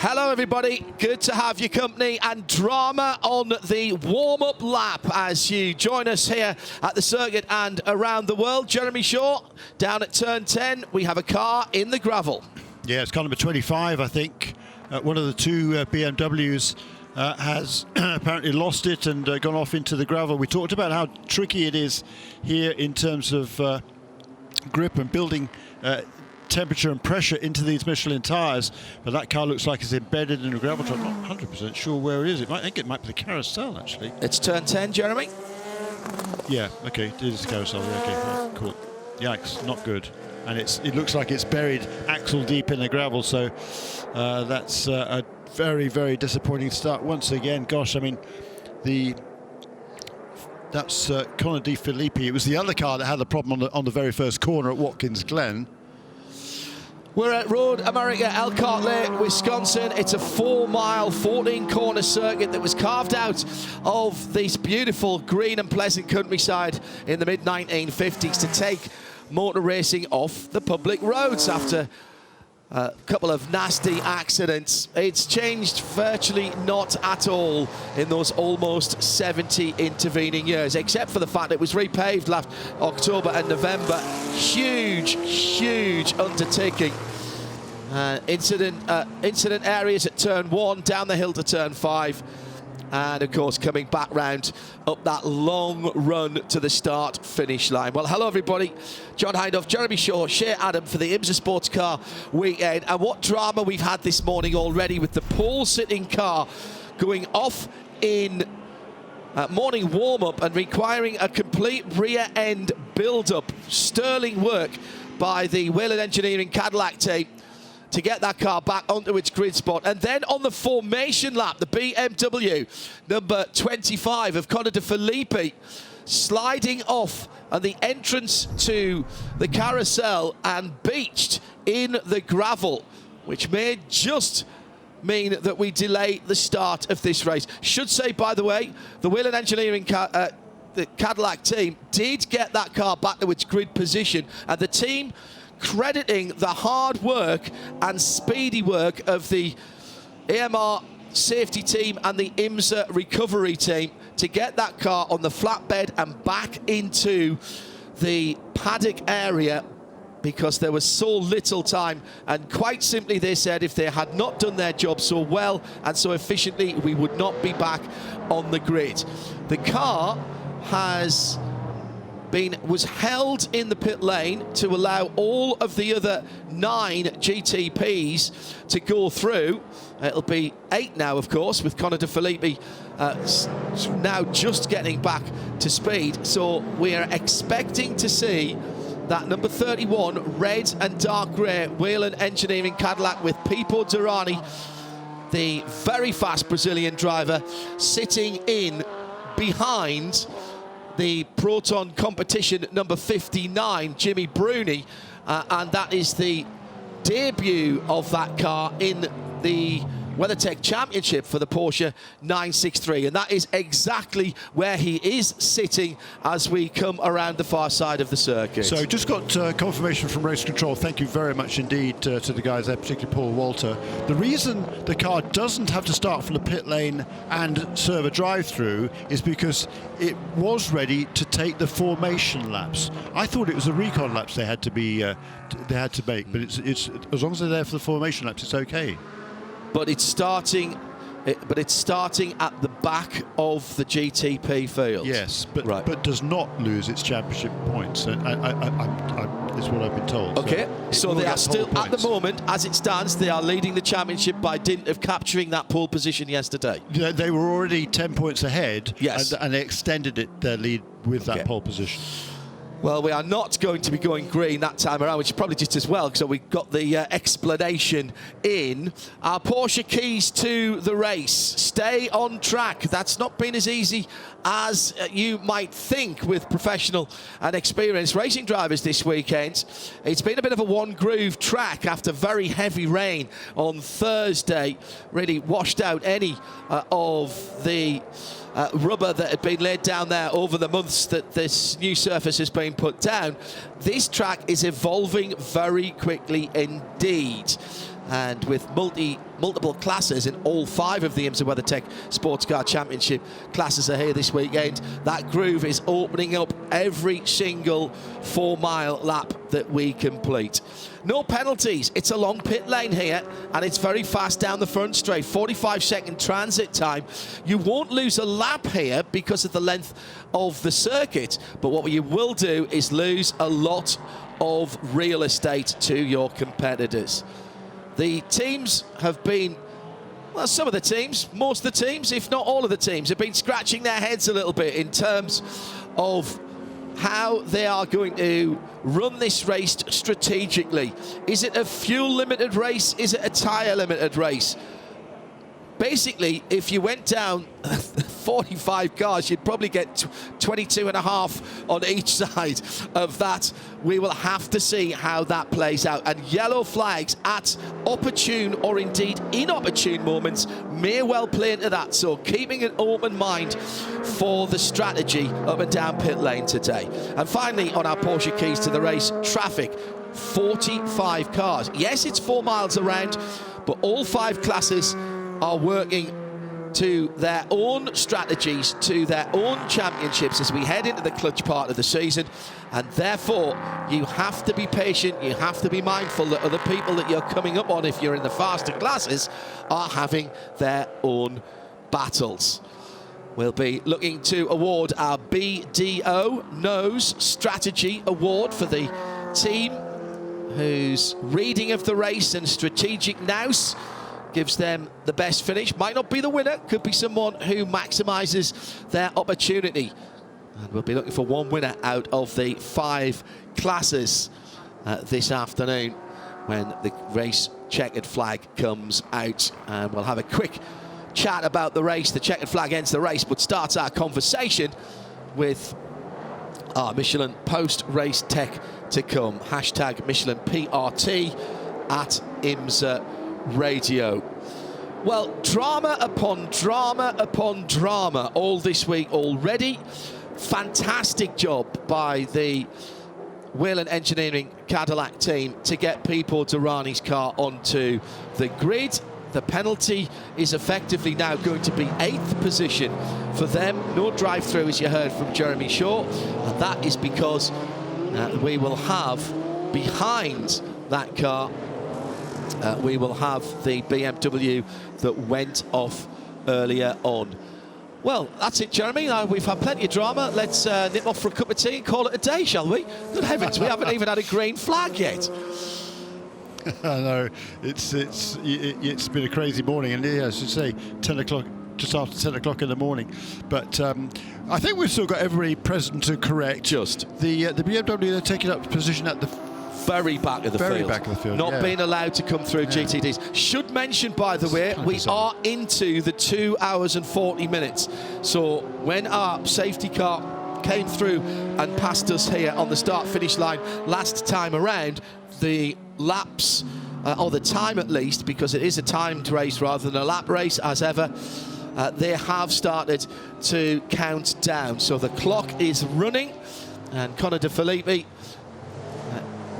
Hello everybody, good to have your company and drama on the warm-up lap as you join us here at the circuit and around the world. Jeremy Shaw down at turn 10, we have a car in the gravel. Yeah, it's car number 25, I think. One of the two BMWs has apparently lost it and gone off into the gravel. We talked about how tricky it is here in terms of grip and building temperature and pressure into these Michelin tyres, but that car looks like it's embedded in a gravel truck. I'm not 100% sure where it is. I think it might be the carousel, actually. It's turn 10, Jeremy. Yeah, okay, it is the carousel. Yeah, okay, right, cool. Yikes, not good. And it looks like it's buried axle deep in the gravel, so that's a very, very disappointing start once again. Gosh, I mean, that's Connor De Filippi. It was the other car that had the problem on the very first corner at Watkins Glen. We're at Road America, Elkhart Lake, Wisconsin. It's a 4-mile, 14-corner circuit that was carved out of this beautiful green and pleasant countryside in the mid-1950s to take motor racing off the public roads after a couple of nasty accidents. It's changed virtually not at all in those almost 70 intervening years, except for the fact it was repaved last October and November. Huge undertaking. Incident areas at turn 1, down the hill to turn 5. And of course coming back round up that long run to the start finish line. Well, hello everybody, John Hindhaugh, Jeremy Shaw, Shea Adam for the IMSA SportsCar Weekend. And what drama we've had this morning already with the pole sitting car going off in morning warm-up and requiring a complete rear end build-up. Sterling work by the Whelen Engineering Cadillac team to get that car back onto its grid spot. And then on the formation lap, the BMW number 25 of Connor De Filippi sliding off at the entrance to the carousel and beached in the gravel, which may just mean that we delay the start of this race. Should say, by the way, the Whelen Engineering the Cadillac team did get that car back to its grid position, and the team crediting the hard work and speedy work of the AMR safety team and the IMSA recovery team to get that car on the flatbed and back into the paddock area, because there was so little time, and quite simply they said if they had not done their job so well and so efficiently, we would not be back on the grid. The car was held in the pit lane to allow all of the other 9 GTPs to go through. It'll be 8 now, of course, with Connor De Filippi now just getting back to speed. So we are expecting to see that number 31 red and dark grey Whelen Engineering Cadillac with Pipo Derani, the very fast Brazilian driver, sitting in behind the Proton competition number 59, Jimmy Bruni, and that is the debut of that car in the WeatherTech Championship for the Porsche 963, and that is exactly where he is sitting as we come around the far side of the circuit. So just got confirmation from race control. Thank you very much indeed to the guys there, particularly Paul Walter. The reason the car doesn't have to start from the pit lane and serve a drive-through is because it was ready to take the formation laps. I thought it was the recon laps they had to make, but it's as long as they're there for the formation laps, it's okay. But it's starting at the back of the GTP field. Yes, but does not lose its championship points. It's what I've been told. Okay, so they are still, at the moment, as it stands, they are leading the championship by dint of capturing that pole position yesterday. They were already 10 points ahead, yes, and they extended their lead with that pole position. Well, we are not going to be going green that time around, which is probably just as well, so we've got the explanation in. Our Porsche keys to the race: stay on track. That's not been as easy as you might think with professional and experienced racing drivers this weekend. It's been a bit of a one-groove track after very heavy rain on Thursday. Really washed out any of the rubber that had been laid down there over the months that this new surface has been put down. This track is evolving very quickly indeed. And with multiple classes in all 5 of the IMSA WeatherTech SportsCar Championship classes are here this weekend, that groove is opening up every single 4-mile lap that we complete. No penalties. It's a long pit lane here, and it's very fast down the front straight. 45-second transit time. You won't lose a lap here because of the length of the circuit, but what you will do is lose a lot of real estate to your competitors. The teams have been, well, some of the teams, most of the teams, if not all of the teams, have been scratching their heads a little bit in terms of how they are going to run this race strategically. Is it a fuel limited race? Is it a tyre limited race? Basically, if you went down 45 cars, you'd probably get 22 and a half on each side of that. We will have to see how that plays out. And yellow flags at opportune or indeed inopportune moments may well play into that. So keeping an open mind for the strategy up and down pit lane today. And finally, on our Porsche keys to the race, traffic. 45 cars. Yes, it's 4 miles around, but all 5 classes are working to their own strategies, to their own championships as we head into the clutch part of the season, and therefore you have to be patient, you have to be mindful that other people that you're coming up on, if you're in the faster classes, are having their own battles. We'll be looking to award our BDO Nose Strategy Award for the team whose reading of the race and strategic nous gives them the best finish. Might not be the winner, could be someone who maximises their opportunity. And we'll be looking for one winner out of the 5 classes this afternoon when the race checkered flag comes out. And we'll have a quick chat about the race. The checkered flag ends the race, but starts our conversation with our Michelin post-race tech to come. Hashtag Michelin PRT at IMSA Radio. Well, drama upon drama upon drama all this week already. Fantastic job by the Whelen Engineering Cadillac team to get Pipo Derani's car onto the grid. The penalty is effectively now going to be 8th position for them. No drive-through, as you heard from Jeremy Shaw, and that is because we will have behind that car we will have the BMW that went off earlier on. Well, that's it, Jeremy. We've had plenty of drama. Let's nip off for a cup of tea and call it a day, shall we? Good heavens, we haven't even had a green flag yet. I know, it's been a crazy morning, and yeah, as you say, 10 o'clock, just after 10 o'clock in the morning. But I think we've still got every present to correct. Just. The BMW, they're taking up position at the very back of the field. Very back of the field, Not being allowed to come through GTDs. Should mention, by the way, we are into the 2 hours and 40 minutes. So when our safety car came through and passed us here on the start-finish line last time around, the laps, or the time at least, because it is a timed race rather than a lap race as ever, they have started to count down. So the clock is running, and Conor De Filippi,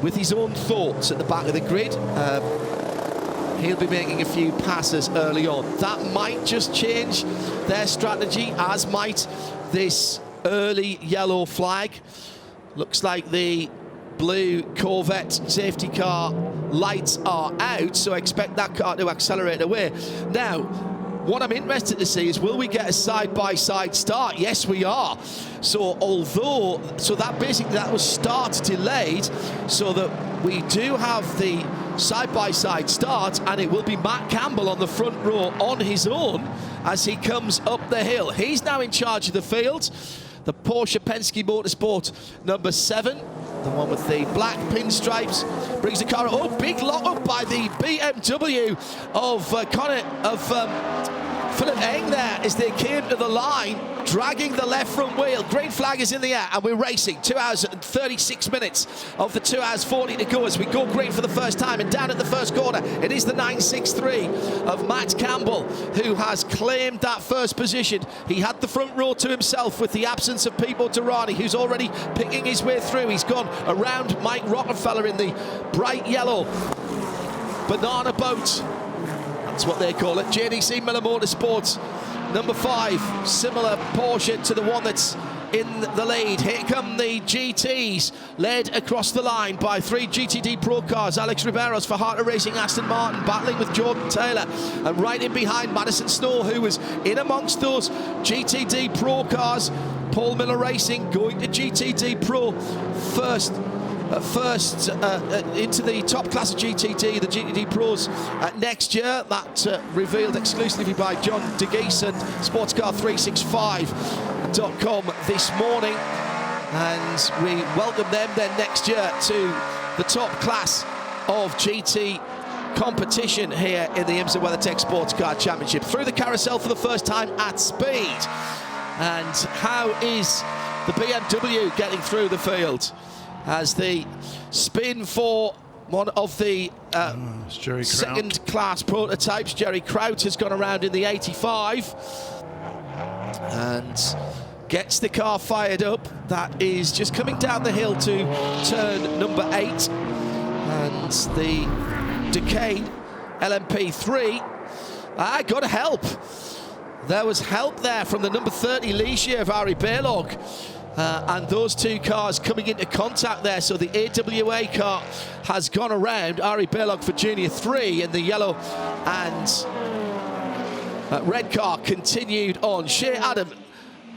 with his own thoughts at the back of the grid, he'll be making a few passes early on. That might just change their strategy, as might this early yellow flag. Looks like the blue Corvette safety car lights are out, so expect that car to accelerate away. Now, what I'm interested to see is, will we get a side-by-side start? Yes, we are. So that was start delayed, so that we do have the side-by-side start, and it will be Matt Campbell on the front row on his own as he comes up the hill. He's now in charge of the field. The Porsche Penske Motorsport number 7, the one with the black pinstripes, brings the car. Oh, big lock up by the BMW of Philip Eng there as they came to the line, dragging the left front wheel. Green flag is in the air, and we're racing. 2 hours and 36 minutes of the 2 hours 40 to go as we go green for the first time. And down at the first corner, it is the 963 of Matt Campbell, who has claimed that first position. He had the front row to himself with the absence of Pipo Derani, who's already picking his way through. He's gone around Mike Rockefeller in the bright yellow banana boat. That's what they call it. JDC Miller Motorsports, number 5, similar Porsche to the one that's in the lead. Here come the GTs, led across the line by 3 GTD Pro cars. Alex Riberos for Harter Racing Aston Martin, battling with Jordan Taylor, and right in behind Madison Snow, who was in amongst those GTD Pro cars. Paul Miller Racing going to GTD Pro first into the top class of GTD, the GTD Pros next year. That revealed exclusively by John DeGeese and SportsCar365.com this morning, and we welcome them then next year to the top class of GT competition here in the IMSA WeatherTech SportsCar Championship. Through the carousel for the first time at speed. And how is the BMW getting through the field? As the spin for one of the second class prototypes, Jerry Kraut, has gone around in the 85 and gets the car fired up. That is just coming down the hill to turn number 8, and the Duquesne LMP3 got help. There was help there from the number 30 Ligier of Ari Baylog. And those two cars coming into contact there. So the AWA car has gone around. Ari Baylog for Junior 3, and the yellow and red car continued on. Shea Adam,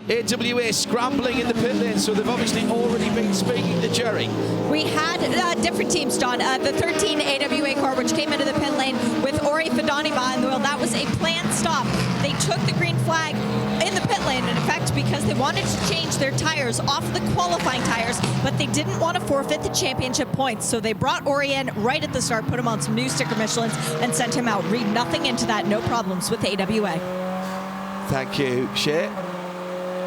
AWA scrambling in the pit lane, so they've obviously already been speaking to Jerry. We had different teams, John. The 13 AWA car, which came into the pit lane with Ori Fidani behind the wheel, that was a planned stop. They took the green flag in the pit lane, in effect, because they wanted to change their tires off of the qualifying tires, but they didn't want to forfeit the championship points. So they brought Ori in right at the start, put him on some new sticker Michelins, and sent him out. Read nothing into that, no problems with AWA. Thank you, Shea.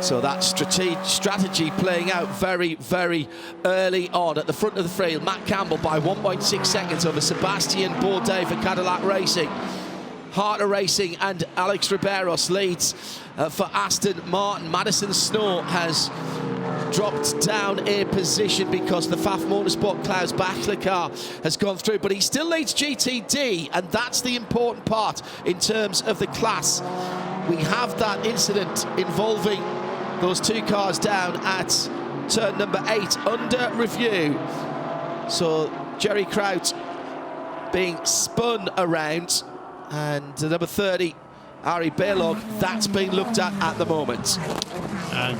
So that strategy playing out very, very early on. At the front of the field, Matt Campbell by 1.6 seconds over Sebastian Bourdais for Cadillac Racing. Harter Racing and Alex Riberos leads for Aston Martin. Madison Snow has dropped down a position because the FAF Motorsport Klaus Bachler car has gone through, but he still leads GTD, and that's the important part in terms of the class. We have that incident involving those two cars down at turn number 8 under review. So Jerry Kraut being spun around, and the number 30 Ari Baylog, that's being looked at the moment. And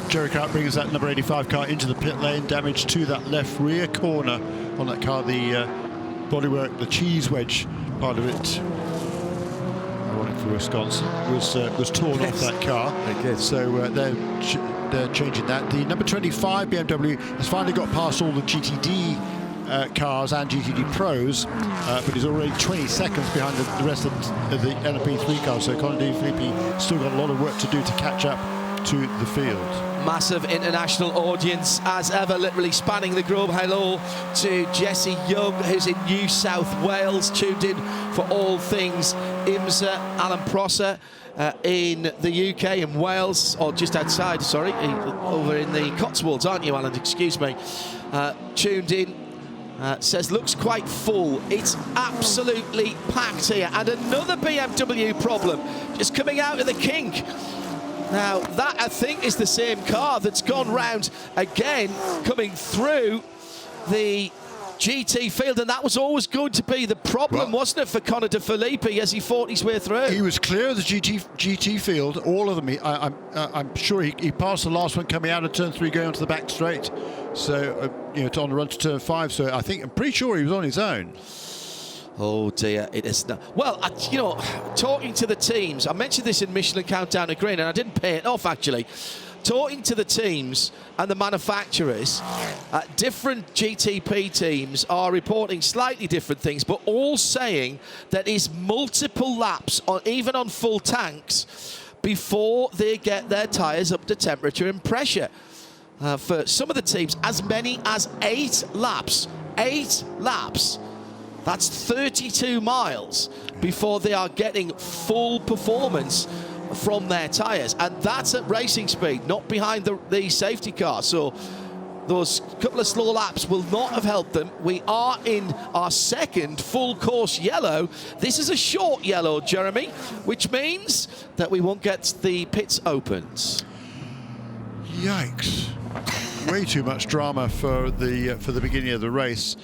Jerry Kraut brings that number 85 car into the pit lane. Damage to that left rear corner on that car. The bodywork, the cheese wedge part of it, ironic for Wisconsin, was torn off that car. So they're changing that. The number 25 BMW has finally got past all the GTD cars and GTD Pros, but is already 20 seconds behind the rest of the LMP3 cars. So Colin De Filippi still got a lot of work to do to catch up to the field. Massive international audience as ever, literally spanning the globe. Hello to Jesse Young, who's in New South Wales, tuned in for all things IMSA. Alan Prosser in the UK, in Wales, or just outside, sorry, over in the Cotswolds, aren't you, Alan? Excuse me. Tuned in. Says looks quite full. It's absolutely packed here, and another BMW problem just coming out of the kink. Now that, I think, is the same car that's gone round again, coming through the GT field, and that was always going to be the problem, wasn't it, for Conor De Filippi as he fought his way through? He was clear of the GT field, all of them. I'm sure he passed the last one coming out of turn 3, going onto the back straight. So on the run to turn 5. So I'm pretty sure he was on his own. Oh dear, it is not. Well, talking to the teams, I mentioned this in Michelin Countdown to Green, and I didn't pay it off actually. Talking to the teams and the manufacturers, different GTP teams are reporting slightly different things, but all saying that is multiple laps, even on full tanks, before they get their tyres up to temperature and pressure. For some of the teams, as many as 8 laps. 8 laps. That's 32 miles before they are getting full performance from their tyres, and that's at racing speed, not behind the safety car. So those couple of slow laps will not have helped them. We are in our second full course yellow. This is a short yellow, Jeremy, which means that we won't get the pits opened. Yikes. Way too much drama for the beginning of the race.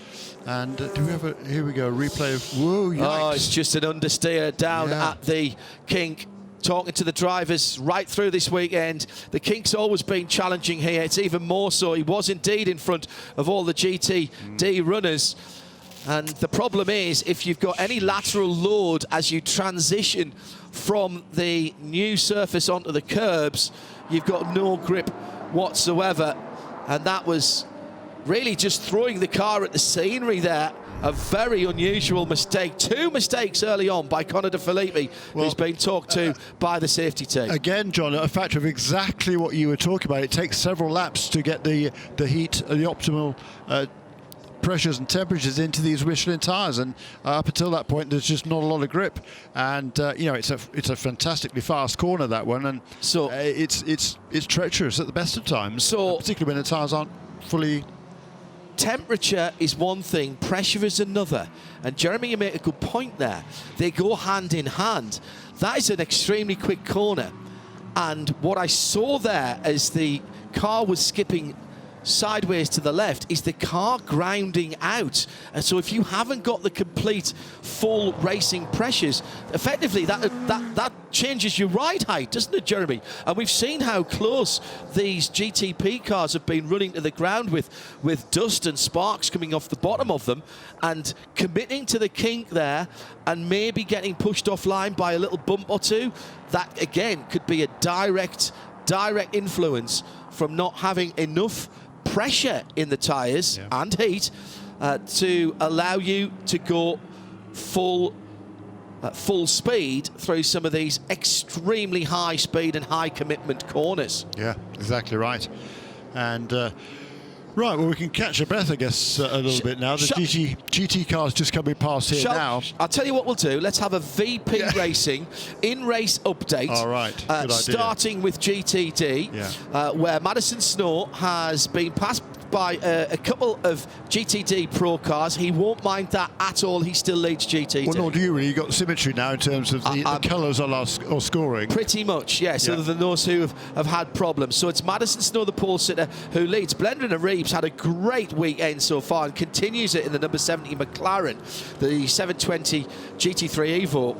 And do we have a, here we go, replay of, whoa, yikes. Oh, it's just an understeer down at the kink. Talking to the drivers right through this weekend. The kink's always been challenging here. It's even more so. He was indeed in front of all the GTD runners. And the problem is, if you've got any lateral load as you transition from the new surface onto the curbs, you've got no grip whatsoever. And that was really just throwing the car at the scenery there. A very unusual mistake. 2 mistakes early on by Conor De Filippi, who's been talked to by the safety team. Again, John, a factor of exactly what you were talking about. It takes several laps to get the heat, the optimal pressures and temperatures into these Michelin tyres, and up until that point, there's just not a lot of grip. And you know, it's a fantastically fast corner, that one, and so it's treacherous at the best of times. So particularly when the tyres aren't fully. Temperature is one thing, pressure is another. And Jeremy, you make a good point there. They go hand in hand. That is an extremely quick corner. And what I saw there as the car was skipping sideways to the left is the car grounding out. And so if you haven't got the complete full racing pressures, effectively that changes your ride height, doesn't it, Jeremy? And we've seen how close these GTP cars have been running to the ground with dust and sparks coming off the bottom of them, and committing to the kink there and maybe getting pushed offline by a little bump or two. That again could be a direct influence from not having enough pressure in the tyres and heat to allow you to go full speed through some of these extremely high speed and high commitment corners. Yeah, exactly right. And right, well, we can catch a breath, I guess, a little bit now. The GT car's just coming past here now. I'll tell you what we'll do. Let's have a VP Racing in-race update. All right, good idea. Starting with GTD, where Madison Snow has been passed by a couple of GTD Pro cars. He won't mind that at all. He still leads GTD. Well, nor do you really. You've got symmetry now in terms of the colours on our scoring. Pretty much, yes, other than those who have had problems. So it's Madison Snow, the pole sitter, who leads. Blendon and Reeves had a great weekend so far and continues it in the number 70 McLaren, the 720 GT3 Evo.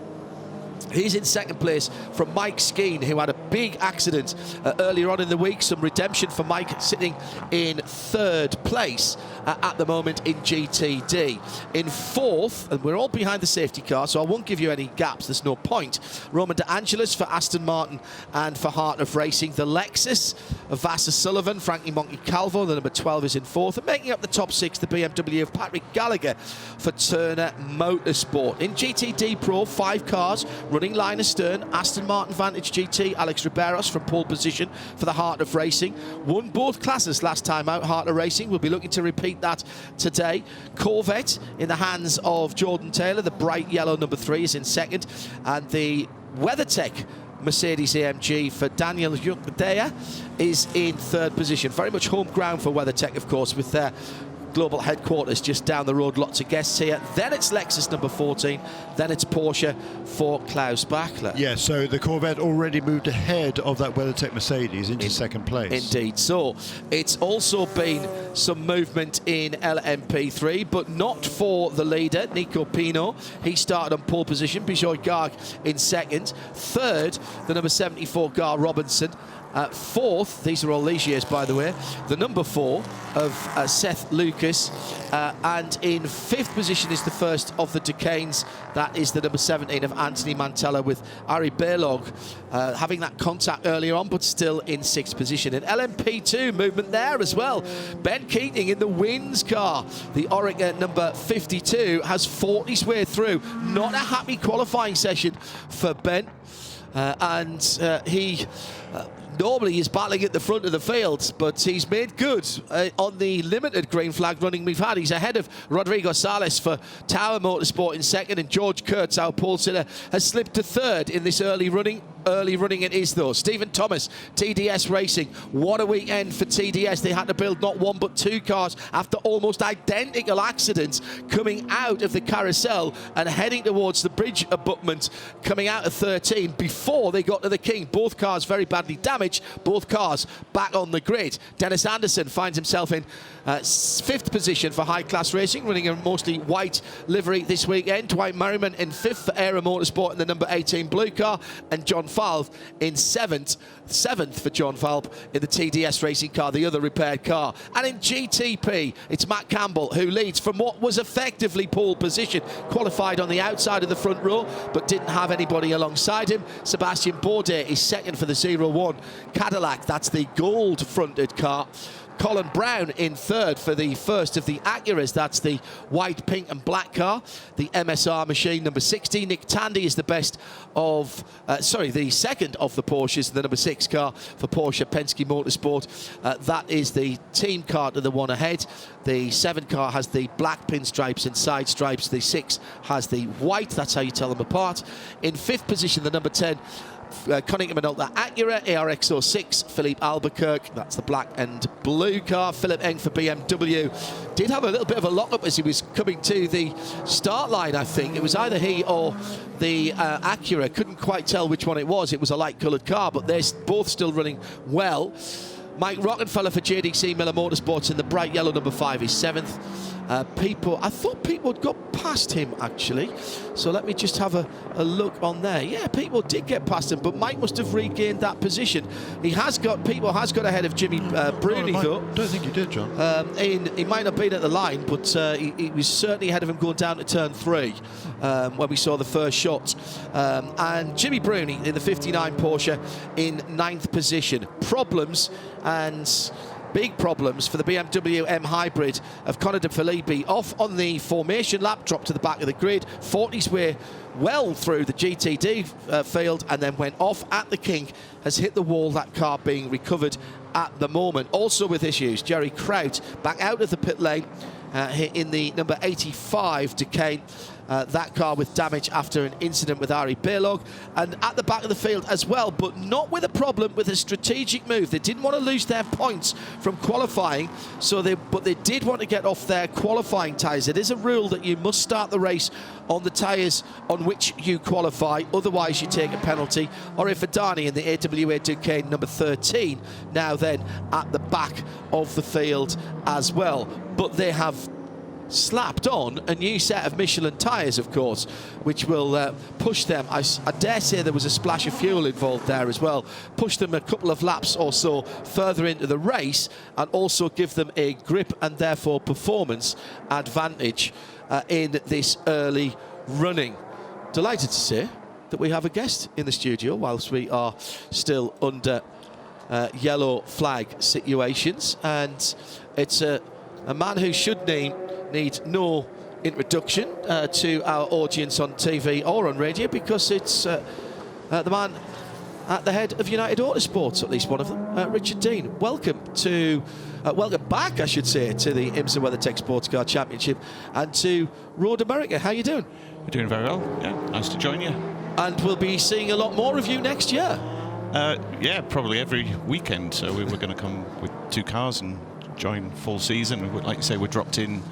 He's in second place from Mike Skeen, who had a big accident earlier on in the week. Some redemption for Mike, sitting in third place at the moment in GTD. In fourth, and we're all behind the safety car, so I won't give you any gaps, there's no point. Roman De Angelis for Aston Martin and for Heart of Racing. The Lexus of Vassar Sullivan, Frankie Monkey Calvo, the number 12 is in fourth. And making up the top 6, the BMW of Patrick Gallagher for Turner Motorsport. In GTD Pro, 5 cars running line astern. Aston Martin Vantage GT, Alex Riberos from pole position for the Heart of Racing. Won both classes last time out, Heart of Racing. We'll be looking to repeat that today. Corvette in the hands of Jordan Taylor, the bright yellow number 3 is in second. And the WeatherTech Mercedes AMG for Daniel Junkdea is in third position. Very much home ground for WeatherTech, of course, with their global headquarters just down the road. Lots of guests here. Then it's Lexus number 14. Then it's Porsche for Klaus Bachler. Yeah, so the Corvette already moved ahead of that WeatherTech Mercedes into second place. Indeed. So it's also been some movement in LMP3, but not for the leader, Nico Pino. He started on pole position. Bijoy Garg in second. Third, the number 74 Gar Robinson. Fourth, these are all these years, by the way, the number 4 of Seth Lucas. And in fifth position is the first of the Duquesnes. That is the number 17 of Anthony Mantella, with Ari Berlog having that contact earlier on, but still in sixth position. In LMP2, movement there as well. Ben Keating in the Wins car. The Oregon number 52 has fought his way through. Not a happy qualifying session for Ben. He Normally he's battling at the front of the field, but he's made good on the limited green flag running we've had. He's ahead of Rodrigo Sales for Tower Motorsport in second, and George Kurtz, our pole sitter, has slipped to third in this early running. Early running it is, though. Stephen Thomas, TDS Racing. What a weekend for TDS. They had to build not one but two cars after almost identical accidents coming out of the carousel and heading towards the bridge abutment, coming out of 13 before they got to the King. Both cars very badly damaged, both cars back on the grid. Dennis Anderson finds himself in 5th position for High Class Racing, running a mostly white livery this weekend. Dwight Merriman in 5th for Aero Motorsport in the number 18 blue car, and John Falve in 7th for John Falve in the TDS Racing car, the other repaired car. And in GTP, it's Matt Campbell who leads from what was effectively pole position, qualified on the outside of the front row but didn't have anybody alongside him. Sebastian Bourdais is second for the 01 Cadillac, that's the gold fronted car. Colin Brown in third for the first of the Acuras, that's the white, pink and black car, the MSR machine number 60. Nick Tandy is the best of, the second of the Porsches, the number 6 car for Porsche Penske Motorsport. That is the team car to the one ahead. The 7 car has the black pinstripes and side stripes. The 6 has the white, that's how you tell them apart. In 5th position, the number 10, Cunningham and Alta Acura, ARX06, Philippe Albuquerque, that's the black and blue car. Philip Eng for BMW did have a little bit of a lock-up as he was coming to the start line, I think. It was either he or the Acura, couldn't quite tell which one it was. It was a light-coloured car, but they're both still running well. Mike Rockenfeller for JDC Miller Motorsports in the bright yellow number 5 is 7th. I thought people had got past him actually, so let me just have a look on there. Yeah, people did get past him, but Mike must have regained that position. People has got ahead of Jimmy Bruni, though. I don't think he did, John. He might not have been at the line, but he was certainly ahead of him going down to turn 3 when we saw the first shot. And Jimmy Bruni in the 59 Porsche in 9th position. Problems and big problems for the BMW M Hybrid of Conor De Filippi, off on the formation lap, dropped to the back of the grid, fought his way well through the GTD field and then went off at the King, has hit the wall, that car being recovered at the moment. Also with issues, Jerry Kraut back out of the pit lane in the number 85 Duquesne. That car with damage after an incident with Ari Bailog, and at the back of the field as well, but not with a problem, with a strategic move. They didn't want to lose their points from qualifying, but they did want to get off their qualifying tyres. It is a rule that you must start the race on the tyres on which you qualify, otherwise you take a penalty. Ori Fadani in the AWA Duquesne number 13, now then at the back of the field as well. But they have slapped on a new set of Michelin tyres, of course, which will push them, I dare say there was a splash of fuel involved there as well, push them a couple of laps or so further into the race, and also give them a grip and therefore performance advantage in this early running. Delighted to say that we have a guest in the studio whilst we are still under yellow flag situations, and it's a man who should need no introduction to our audience on TV or on radio, because it's the man at the head of United Autosports, at least one of them, Richard Dean. Welcome back, I should say, to the IMSA WeatherTech SportsCar Championship and to Road America. How you doing? We're doing very well. Yeah, nice to join you. And we'll be seeing a lot more of you next year. Yeah, probably every weekend. So we're going to come with 2 cars and join full season. Like you say, we're dropped in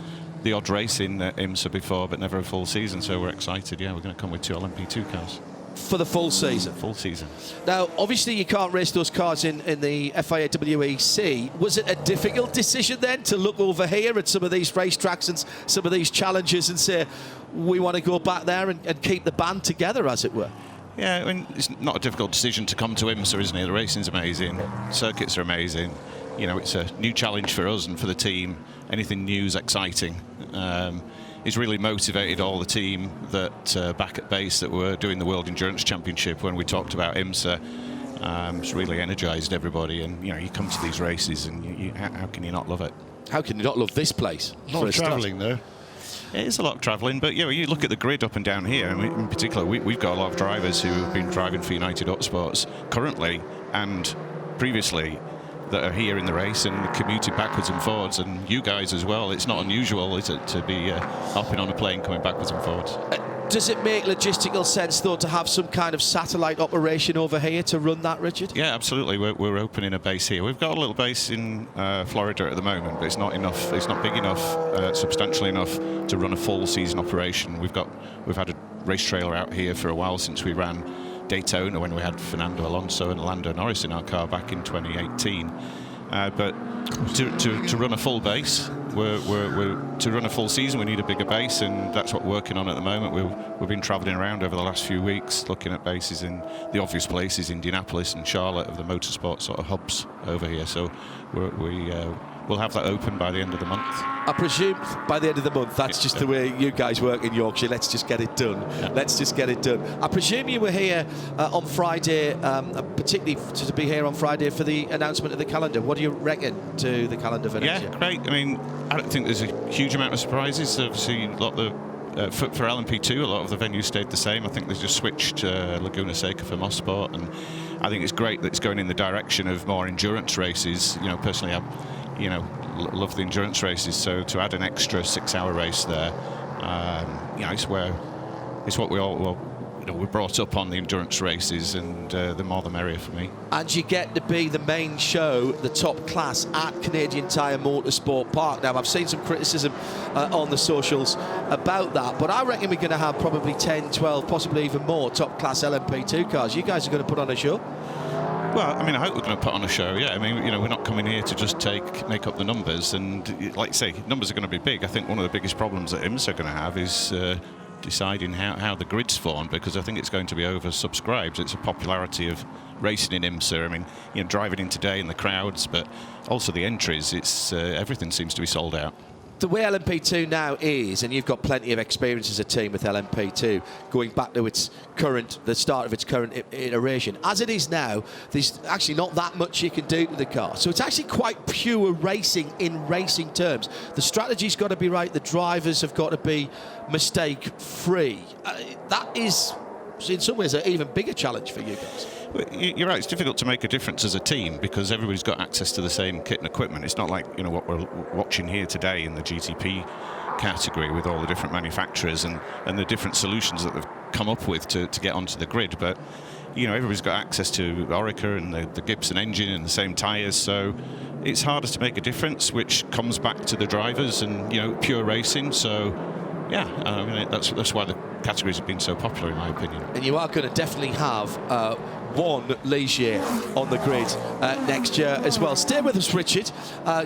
the odd race in IMSA before, but never a full season, so we're excited. Yeah, we're going to come with 2 LMP2 cars. For the full season? Full season. Now, obviously you can't race those cars in the FIA WEC. Was it a difficult decision then to look over here at some of these racetracks and some of these challenges and say, we want to go back there and keep the band together, as it were? Yeah, I mean, it's not a difficult decision to come to IMSA, isn't it? The racing's amazing, circuits are amazing. You know, it's a new challenge for us and for the team. Anything new is exciting. It's really motivated all the team that back at base that were doing the World Endurance Championship when we talked about IMSA. It's really energised everybody, and you know, you come to these races and how can you not love it? How can you not love this place? A lot of travelling though. It is a lot of travelling, but you look at the grid up and down here, and in particular we've got a lot of drivers who have been driving for United Autosports currently and previously that are here in the race and commuted backwards and forwards, and you guys as well. It's not unusual, is it, to be hopping on a plane coming backwards and forwards? Does it make logistical sense, though, to have some kind of satellite operation over here to run that, Richard? Yeah, absolutely. We're opening a base here. We've got a little base in Florida at the moment, but it's not enough. It's not big enough, substantial enough to run a full season operation. We've had a race trailer out here for a while since we ran Daytona, when we had Fernando Alonso and Lando Norris in our car back in 2018. But to run a full base, to run a full season, we need a bigger base, and that's what we're working on at the moment. We've been travelling around over the last few weeks, looking at bases in the obvious places, Indianapolis and Charlotte, of the motorsport sort of hubs over here. So we'll have that open by the end of the month. I presume by the end of the month. That's just the way you guys work in Yorkshire. Let's just get it done. Yeah. Let's just get it done. I presume you were here on Friday, particularly to be here on Friday for the announcement of the calendar. What do you reckon to the calendar for next year? Yeah, great. I mean, I don't think there's a huge amount of surprises. Obviously, a lot of for LMP2, a lot of the venues stayed the same. I think they just switched Laguna Seca for Mosport, and I think it's great that it's going in the direction of more endurance races. You know, personally, I love the endurance races, so to add an extra 6-hour race there, it's what we all we're brought up on, the endurance races, and the more the merrier for me. And you get to be the main show, the top class at Canadian Tire Motorsport Park. Now, I've seen some criticism on the socials about that, but I reckon we're going to have probably 10, 12, possibly even more top class LMP2 cars. You guys are going to put on a show? Well, I mean, I hope we're going to put on a show, yeah. I mean, we're not coming here to just make up the numbers, and like you say, numbers are going to be big. I think one of the biggest problems that IMSA are going to have is deciding how the grid's formed, because I think it's going to be oversubscribed. It's a popularity of racing in IMSA. I mean, driving in today and the crowds, but also the entries. It's everything seems to be sold out. The way LMP2 now is, and you've got plenty of experience as a team with LMP2, going back to the start of its current iteration. As it is now, there's actually not that much you can do to the car. So it's actually quite pure racing in racing terms. The strategy's got to be right. The drivers have got to be mistake-free. That is, in some ways, an even bigger challenge for you guys. You're right, it's difficult to make a difference as a team because everybody's got access to the same kit and equipment. It's not like what we're watching here today in the GTP category with all the different manufacturers and the different solutions that they've come up with to get onto the grid. But everybody's got access to Orica and the Gibson engine and the same tyres, so it's harder to make a difference, which comes back to the drivers and pure racing. So yeah, I mean, that's why the categories have been so popular, in my opinion. And you are going to definitely have one Ligier on the grid next year as well. Stay with us, Richard.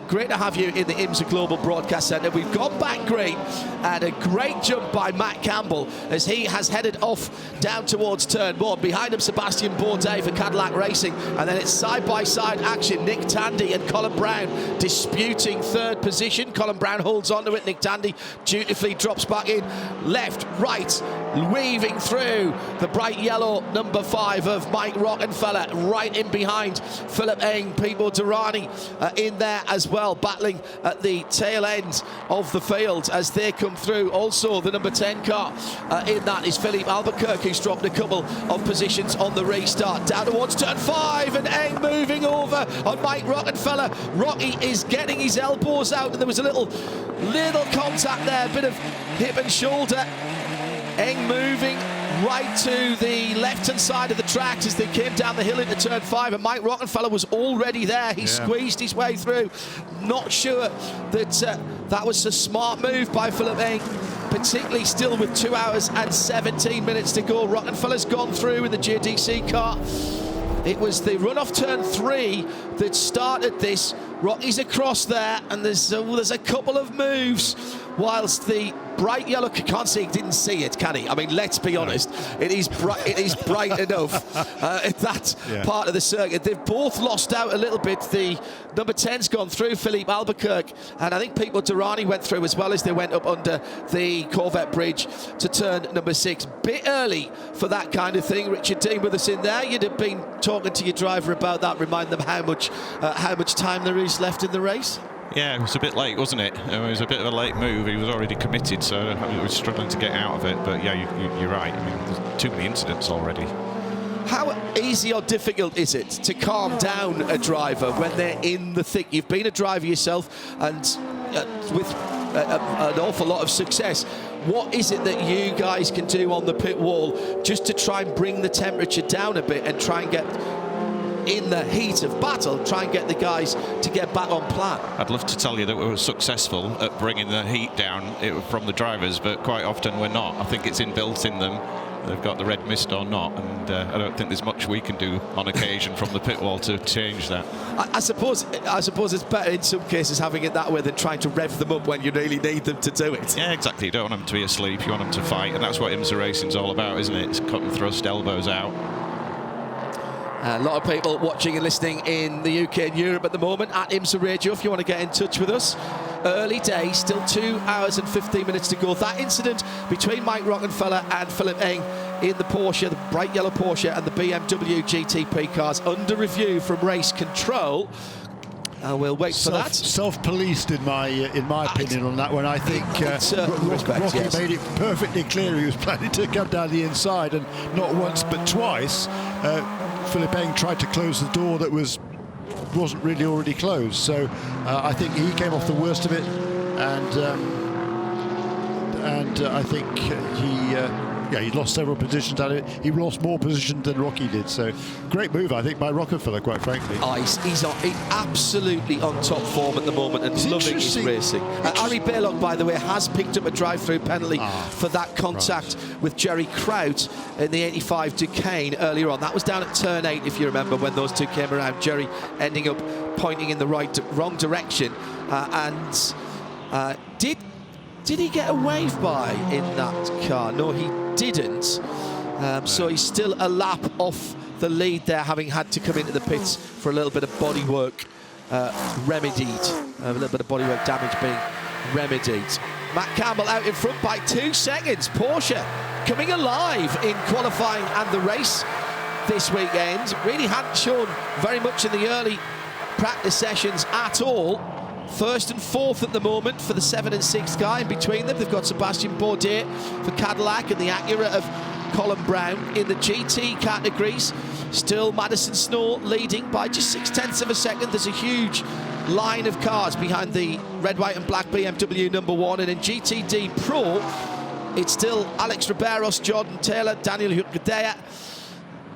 Great to have you in the IMSA Global Broadcast Centre. We've gone back great, and a great jump by Matt Campbell as he has headed off down towards turn one. Behind him, Sebastian Bourdais for Cadillac Racing, and then it's side-by-side action. Nick Tandy and Colin Brown disputing third position. Colin Brown holds on to it. Nick Tandy dutifully drops back in. Left, right, weaving through the bright yellow number 5 of Mike Rockenfeller, right in behind Philip Eng. Pipo Derani in there as well, battling at the tail end of the field as they come through. Also the number 10 car in that is Philippe Albuquerque, who's dropped a couple of positions on the restart. Down towards turn 5, and Eng moving over on Mike Rockenfeller. Rocky is getting his elbows out, and there was a little contact there, a bit of hip and shoulder. Eng moving right to the left-hand side of the tracks as they came down the hill into turn 5, and Mike Rockenfeller was already there. He squeezed his way through. Not sure that that was a smart move by Philip Eng, particularly still with 2 hours and 17 minutes to go. Rockenfeller's gone through in the JDC car. It was the run off turn 3 that started this. Rocky's across there, and there's a couple of moves whilst the bright yellow, didn't see it, can he? I mean, let's be honest, it is bright enough at that part of the circuit. They've both lost out a little bit. The number 10's gone through, Philippe Albuquerque, and I think Pipo Derani went through as well as they went up under the Corvette bridge to turn number 6. Bit early for that kind of thing. Richard Dean with us in there. You'd have been talking to your driver about that, remind them how much time there is left in the race. Yeah, it was a bit late, wasn't it? It was a bit of a late move. He was already committed, so he was struggling to get out of it. But yeah, you're right. I mean, there's too many incidents already. How easy or difficult is it to calm down a driver when they're in the thick? You've been a driver yourself, and with an awful lot of success. What is it that you guys can do on the pit wall just to try and bring the temperature down a bit and try and get in the heat of battle, try and get the guys to get back on plan? I'd love to tell you that we were successful at bringing the heat down from the drivers, but quite often we're not. I think it's inbuilt in them. They've got the red mist or not, and I don't think there's much we can do on occasion from the pit wall to change that. I suppose it's better in some cases having it that way than trying to rev them up when you really need them to do it. Yeah, exactly. You don't want them to be asleep, you want them to fight, and that's what IMSA racing's all about, isn't it? It's cut and thrust, elbows out. A lot of people watching and listening in the UK and Europe at the moment at IMSA Radio. If you want to get in touch with us, early day, still 2 hours and 15 minutes to go. That incident between Mike Rockenfeller and Philip Eng in the Porsche, the bright yellow Porsche, and the BMW GTP cars under review from race control. We'll wait for that. Self-policed in my opinion on that one. I think Rocky made it perfectly clear he was planning to come down the inside, and not once but twice Philip Eng tried to close the door that wasn't really already closed. So I think he came off the worst of it, and I think he lost several positions out of it. He lost more positions than Rocky did. So great move, I think, by Rockenfeller, quite frankly. Oh, he's absolutely on top form at the moment and loving his racing. Ari Baylock, by the way, has picked up a drive-through penalty for that contact with Jerry Kraut in the 85 Duquesne earlier on. That was down at turn 8, if you remember, when those two came around. Jerry ending up pointing in the wrong direction. Did he get a wave by in that car? No, he didn't. So he's still a lap off the lead there, having had to come into the pits for a little bit of bodywork remedied. A little bit of bodywork damage being remedied. Matt Campbell out in front by 2 seconds. Porsche coming alive in qualifying and the race this weekend. Really hadn't shown very much in the early practice sessions at all. First and fourth at the moment for the 7 and 6 car. In between them, they've got Sebastian Bourdais for Cadillac and the Acura of Colin Brown. In the GT categories, still Madison Snow leading by just 0.6 of a second. There's a huge line of cars behind the red, white and black BMW #1. And in GTD Pro, it's still Alex Riberos, Jordan Taylor, Daniel Hüttger,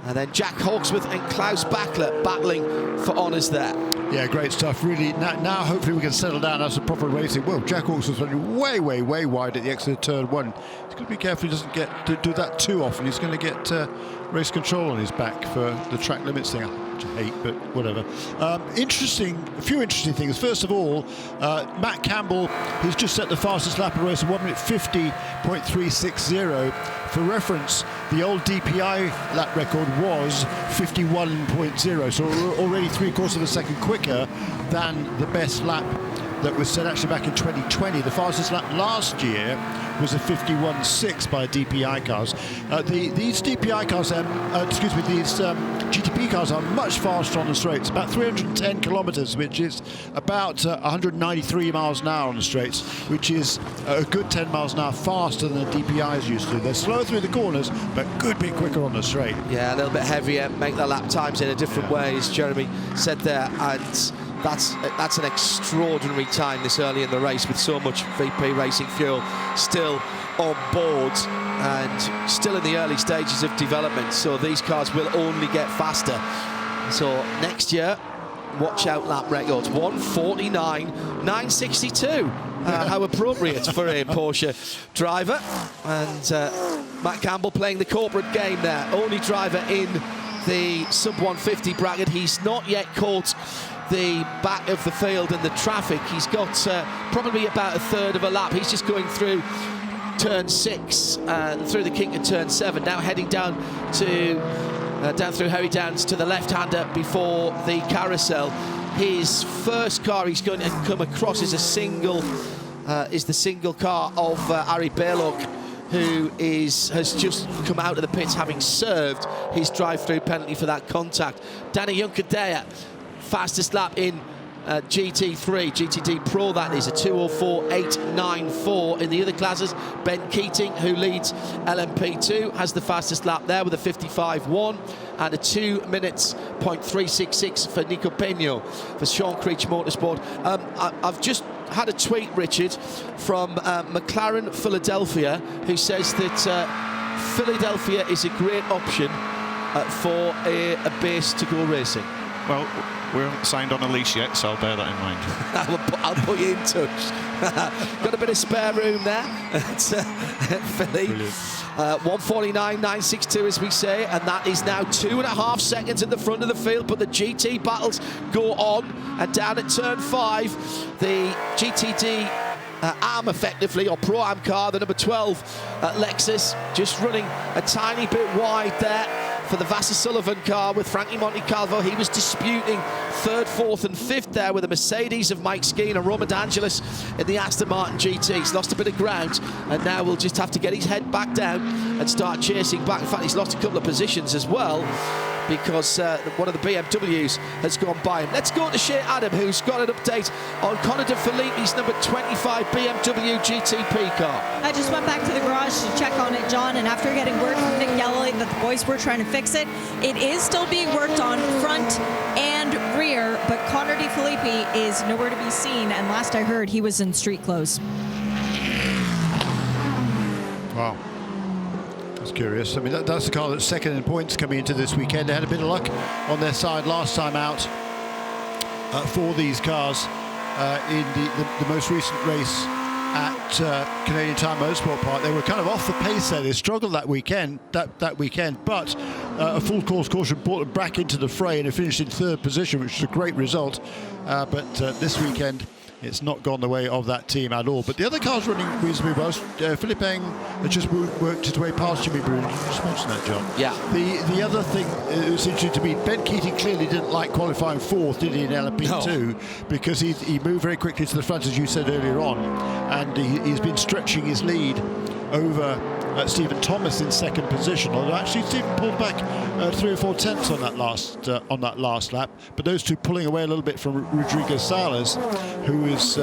and then Jack Hawksworth and Klaus Bachler battling for honours there. Yeah, great stuff, really. Now hopefully we can settle down as a proper racing. Well, Jack Hawksworth's running way wide at the exit of turn 1. He's going to be careful he doesn't get to do that too often. He's going to get race control on his back for the track limits thing, which I hate, but whatever. A few interesting things. First of all, Matt Campbell, he's just set the fastest lap of the race at 1 minute 50.360. For reference, the old DPI lap record was 51.0, so already 3/4 of a second quicker than the best lap that was set actually back in 2020. The fastest lap last year was a 51.6 by DPI cars. These DPI cars, these GTP cars are much faster on the straights, about 310 kilometers, which is about 193 miles an hour on the straights, which is a good 10 miles an hour faster than the DPIs used to. They're slower through the corners, but a good bit quicker on the straight. Yeah, a little bit heavier, make their lap times in a different way, as Jeremy said there, and that's an extraordinary time this early in the race with so much VP Racing fuel still on board and still in the early stages of development, so these cars will only get faster. So next year, watch out lap records, 1:49.962. How appropriate for a Porsche driver. And Matt Campbell playing the corporate game there, only driver in the sub-150 bracket. He's not yet caught the back of the field and the traffic. He's got probably about a third of a lap. He's just going through turn 6 through the kink at turn 7, now heading down to down through Harry Downs to the left-hander before the carousel. His first car he's going to come across is the single car of Ari Baylock, who has just come out of the pits having served his drive-through penalty for that contact. Danny Juncker, fastest lap in GT3 Pro, that is a 2:04.894. In the other classes, Ben Keating, who leads LMP2, has the fastest lap there with a 55.1 and a 2 minutes .366 for Nico Peño for Sean Creech Motorsport. I've just had a tweet, Richard, from McLaren Philadelphia, who says that Philadelphia is a great option for a base to go racing. Well, we haven't signed on a lease yet, so I'll bear that in mind. I'll put you in touch. Got a bit of spare room there at Philly. 1:49.962, as we say, and that is now 2.5 seconds at the front of the field. But the GT battles go on, and down at turn 5, the GTD AM, effectively, or Pro Am car, the number 12 Lexus, just running a tiny bit wide there for the Vassar Sullivan car with Frankie Montecalvo. He was disputing 3rd, 4th and 5th there with the Mercedes of Mike Skeen and Roman D'Angelis in the Aston Martin GT. He's lost a bit of ground, and now we'll just have to get his head back down and start chasing back. In fact, he's lost a couple of positions as well, because one of the BMWs has gone by him. Let's go to Shea Adam, who's got an update on Connor De Filippi's number 25 BMW GTP car. I just went back to the garage to check on it, John, and after getting word from Nick Yellowly that the boys were trying to fix it, it is still being worked on front and rear, but Connor De Filippi is nowhere to be seen, and last I heard, he was in street clothes. Wow. Curious. I mean, that's the car that's second in points coming into this weekend. They had a bit of luck on their side last time out for these cars in the most recent race at Canadian Tire Motorsport Park. They were kind of off the pace there. They struggled that weekend, but a full course caution brought them back into the fray, and they finished in 3rd position, which is a great result. But this weekend, it's not gone the way of that team at all. But the other car's running reasonably well. Philippe Eng had just worked his way past Jimmy Brune. You just mentioned that, John. Yeah. The other thing that was interesting to me, Ben Keating clearly didn't like qualifying 4th, did he, in LMP2? No. Because he moved very quickly to the front, as you said earlier on. And he's been stretching his lead over Stephen Thomas in 2nd position, although actually Stephen pulled back 3 or 4 tenths on that last lap. But those two pulling away a little bit from Rodrigo Salas, who is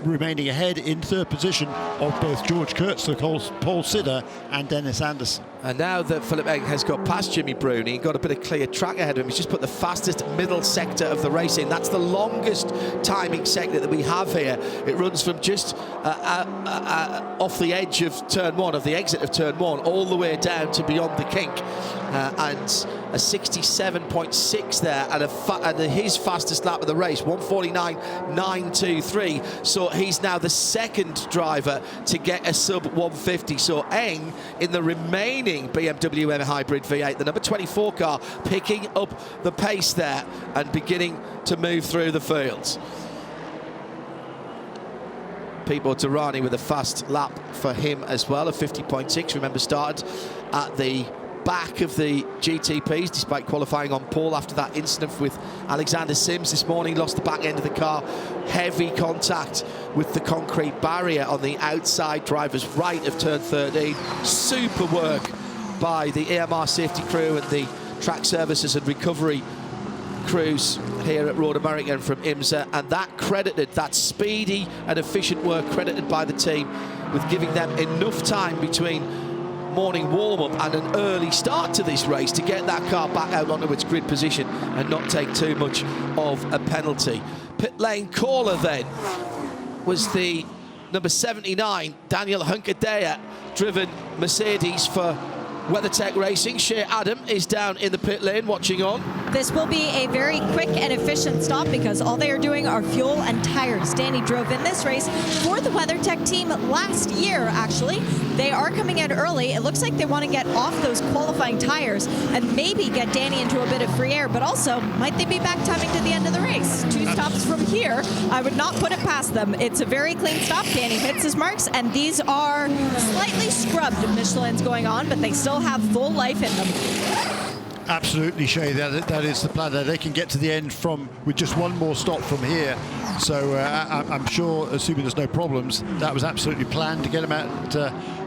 remaining ahead in 3rd position of both George Kurtz, Paul Sidder, and Dennis Anderson. And now that Philip Eng has got past Jimmy Brune, he got a bit of clear track ahead of him. He's just put the fastest middle sector of the race in. That's the longest timing sector that we have here. It runs from just off the edge of turn 1, of the exit of turn 1, all the way down to beyond the kink. And a 67.6 there, and his fastest lap of the race, 1:49.923. So he's now the 2nd driver to get a sub 150. So Eng, in the remaining BMW M Hybrid V8, the number 24 car, picking up the pace there and beginning to move through the fields. Pipo Derani with a fast lap for him as well, a 50.6. Remember, started at the back of the GTPs despite qualifying on pole after that incident with Alexander Sims this morning. Lost the back end of the car, heavy contact with the concrete barrier on the outside driver's right of turn 13. Super work by the AMR safety crew and the track services and recovery crews here at Road America and from IMSA, and that speedy and efficient work credited by the team with giving them enough time between morning warm-up and an early start to this race to get that car back out onto its grid position and not take too much of a penalty. Pit lane caller then was the number 79 Daniel Hunkadea driven Mercedes for WeatherTech Racing. Shea Adam is down in the pit lane watching on. This will be a very quick and efficient stop because all they are doing are fuel and tires. Danny drove in this race for the WeatherTech team last year, actually. They are coming in early. It looks like they want to get off those qualifying tires and maybe get Danny into a bit of free air, but also might they be back timing to the end of the race? 2 stops from here. I would not put it past them. It's a very clean stop. Danny hits his marks, and these are slightly scrubbed Michelin's going on, but they still have full life in them. Absolutely, Shea. That is the plan there. They can get to the end with just one more stop from here. So I'm sure, assuming there's no problems, that was absolutely planned to get them out.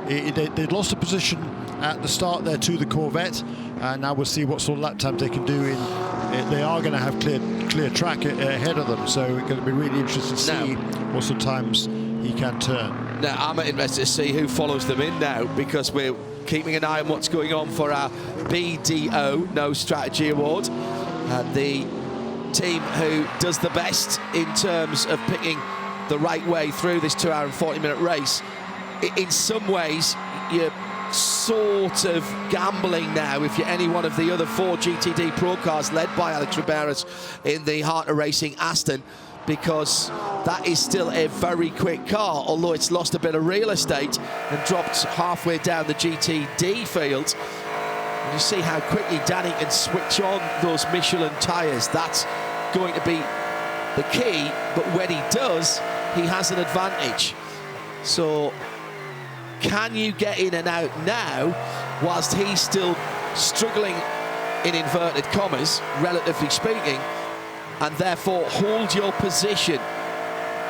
They'd lost a position at the start there to the Corvette, and now we'll see what sort of lap times they can do they are going to have clear track ahead of them, so it's going to be really interesting to see what sort of times he can turn. Now, I'm interested to see who follows them in now, because we're keeping an eye on what's going on for our BDO No Strategy Award. The team who does the best in terms of picking the right way through this 2 hour and 40-minute race. In some ways, you're sort of gambling now if you're any one of the other 4 GTD Pro cars led by Alex Riberas in the Heart of Racing Aston, because that is still a very quick car, although it's lost a bit of real estate and dropped halfway down the GTD field. And you see how quickly Danny can switch on those Michelin tyres. That's going to be the key, but when he does, he has an advantage. So can you get in and out now whilst he's still struggling, in inverted commas, relatively speaking, and therefore hold your position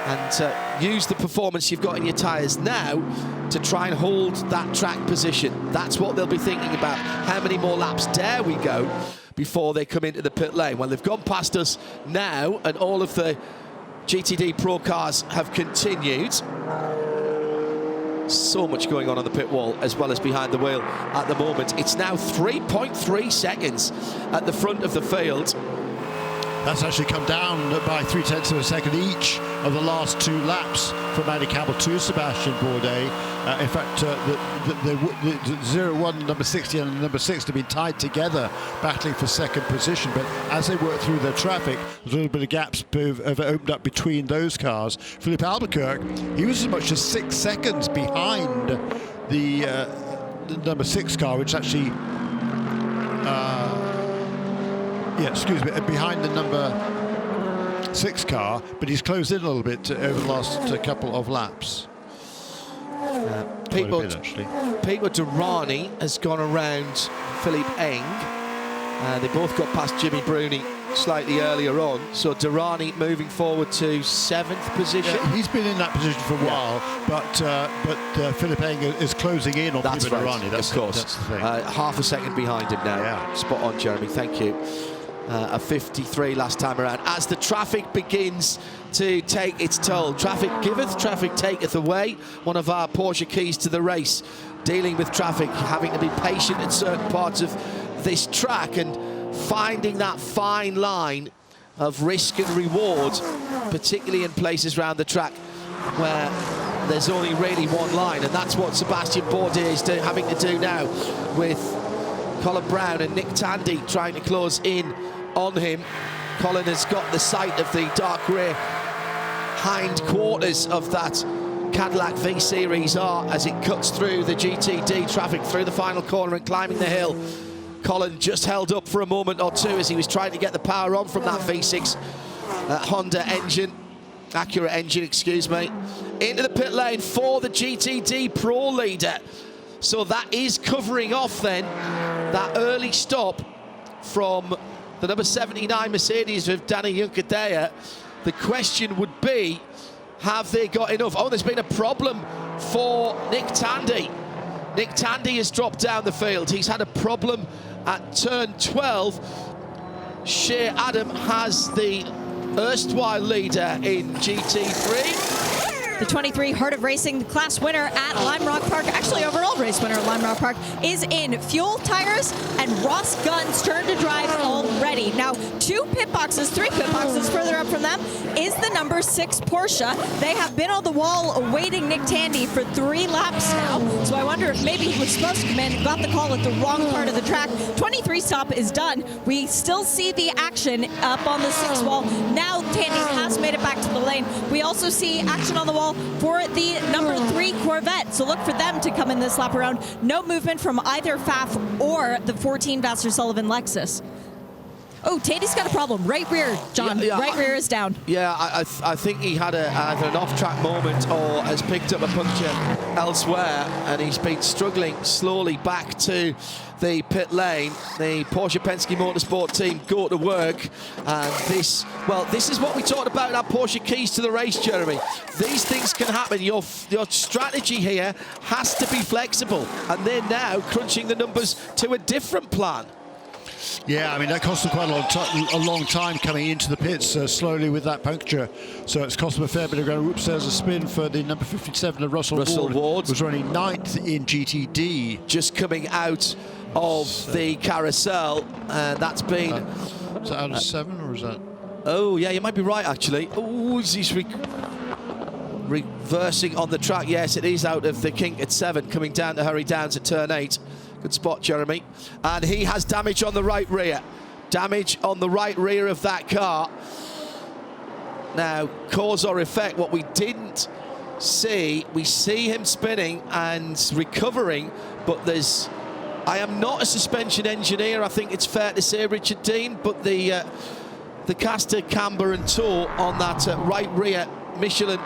and use the performance you've got in your tyres now to try and hold that track position? That's what they'll be thinking about. How many more laps dare we go before they come into the pit lane? Well, they've gone past us now, and all of the GTD Pro cars have continued. So much going on the pit wall as well as behind the wheel at the moment. It's now 3.3 seconds at the front of the field. That's actually come down by 0.3 of a second each of the last 2 laps from Andy Campbell to Sebastian Bourdais. In fact, the 0-1, number 60 and number 6 have been tied together, battling for second position. But as they work through their traffic, there's a little bit of gaps have opened up between those cars. Philippe Albuquerque, he was as much as 6 seconds behind the number 6 car, which actually... behind the number 6 car, but he's closed in a little bit over the last couple of laps. Peter Durrani has gone around Philippe Eng. They both got past Jimmy Bruni slightly earlier on, so Durrani moving forward to 7th position. Yeah, he's been in that position for a while, but Philippe Eng is closing in on Peter Durrani. Of course. That's the thing. Half a second behind him now. Yeah. Spot on, Jeremy, thank you. A 53 last time around. As the traffic begins to take its toll, traffic giveth, traffic taketh away. One of our Porsche keys to the race, dealing with traffic, having to be patient in certain parts of this track and finding that fine line of risk and reward, particularly in places around the track where there's only really one line, and that's what Sebastian Bourdais is having to do now, with Colin Brown and Nick Tandy trying to close in on him. Colin has got the sight of the dark grey hindquarters of that Cadillac V Series R as it cuts through the GTD traffic through the final corner and climbing the hill. Colin just held up for a moment or two as he was trying to get the power on from that V6 Honda engine, Acura engine, excuse me, into the pit lane for the GTD Pro leader. So that is covering off then that early stop from the number 79 Mercedes with Danny Juncadella. The question would be, have they got enough? Oh, there's been a problem for Nick Tandy. Nick Tandy has dropped down the field. He's had a problem at turn 12. Shea Adam has the erstwhile leader in GT3. The 23 Heart of Racing class winner at Lime Rock Park, actually overall race winner at Lime Rock Park, is in fuel tires, and Ross Gunn's turn to drive already. Now, 3 pit boxes further up from them is the number 6 Porsche. They have been on the wall awaiting Nick Tandy for 3 laps now, so I wonder if maybe he was supposed to come in and got the call at the wrong part of the track. 23 stop is done. We still see the action up on the 6th wall. Now Tandy has made it back to the lane. We also see action on the wall for the number 3 Corvette, so look for them to come in this lap around. No movement from either Pfaff or the 14 Vassar Sullivan Lexus. Oh, Tandy's got a problem. Right rear, John. Right rear is down. Yeah, I think he had either an off-track moment or has picked up a puncture elsewhere, and he's been struggling slowly back to the pit lane. The Porsche Penske Motorsport team go to work, and this is what we talked about in our Porsche keys to the race, Jeremy. These things can happen. Your strategy here has to be flexible, and they're now crunching the numbers to a different plan. Yeah, I mean, that cost them quite a long time coming into the pits slowly with that puncture. So it's cost them a fair bit of ground. Oops, there's a spin for the number 57 of Russell Ward. Was running 9th in GTD. Just coming out of the carousel, and that's been... is that out of 7 or is that... Oh, yeah, you might be right, actually. Oh, he's reversing on the track. Yes, it is out of the kink at 7, coming down to Hurry Downs at turn 8. Good spot, Jeremy. And he has damage on the right rear. Damage on the right rear of that car. Now, cause or effect, what we didn't see, we see him spinning and recovering, but there's... I am not a suspension engineer, I think it's fair to say, Richard Dean, but the caster, camber and toe on that right rear Michelin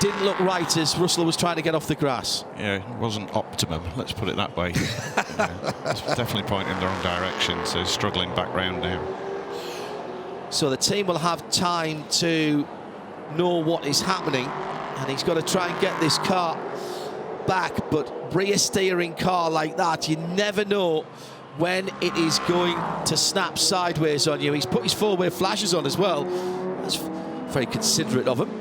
didn't look right as Russell was trying to get off the grass. Yeah, it wasn't optimum, let's put it that way. It's definitely pointing in the wrong direction, so he's struggling back round now. So the team will have time to know what is happening, and he's got to try and get this car back, but rear steering car like that, you never know when it is going to snap sideways on you. He's put his four-way flashes on as well. That's very considerate of him.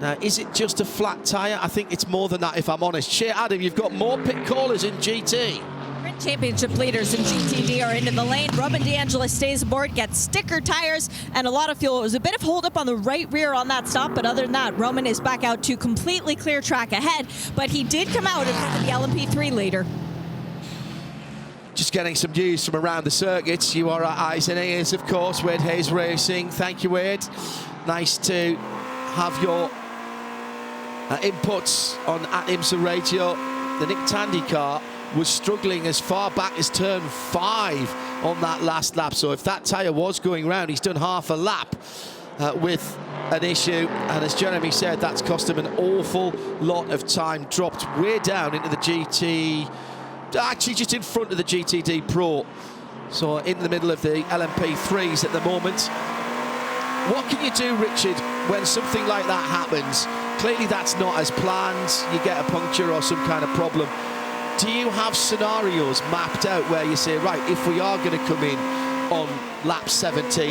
Now, is it just a flat tyre? I think it's more than that, if I'm honest. Shea Adam, you've got more pit callers in GT. Sprint Championship leaders in GTD are into the lane. Roman DeAngelo stays aboard, gets sticker tires and a lot of fuel. It was a bit of hold up on the right rear on that stop, but other than that, Roman is back out to completely clear track ahead, but he did come out as the LMP3 leader. Just getting some news from around the circuits. You are our eyes and ears, of course. Wade Hayes Racing. Thank you, Wade. Nice to have your inputs on at IMSA Radio. The Nick Tandy car was struggling as far back as turn 5 on that last lap. So if that tyre was going round, he's done half a lap with an issue. And as Jeremy said, that's cost him an awful lot of time. Dropped way down into the GT, actually just in front of the GTD Pro. So in the middle of the LMP3s at the moment. What can you do, Richard, when something like that happens? Clearly that's not as planned. You get a puncture or some kind of problem. Do you have scenarios mapped out where you say, right, if we are going to come in on lap 17,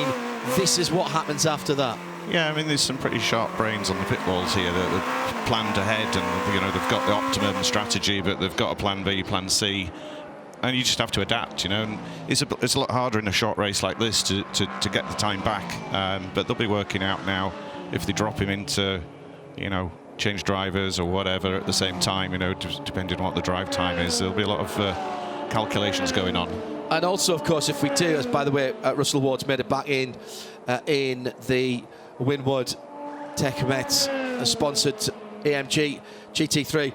this is what happens after that? Yeah, I mean, there's some pretty sharp brains on the pit walls here that have planned ahead, and you know they've got the optimum strategy, but they've got a plan B, plan C, and you just have to adapt, you know. And it's a lot harder in a short race like this to get the time back, but they'll be working out now if they drop him into, you know, change drivers or whatever at the same time, you know, depending on what the drive time is. There'll be a lot of calculations going on. And also, of course, if we do, as by the way, Russell Ward's made it back in the Winwood Techemet sponsored AMG GT3.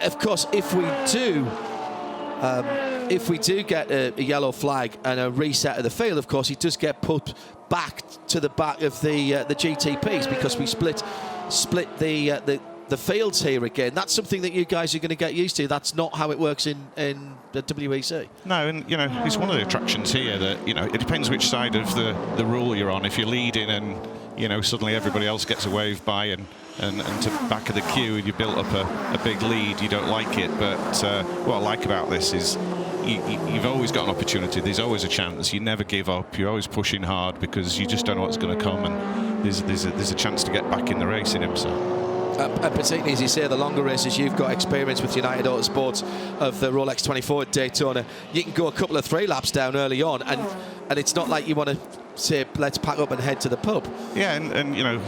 Of course, if we do get a yellow flag and a reset of the field, of course, he does get put back to the back of the GTPs, because we split the fields here again. That's something that you guys are going to get used to. That's not how it works in the WEC. No, and you know, it's one of the attractions here that, you know, it depends which side of the rule you're on. If you're leading and, you know, suddenly everybody else gets a wave by and to back of the queue and you built up a big lead, you don't like it. But what I like about this is you've always got an opportunity. There's always a chance. You never give up. You're always pushing hard because you just don't know what's going to come, and there's a chance to get back in the race in IMSA. And particularly, as you say, the longer races, you've got experience with United Autosports of the Rolex 24 at Daytona. You can go a couple of 3 laps down early on, and it's not like you want to say, let's pack up and head to the pub. Yeah, and you know,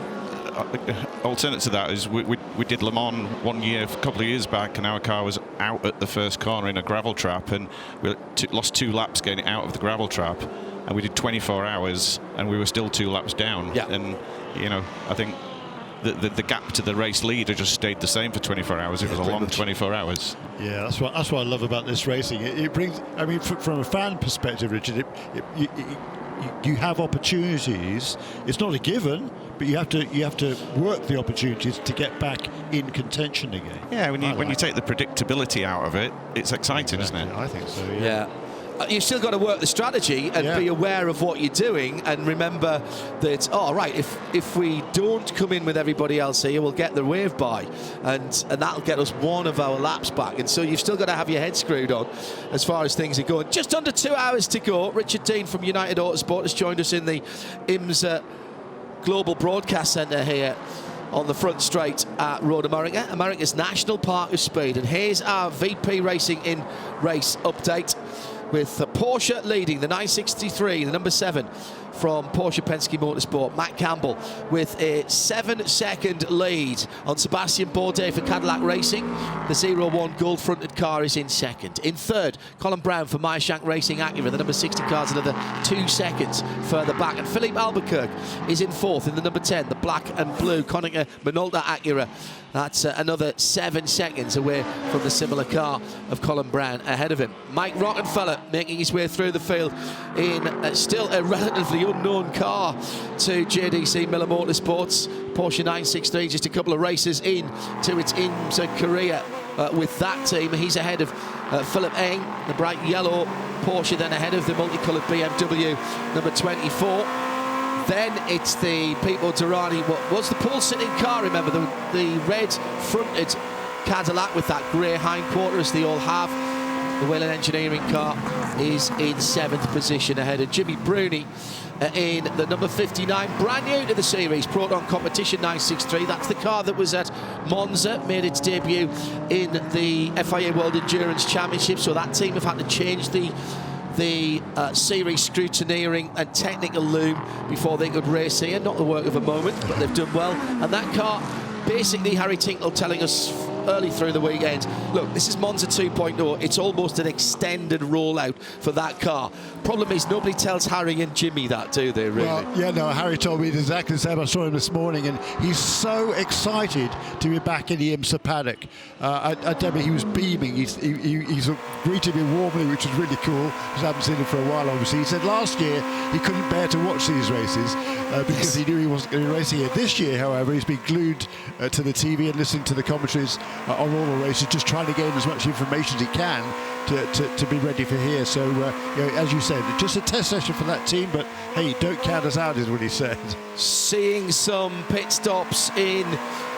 alternate to that is we did Le Mans one year, a couple of years back, and our car was out at the first corner in a gravel trap, and we lost 2 laps getting out of the gravel trap, and we did 24 hours, and we were still 2 laps down. Yeah. And you know, I think the gap to the race leader just stayed the same for 24 hours. It was a long 24 hours. Yeah, that's what I love about this racing. It brings, I mean, from a fan perspective, Richard, you have opportunities. It's not a given, but you have to work the opportunities to get back in contention again. Yeah, when you take the predictability out of it, it's exciting, exactly. isn't it? I think so. Yeah. You've still got to work the strategy and be aware of what you're doing, and remember that, oh, right, if we don't come in with everybody else here, we'll get the wave by, and that'll get us one of our laps back. And so you've still got to have your head screwed on as far as things are going. Just under 2 hours to go. Richard Dean from United Autosport has joined us in the IMSA Global Broadcast Centre here on the front straight at Road America, America's National Park of Speed. And here's our VP Racing in race update, with Porsche leading the 963, the number 7 from Porsche Penske Motorsport. Matt Campbell with a 7-second lead on Sebastian Bourdais for Cadillac Racing. The 01 gold-fronted car is in second. In third, Colin Brown for Meyershank Racing Acura. The number 60 car's another 2 seconds further back. And Philippe Albuquerque is in fourth in the number 10, the black and blue Konica Minolta Acura. That's another 7 seconds away from the similar car of Colin Brown ahead of him. Mike Rockenfeller making his way through the field in still a relatively unknown car to JDC Miller Motorsports. Porsche 963, just a couple of races in to its IMSA career with that team. He's ahead of Philip Eng, the bright yellow Porsche, then ahead of the multicoloured BMW number 24. Then it's the Pipo Derani, what was the pole-sitting car, remember, the red-fronted Cadillac with that grey hindquarter, as they all have. The Whelen Engineering car is in 7th position ahead of Jimmy Bruni in the number 59, brand new to the series, Proton Competition 963. That's the car that was at Monza, made its debut in the FIA World Endurance Championship, so that team have had to change the series scrutineering and technical loom before they could race here. Not the work of a moment, but they've done well. And that car, basically Harry Tinkle telling us early through the weekend, look, this is Monza 2.0. It's almost an extended rollout for that car. Problem is, nobody tells Harry and Jimmy that, do they, really? Well, yeah, no, Harry told me exactly the same. I saw him this morning, and he's so excited to be back in the IMSA paddock. I tell you, he was beaming. He's greeted me warmly, which is really cool, because I haven't seen him for a while, obviously. He said last year he couldn't bear to watch these races because he knew he wasn't going to be racing here. This year, however, he's been glued to the TV and listening to the commentaries on all the races, just trying to gain as much information as he can to be ready for here. So, you know, as you said, just a test session for that team, but hey, don't count us out, is what he said. Seeing some pit stops in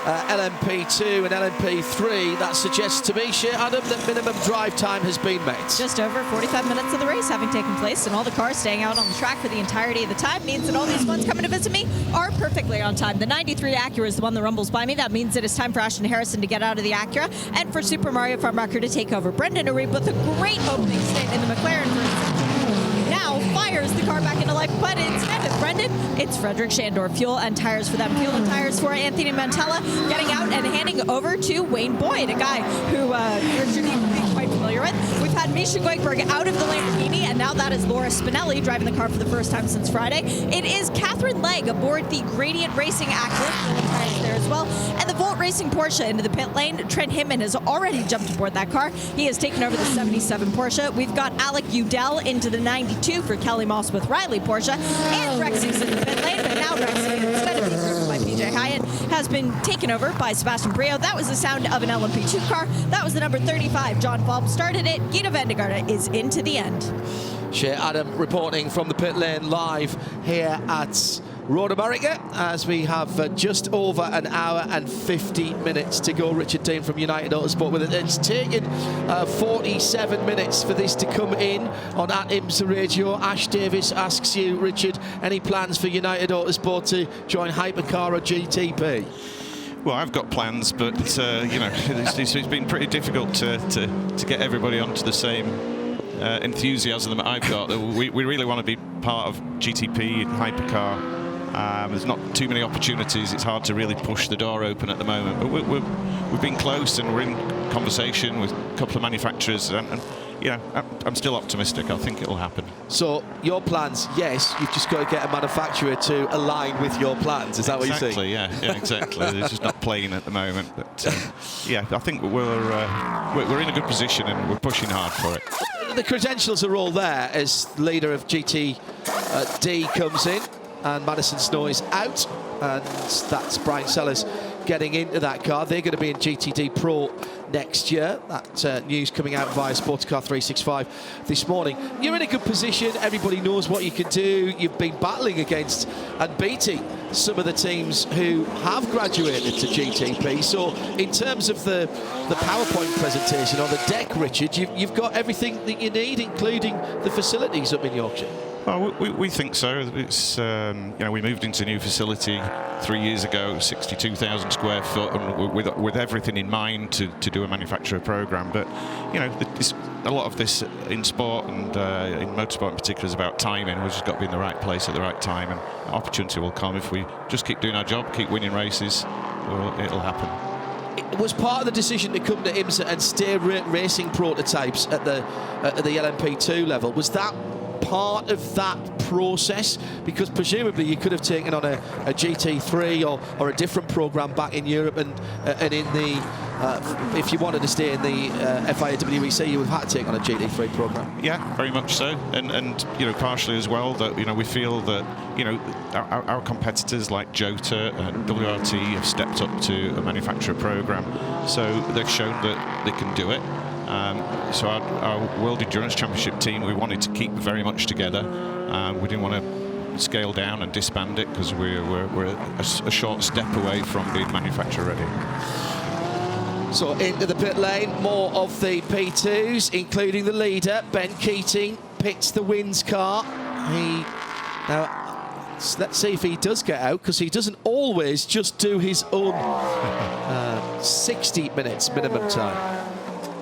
LMP2 and LMP3, that suggests to me, Adam, that minimum drive time has been met. Just over 45 minutes of the race having taken place, and all the cars staying out on the track for the entirety of the time means that all these ones coming to visit me are perfectly on time. The 93 Acura is the one that rumbles by me. That means that it's time for Ashton Harrison to get out of the Acura and for Super Mario Farmaker to take over. Brendan O'Reilly with a great opening stint in the McLaren, for instance, now fires the car back into life, but instead of Brendan, it's Frederick Shandor. Fuel and tires for them. Fuel and tires for Anthony Mantella, getting out and handing over to Wayne Boyd, a guy who Richard will be quite familiar with. We've had Misha Goikberg out of the Lamborghini, and now that is Laura Spinelli driving the car for the first time since Friday. It is Catherine Legg aboard the Gradient Racing Active there as well, and the Volt Racing Porsche into the pit lane. Trent Hinman has already jumped aboard that car. He has taken over the 77 Porsche. We've got Alec Udell into the 92 for Kelly Moss with Riley Porsche, and Rexy's in the pit lane, but now Rexy, instead of being driven by PJ Hyatt, has been taken over by Sebastian Brio. That was the sound of an LMP2 car. That was the number 35. John Falb started it. Guido Vendegarde is into the end. Adam reporting from the pit lane live here at Road America, as we have just over an hour and 50 minutes to go. Richard Dean from United Autosport with it. It's taken 47 minutes for this to come in on at IMSA Radio. Ash Davis asks you, Richard, any plans for United Autosport to join Hypercar or GTP? Well, I've got plans, but you know, it's been pretty difficult to get everybody onto the same enthusiasm that I've got. We really want to be part of GTP and Hypercar. There's not too many opportunities. It's hard to really push the door open at the moment. But we've been close, and we're in conversation with a couple of manufacturers. And you know, I'm still optimistic. I think it'll happen. So your plans, yes, you've just got to get a manufacturer to align with your plans. Is that what you're saying? Exactly. Yeah, exactly. They're just not playing at the moment. But yeah, I think we're in a good position, and we're pushing hard for it. The credentials are all there as leader of GTD comes in. And Madison Snow is out, and that's Brian Sellers getting into that car. They're going to be in GTD Pro next year. That news coming out via SportsCar 365 this morning. You're in a good position. Everybody knows what you can do. You've been battling against and beating some of the teams who have graduated to GTP. So in terms of the PowerPoint presentation on the deck, Richard, you've got everything that you need, including the facilities up in Yorkshire. Well, we think so. It's we moved into a new facility 3 years ago, 62,000 square foot, and with everything in mind to do a manufacturer program. But a lot of this in sport and in motorsport in particular is about timing. We've just got to be in the right place at the right time, and opportunity will come if we just keep doing our job, keep winning races. It'll happen. It was part of the decision to come to IMSA and stay racing prototypes at the LMP2 level. Was that part of that process? Because presumably you could have taken on a GT3 or a different program back in Europe, and in the if you wanted to stay in the FIA WEC, you would have had to take on a GT3 program. Yeah, very much so, and partially as well that we feel that our competitors like Jota and WRT have stepped up to a manufacturer program, so they've shown that they can do it. So our World Endurance Championship team, we wanted to keep very much together. We didn't want to scale down and disband it because we're a short step away from being manufacturer ready. So into the pit lane, more of the P2s, including the leader, Ben Keating, pits the wins car. Now, let's see if he does get out, because he doesn't always just do his own 60 minutes minimum time.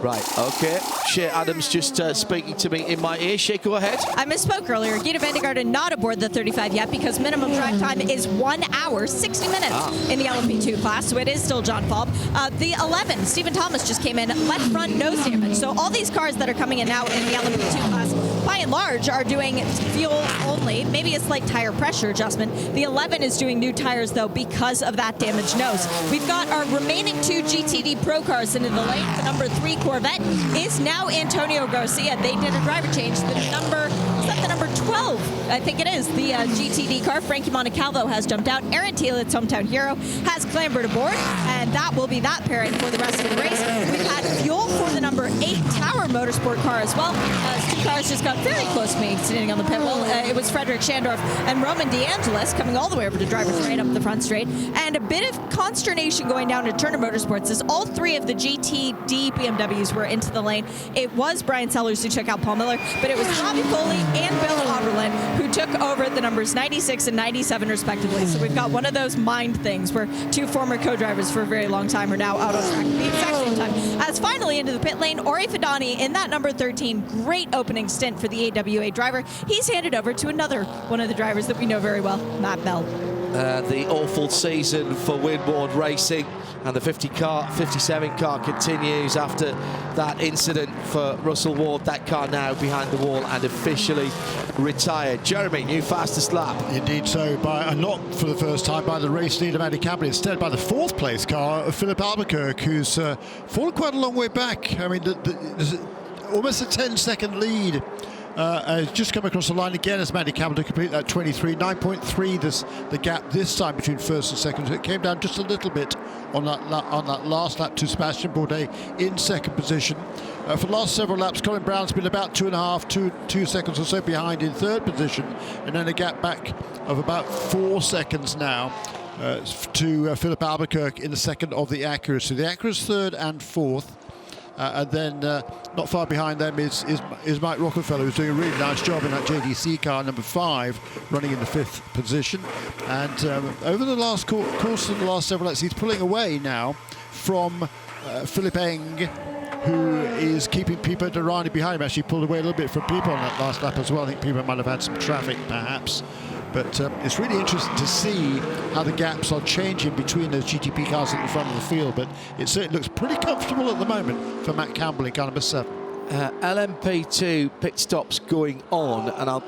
Right, OK. Shea Adams just speaking to me in my ear. Shea, go ahead. I misspoke earlier. Gita Vandegarde not aboard the 35 yet because minimum drive time is 1 hour, 60 minutes in the LMP2 class, so it is still John Falb. The 11, Stephen Thomas just came in, left front nose damage. So all these cars that are coming in now in the LMP2 class, by and large, are doing fuel only, maybe a slight tire pressure adjustment. The 11 is doing new tires, though, because of that damaged nose. We've got our remaining 2 GTD Pro cars into the lane. The number 3 Corvette is now Antonio Garcia. They did a driver change. The number 12, I think it is, the GTD car. Frankie Montecalvo has jumped out. Aaron Thiel, its hometown hero, has clambered aboard, and that will be that pairing for the rest of the race. We've had fuel for the number 8 Tower Motorsport car as well. 2 cars just got very close to me sitting on the pit wall. It was Frederick Shandorf and Roman DeAngelis coming all the way over to driver's right up the front straight. And a bit of consternation going down to Turner Motorsports as all 3 of the GTD BMWs were into the lane. It was Brian Sellers who took out Paul Miller, but it was Bobby Foley and Bill Oberlin who took over the numbers 96 and 97 respectively. So we've got one of those mind things where 2 former co-drivers for a very long time are now out on track at the exact same time. As finally into the pit lane, Ori Fidani in that number 13. Great opening stint for the AWA driver. He's handed over to another one of the drivers that we know very well, Matt Bell. The awful season for Winward Racing, and the 57 car continues after that incident for Russell Ward. That car now behind the wall and officially retired. Jeremy, new fastest lap. Indeed so, not for the first time by the race leader Andy Campbell, instead by the 4th place car, Philip Albuquerque, who's fallen quite a long way back. I mean, there's almost a 10-second lead. Has just come across the line again as Mandy Campbell to complete that 23. 9.3 the gap this time between first and second. So it came down just a little bit on that last lap to Sebastian Bourdais in second position. For the last several laps, Colin Brown's been about 2 seconds or so behind in third position, and then a gap back of about 4 seconds now to Philip Albuquerque in the second of the Acuras. So the Acura's third and fourth. And then not far behind them is Mike Rockefeller, who's doing a really nice job in that JDC car, number 5, running in the 5th position. And over the last course of the last several laps, he's pulling away now from Philip Eng, who is keeping Pipo Derani behind him. Actually pulled away a little bit from Pipo on that last lap as well. I think Pipo might have had some traffic, perhaps. But it's really interesting to see how the gaps are changing between those GTP cars at the front of the field. But it certainly looks pretty comfortable at the moment for Matt Campbell in car number 7. LMP2 pit stops going on, and I'll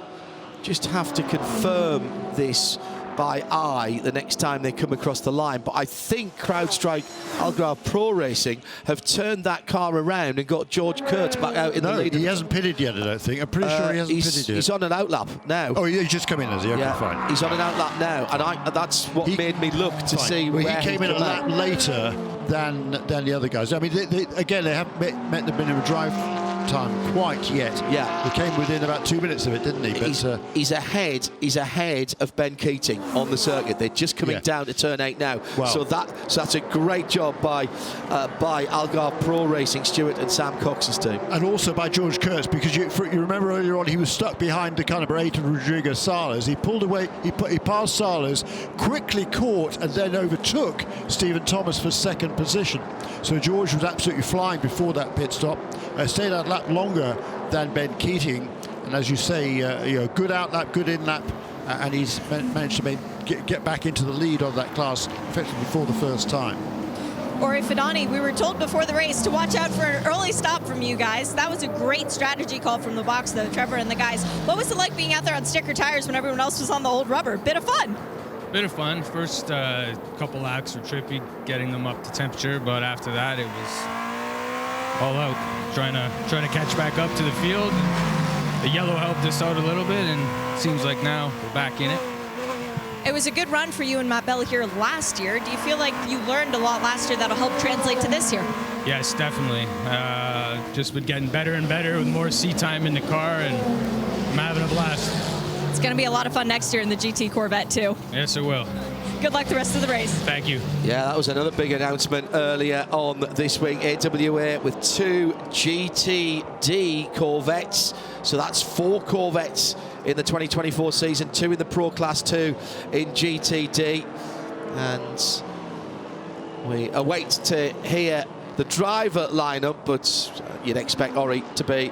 just have to confirm this by eye the next time they come across the line. But I think CrowdStrike Algarve Pro Racing have turned that car around and got George Kurtz back out in the lead. He hasn't pitted yet, I don't think. I'm pretty sure he hasn't pitted yet. He's on an outlap now. Oh, he's just come in, has he? Okay, fine. He's on an outlap now, and that's what made me look to see where he came in a lap later than the other guys. I mean, again, they haven't met the minimum drive time quite yet. Yeah, he came within about 2 minutes of it, didn't he? But he's ahead of Ben Keating on the circuit. They're just coming down to turn 8 now. Wow. So that's a great job by Algarve Pro Racing, Stuart and Sam Cox's team, and also by George Kurtz, because you remember earlier on he was stuck behind the car number 8 of Rodrigo Salas. He pulled away. He passed Salas, quickly caught, and then overtook Stephen Thomas for second position. So George was absolutely flying before that pit stop. Stayed out lap longer than Ben Keating, and as you say, good out lap, good in lap, and he's managed to get back into the lead of that class effectively for the first time. Ori Fidani, we were told before the race to watch out for an early stop from you guys. That was a great strategy call from the box, though, Trevor and the guys. What was it like being out there on sticker tires when everyone else was on the old rubber? Bit of fun. Bit of fun. First couple laps were trippy, getting them up to temperature, but after that it was all out, trying to catch back up to the field. The yellow helped us out a little bit, and it seems like now we're back in it. It was a good run for you and Matt Bell here last year. Do you feel like you learned a lot last year that'll help translate to this year? Yes, definitely. Just been getting better and better with more seat time in the car, and I'm having a blast. It's going to be a lot of fun next year in the GT Corvette, too. Yes, it will. Good luck the rest of the race. Thank you. Yeah, that was another big announcement earlier on this week. AWA with 2 GTD Corvettes. So that's 4 Corvettes in the 2024 season, 2 in the Pro Class 2 in GTD. And we await to hear the driver lineup, but you'd expect Ori to be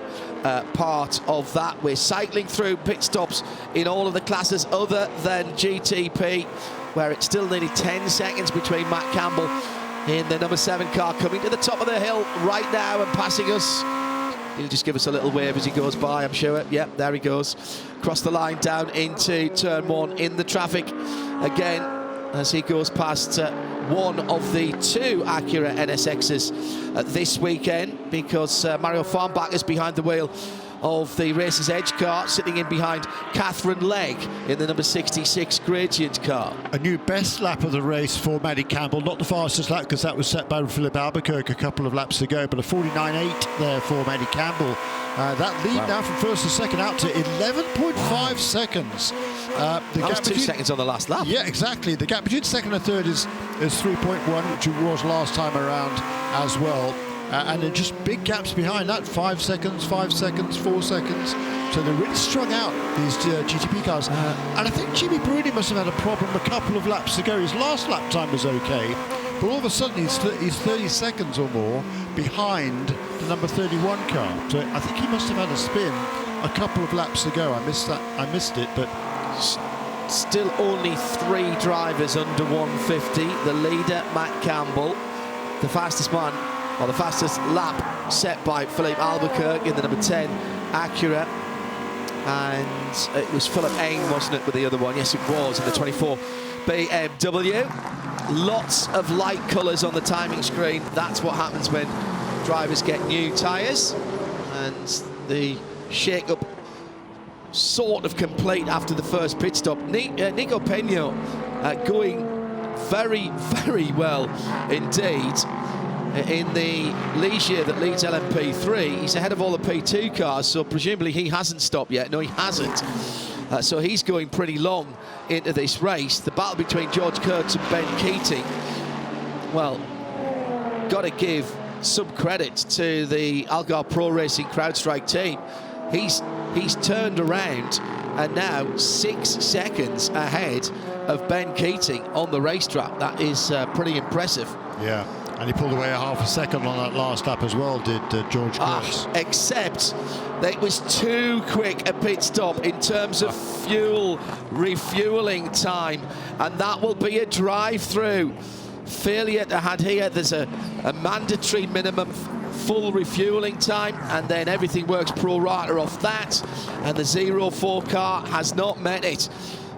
part of that. We're cycling through pit stops in all of the classes other than GTP, where it's still nearly 10 seconds between Matt Campbell in the number 7 car coming to the top of the hill right now and passing us. He'll just give us a little wave as he goes by, I'm sure. Yep, there he goes. Across the line down into turn 1 in the traffic again as he goes past one of the 2 Acura NSXs this weekend, because Mario Farnbach is behind the wheel of the Racer's Edge car, sitting in behind Catherine Legg in the number 66 Gradient car. A new best lap of the race for Maddie Campbell. Not the fastest lap, because that was set by Philip Albuquerque a couple of laps ago, but a 49.8 there for Maddie Campbell. That lead now from first to second out to 11.5 seconds. That was 2 seconds on the last lap. Yeah, exactly. The gap between second and third is 3.1, which it was last time around as well. And they're just big gaps behind that, 5 seconds, 4 seconds. So they're really strung out, these GTP cars. And I think Jimmy Bruni must have had a problem a couple of laps ago. His last lap time was okay, but all of a sudden he's 30 seconds or more behind the number 31 car. So I think he must have had a spin a couple of laps ago. I missed it, but still only 3 drivers under 150. The leader, Matt Campbell, the fastest man, or the fastest lap set by Philippe Albuquerque in the number 10 Acura. And it was Philip Eng, wasn't it, with the other one? Yes, it was, in the 24 BMW. Lots of light colours on the timing screen. That's what happens when drivers get new tyres. And the shake-up sort of complete after the first pit stop. Nico Peña going very, very well indeed in the Ligier that leads LMP3. He's ahead of all the P2 cars, so presumably he hasn't stopped yet. No, he hasn't. So he's going pretty long into this race. The battle between George Kurtz and Ben Keating, well, got to give some credit to the Algarve Pro Racing CrowdStrike team. He's turned around and now 6 seconds ahead of Ben Keating on the racetrack. That is pretty impressive. Yeah. And he pulled away a half a second on that last lap as well, did George Kurtz. Except that it was too quick a pit stop in terms of fuel refueling time, and that will be a drive-through failure to had here. There's a mandatory minimum full refueling time, and then everything works pro rata off that, and the 04 car has not met it.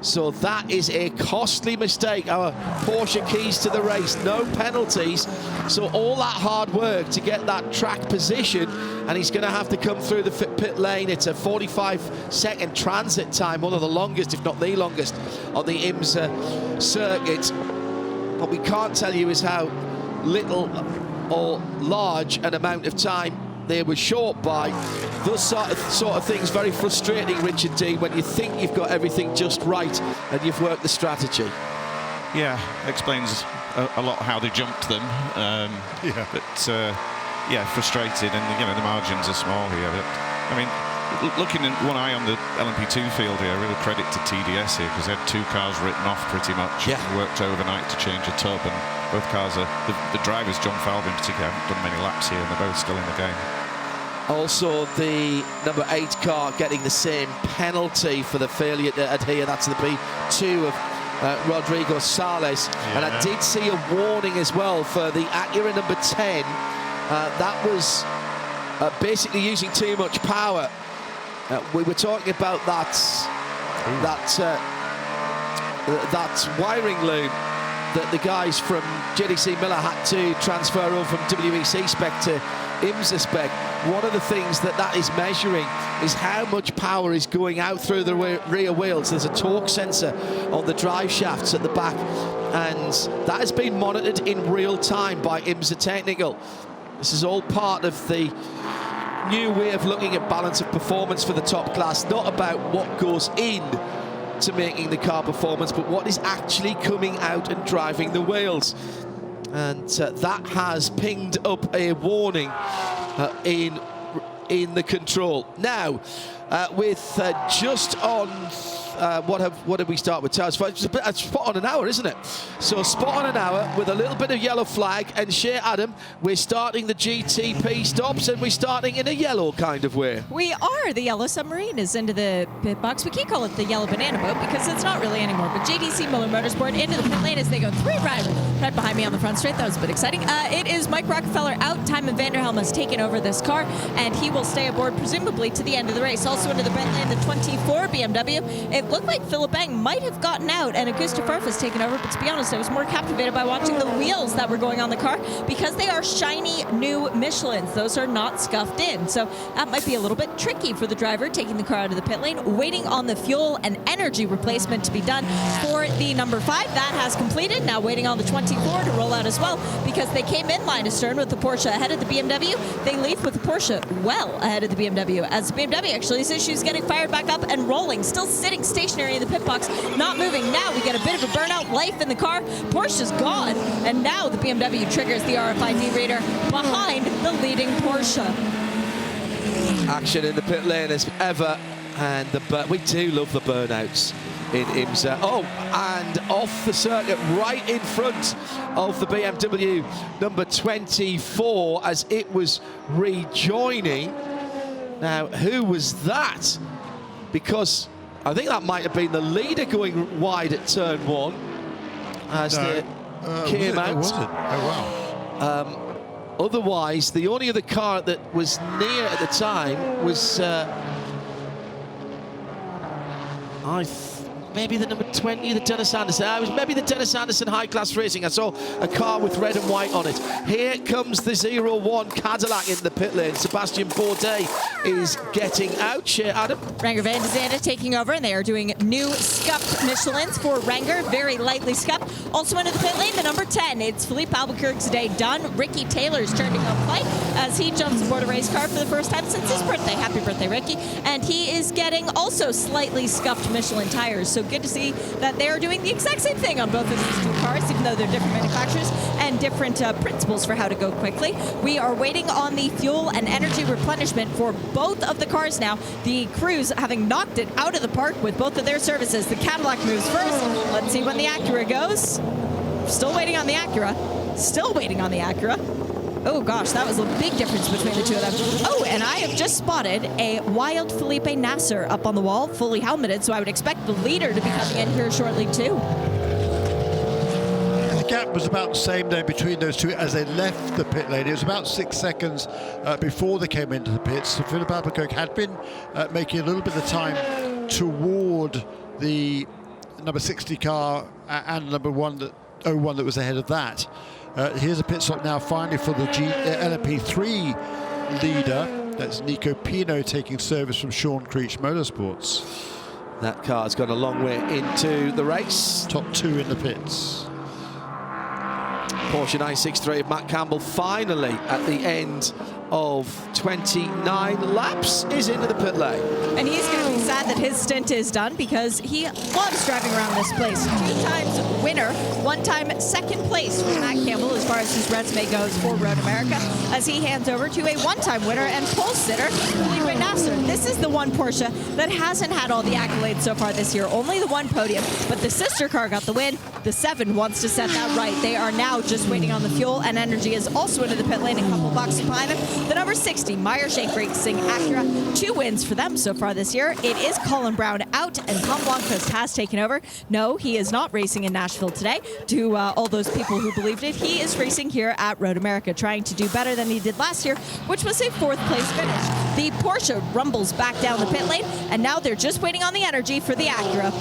So that is a costly mistake. Our Porsche keys to the race, no penalties. So all that hard work to get that track position, and he's going to have to come through the pit lane. It's a 45-second transit time, one of the longest, if not the longest, on the IMSA circuit. What we can't tell you is how little or large an amount of time they were short by. Those sort of things very frustrating, Richard D, when you think you've got everything just right and you've worked the strategy. Yeah, explains a lot how they jumped them. Yeah, frustrated, and the margins are small here. But, I mean, looking in one eye on the LMP2 field here, real credit to TDS here, because they had 2 cars written off pretty much. Yeah. Worked overnight to change a tub, and both cars are, the drivers, John Falvey in particular, haven't done many laps here, and they're both still in the game. Also, the number 8 car getting the same penalty for the failure to adhere. That's the P2 of Rodrigo Sales. Yeah. And I did see a warning as well for the Acura number 10. That was basically using too much power. We were talking about that wiring loom that the guys from JDC Miller had to transfer over from WEC spec to IMSA spec. One of the things that is measuring is how much power is going out through the rear wheels. There's a torque sensor on the drive shafts at the back, and that has been monitored in real time by IMSA Technical. This is all part of the new way of looking at balance of performance for the top class, not about what goes in to making the car performance, but what is actually coming out and driving the wheels. And that has pinged up a warning in the control. Now, with just on what did we start with? It's a spot on an hour, isn't it? So spot on an hour with a little bit of yellow flag. And Shea Adam, we're starting the GTP stops, and we're starting in a yellow kind of way. We are. The yellow submarine is into the pit box. We can't call it the yellow banana boat because it's not really anymore. But JDC Miller Motorsport into the pit lane as they go 3 riders right behind me on the front straight. That was a bit exciting. It is Mike Rockefeller out. Timon Vanderhelm has taken over this car, and he will stay aboard presumably to the end of the race. Also into the pit lane, the 24 BMW. It looked like Philip Bang might have gotten out and Augusta Farf has taken over, but to be honest, I was more captivated by watching the wheels that were going on the car because they are shiny new Michelins. Those are not scuffed in, so that might be a little bit tricky for the driver taking the car out of the pit lane, waiting on the fuel and energy replacement to be done for the number 5. That has completed. Now waiting on the 24 to roll out as well, because they came in line astern with the Porsche ahead of the BMW. They leave with the Porsche well ahead of the BMW, as the BMW actually says she's getting fired back up and rolling, still sitting stationary in the pit box, not moving. Now we get a bit of a burnout life in the car. Porsche's gone, and now the BMW triggers the RFID reader behind the leading Porsche. Action in the pit lane as ever, and we do love the burnouts in IMSA. Oh, and off the circuit right in front of the BMW number 24 as it was rejoining. Now, who was that? Because I think that might have been the leader going wide at turn 1 as they came out. Was it? Oh, wow. Otherwise, the only other car that was near at the time was maybe the number 20, the Dennis Anderson. It was maybe the Dennis Anderson High Class Racing. I saw a car with red and white on it. Here comes the 01 Cadillac in the pit lane. Sebastian Bourdais is getting out. Shea Adam. Renger van de Zande taking over, and they are doing new scuffed Michelins for Renger, very lightly scuffed. Also into the pit lane, the number 10. It's Philippe Albuquerque's day done. Ricky Taylor's turning on play as he jumps aboard a race car for the first time since his birthday. Happy birthday, Ricky. And he is getting also slightly scuffed Michelin tires. So good to see that they are doing the exact same thing on both of these 2 cars, even though they're different manufacturers and different principles for how to go quickly. We are waiting on the fuel and energy replenishment for both of the cars now. The crews having knocked it out of the park with both of their services. The Cadillac moves first. Let's see when the Acura goes. Still waiting on the Acura. Still waiting on the Acura. Oh gosh, that was a big difference between the 2 of them. Oh, and I have just spotted a wild Felipe Nasser up on the wall, fully helmeted, so I would expect the leader to be coming in here shortly too. The gap was about the same there between those 2 as they left the pit lane. It was about 6 seconds before they came into the pits. So Philip Albuquerque had been making a little bit of time toward the number 60 car and number 01 that was ahead of that. Here's a pit stop now finally for the LMP3 leader. That's Nico Pino taking service from Sean Creech Motorsports. That car's gone a long way into the race. Top 2 in the pits. Porsche 963 of Matt Campbell finally at the end of 29 laps is into the pit lane. And he's going to be sad that his stint is done because he loves driving around this place. 2 times winner, 1 time second place for Matt Campbell as far as his resume goes for Road America, as he hands over to a 1-time winner and pole sitter, Felipe Nasser. This is the one Porsche that hasn't had all the accolades so far this year, only the 1 podium, but the sister car got the win. The 7 wants to set that right. They are now just waiting on the fuel, and Energy is also into the pit lane, a couple boxes behind him. The number 60, Meyer Shank Racing Acura, 2 wins for them so far this year. It is Colin Brown out, and Tom Blomqvist has taken over. No, he is not racing in Nashville today. To all those people who believed it, he is racing here at Road America, trying to do better than he did last year, which was a 4th place finish. The Porsche rumbles back down the pit lane, and now they're just waiting on the Energy for the Acura.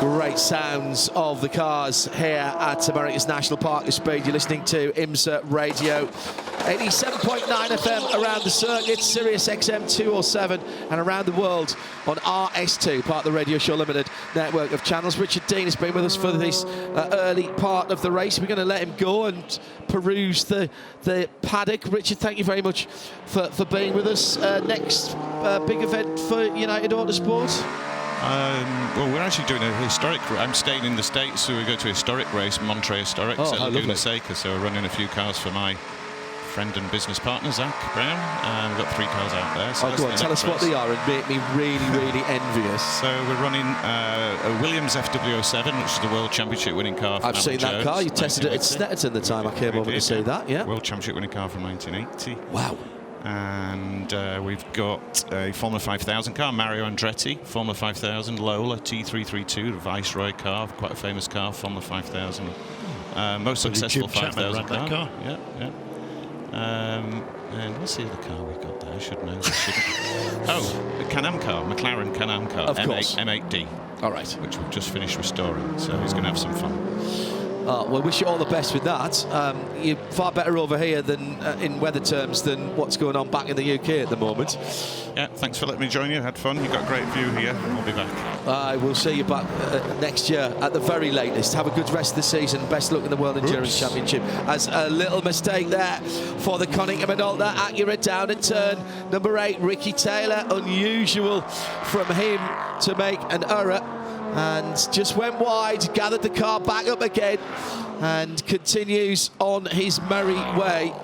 Great sounds of the cars here at America's National Park of Speed. You're listening to IMSA Radio, 87.9 FM around the circuit, Sirius XM 207, and around the world on RS2, part of the Radio Show Limited network of channels. Richard Dean has been with us for this early part of the race. We're going to let him go and peruse the paddock. Richard, thank you very much for being with us. Next big event for United Autosports? Well, we're actually doing a historic. I'm staying in the States, so we go to a historic race, Monterey Historics at Laguna Seca. So we're running a few cars for my friend and business partner, Zach Brown. We've got 3 cars out there. So go on, tell us what they are and make me really, really envious. So we're running a Williams FW07, which is the World Championship winning car. I've seen that car. You tested it at Snetterton the time I came over to see that. Yeah. World Championship winning car from 1980. Wow. And we've got a Formula 5000 car, Mario Andretti, Formula 5000, Lola T332, the Viceroy car, quite a famous car, Formula 5000. Most successful 5000 car. Yeah. And what's the other car we've got there? I should know. Oh, the Can-Am car, McLaren Can-Am car, of course. M8D. All right. Which we've just finished restoring, so he's going to have some fun. Well, wish you all the best with that. You're far better over here than in weather terms than what's going on back in the UK at the moment. Yeah, thanks for letting me join you. Had fun. You've got a great view here. I'll be back. I will see you back next year at the very latest. Have a good rest of the season. Best luck in the World Endurance Championship. As a little mistake there for the Konica Minolta Acura down at turn number 8. Ricky Taylor, unusual from him to make an error. And just went wide, gathered the car back up again, and continues on his merry way.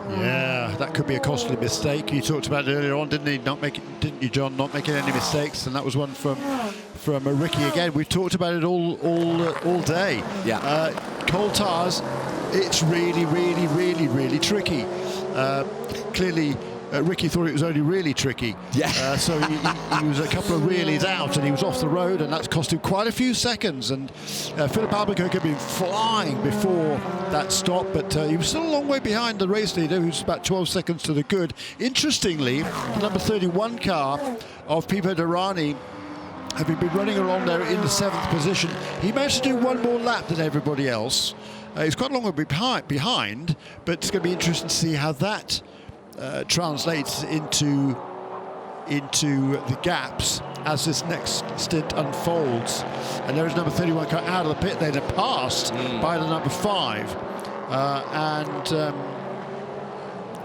Yeah, that could be a costly mistake. You talked about it earlier on, didn't you, John? Not making any mistakes, and that was one from Ricky again. We've talked about it all day. Yeah. Cold tires, it's really tricky. Clearly. Ricky thought it was only really tricky. Yeah. So he was a couple of reelies out and he was off the road, and that's cost him quite a few seconds. And Philip Albuquerque had been flying before that stop, but he was still a long way behind the race leader, who's about 12 seconds to the good. Interestingly, the number 31 car of Pipo Derani, having been running along there in the 7th position, he managed to do 1 more lap than everybody else. He's quite a long way behind, but it's going to be interesting to see how that translates into the gaps as this next stint unfolds. And there's number 31 car out of the pit. They're passed by the number 5,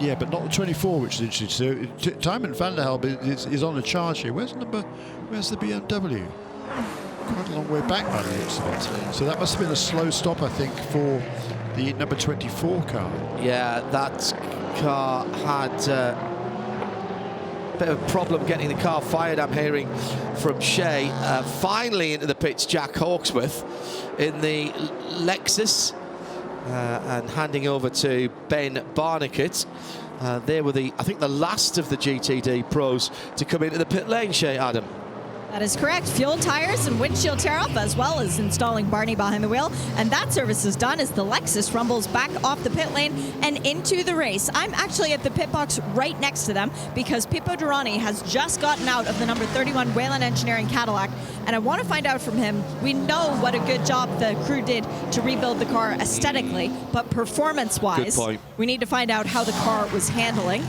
yeah, but not the 24, which is interesting. So Tymon van der Helm is on the charge here. Where's the BMW? Quite a long way back by the looks of it. So that must have been a slow stop, I think, for the number 24 car. Yeah, that car had a bit of a problem getting the car fired, I'm hearing from Shea. Finally into the pits, Jack Hawksworth in the Lexus, and handing over to Ben Barnicat. They were I think the last of the GTD pros to come into the pit lane, Shea, Adam. That is correct. Fuel, tires, and windshield tear-off, as well as installing Barney behind the wheel. And that service is done as the Lexus rumbles back off the pit lane and into the race. I'm actually at the pit box right next to them because Pippo Durrani has just gotten out of the number 31 Whelen Engineering Cadillac. And I want to find out from him. We know what a good job the crew did to rebuild the car aesthetically, but performance-wise, we need to find out how the car was handling.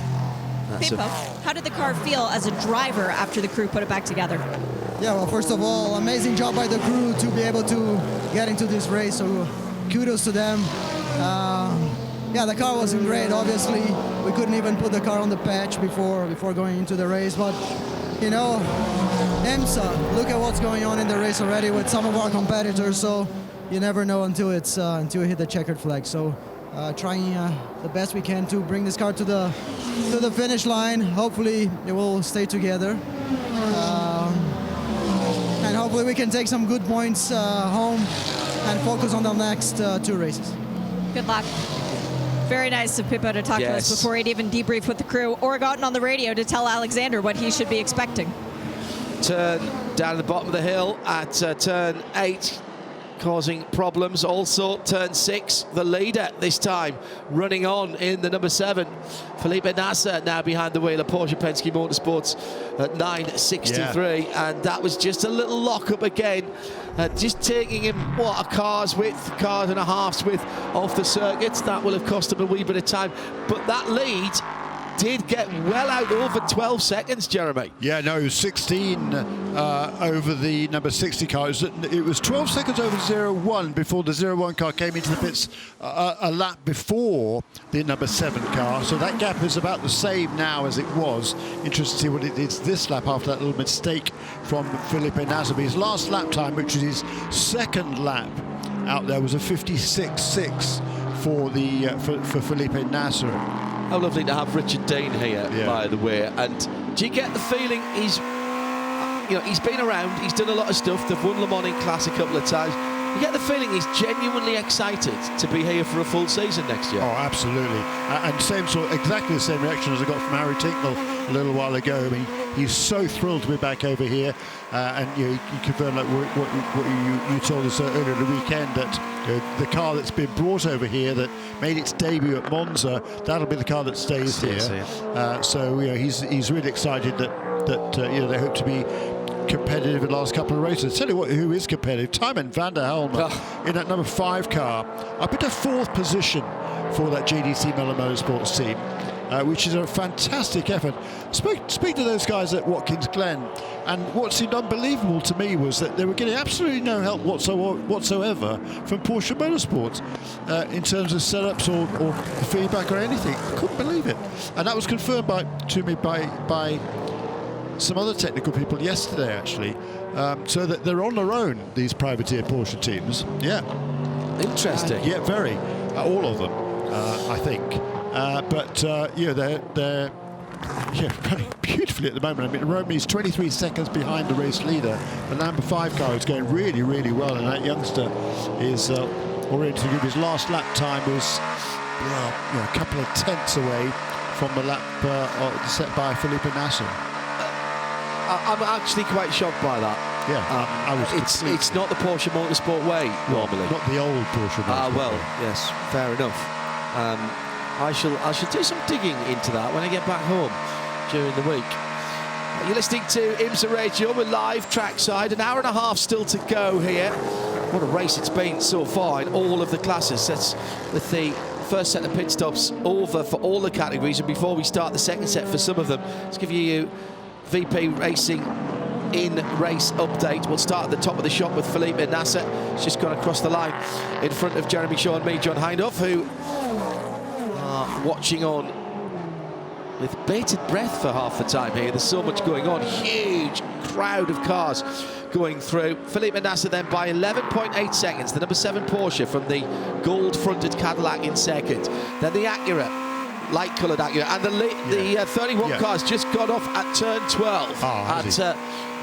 Pippo, how did the car feel as a driver after the crew put it back together? Yeah, well, first of all, amazing job by the crew to be able to get into this race, so kudos to them. Yeah, the car wasn't great, obviously. We couldn't even put the car on the patch before going into the race, but, you know, IMSA, look at what's going on in the race already with some of our competitors, so you never know until you hit the checkered flag. So trying the best we can to bring this car to the finish line. Hopefully it will stay together, and hopefully we can take some good points home and focus on the next 2 races. Good luck. Very nice of Pippo to talk to us before he'd even debrief with the crew or gotten on the radio to tell Alexander what he should be expecting. Turn down at the bottom of the hill at turn 8. Causing problems. Also, turn 6, the leader this time, running on in the number 7. Felipe Nasser now behind the wheel of Porsche Penske Motorsports at 9.63, and that was just a little lock-up again. Just taking him, a car's and a half's width off the circuit. That will have cost him a wee bit of time, but that lead did get well out over 12 seconds, Jeremy. Yeah, no, 16 over the number 60 car. It was 12 seconds over 0-1 before the 0-1 car came into the pits a lap before the number 7 car. So that gap is about the same now as it was. Interesting to see what it is this lap after that little mistake from Felipe Nasser. His last lap time, which was his second lap out there, was a 56.6 for Felipe Nasser. How lovely to have Richard Dean here, by the way. And do you get the feeling he's been around, he's done a lot of stuff, they've won Le Mans in class a couple of times. You get the feeling he's genuinely excited to be here for a full season next year. Oh, absolutely. And exactly the same reaction as I got from Harry Tinknell a little while ago. I mean, he's so thrilled to be back over here. And you confirm like what you told us earlier in the weekend, that the car that's been brought over here that made its debut at Monza, that'll be the car that stays here. So he's really excited that they hope to be competitive in the last couple of races. Tell you what, who is competitive? Timon van der Helm in that number 5 car, up into 4th position for that JDC Mellon Motorsports team, which is a fantastic effort. Speak to those guys at Watkins Glen, and what seemed unbelievable to me was that they were getting absolutely no help whatsoever from Porsche Motorsports in terms of setups or feedback or anything. I couldn't believe it, and that was confirmed to me by some other technical people yesterday, actually, so that they're on their own, these privateer Porsche teams. Yeah. Interesting. Yeah, very. All of them, I think. They're running beautifully at the moment. I mean, Romney's 23 seconds behind the race leader. The number 5 car is going really, really well, and that youngster is already to give his last lap time was a couple of tenths away from the lap set by Felipe Nasser. I'm actually quite shocked by that. Yeah, it's not the Porsche Motorsport way normally. Not the old Porsche Motorsport. Well, yes, fair enough. I shall do some digging into that when I get back home during the week. You're listening to IMSA Radio. We're live trackside. An hour and a half still to go here. What a race it's been so far in all of the classes. That's with the first set of pit stops over for all the categories, and before we start the second set for some of them, let's give you VP Racing in race update. We'll start at the top of the shop with Felipe Nasser. He's just gone across the line in front of Jeremy Shaw and me, John Hindhoff, who are watching on with bated breath for half the time here. There's so much going on. Huge crowd of cars going through. Felipe Nasser then by 11.8 seconds. The number 7 Porsche from the gold-fronted Cadillac in second. Then the Acura, light-coloured Acura, and the 31 cars just got off at turn 12 at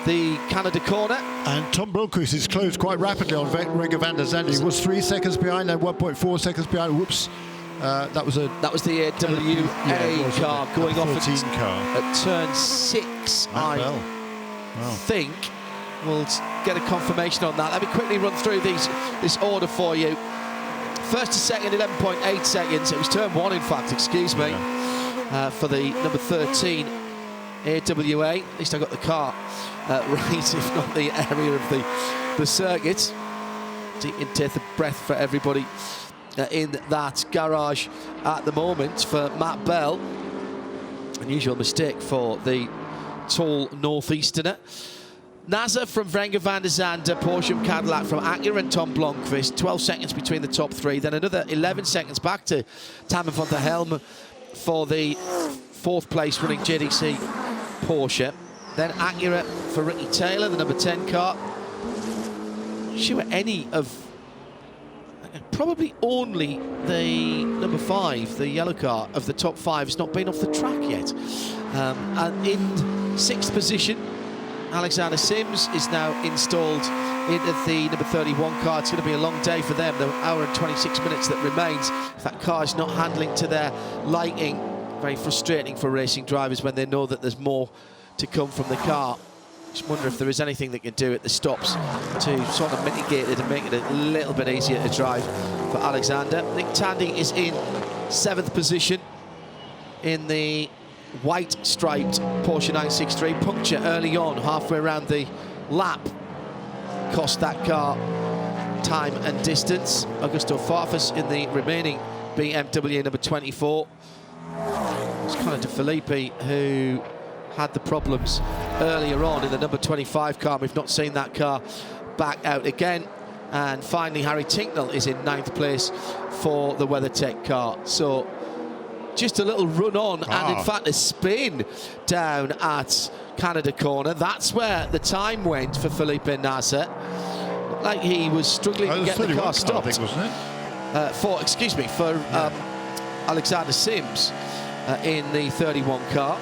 the Canada corner. And Tom Blomqvist is closed quite rapidly on Renger van der Zande. He was 3 seconds behind, then 1.4 seconds behind. Whoops. That was the WA car going off car. at turn 6. I think we'll get a confirmation on that. Let me quickly run through this order for you. First to second, 11.8 seconds. It was turn 1, in fact, excuse me, for the number 13 AWA. At least I got the car right, if not the area of the circuit. Taking death of breath for everybody in that garage at the moment. For Matt Bell, unusual mistake for the tall northeasterner. NASA from Wenger van der Zande, Porsche and Cadillac from Acura and Tom Blomqvist. 12 seconds between the top three. Then another 11 seconds back to Tamer van der Helm for the 4th place running JDC Porsche. Then Acura for Ricky Taylor, the number 10 car. Not sure any of, probably only the number 5, the yellow car of the top 5 has not been off the track yet. And in 6th position, Alexander Sims is now installed into the number 31 car. It's going to be a long day for them, the hour and 26 minutes that remains. If that car is not handling to their liking, very frustrating for racing drivers when they know that there's more to come from the car. Just wonder if there is anything they can do at the stops to sort of mitigate it and make it a little bit easier to drive for Alexander. Nick Tandy is in 7th position in the white striped Porsche 963. Puncture early on, halfway around the lap, cost that car time and distance. Augusto Farfus in the remaining BMW number 24. It's Connor De Filippi who had the problems earlier on in the number 25 car. We've not seen that car back out again. And finally, Harry Tinknell is in 9th place for the WeatherTech car. So just a little run on and in fact a spin down at Canada Corner. That's where the time went for Felipe Nasser. Looked like he was struggling to get the car stopped. I think, wasn't it? For Alexander Sims in the 31 car.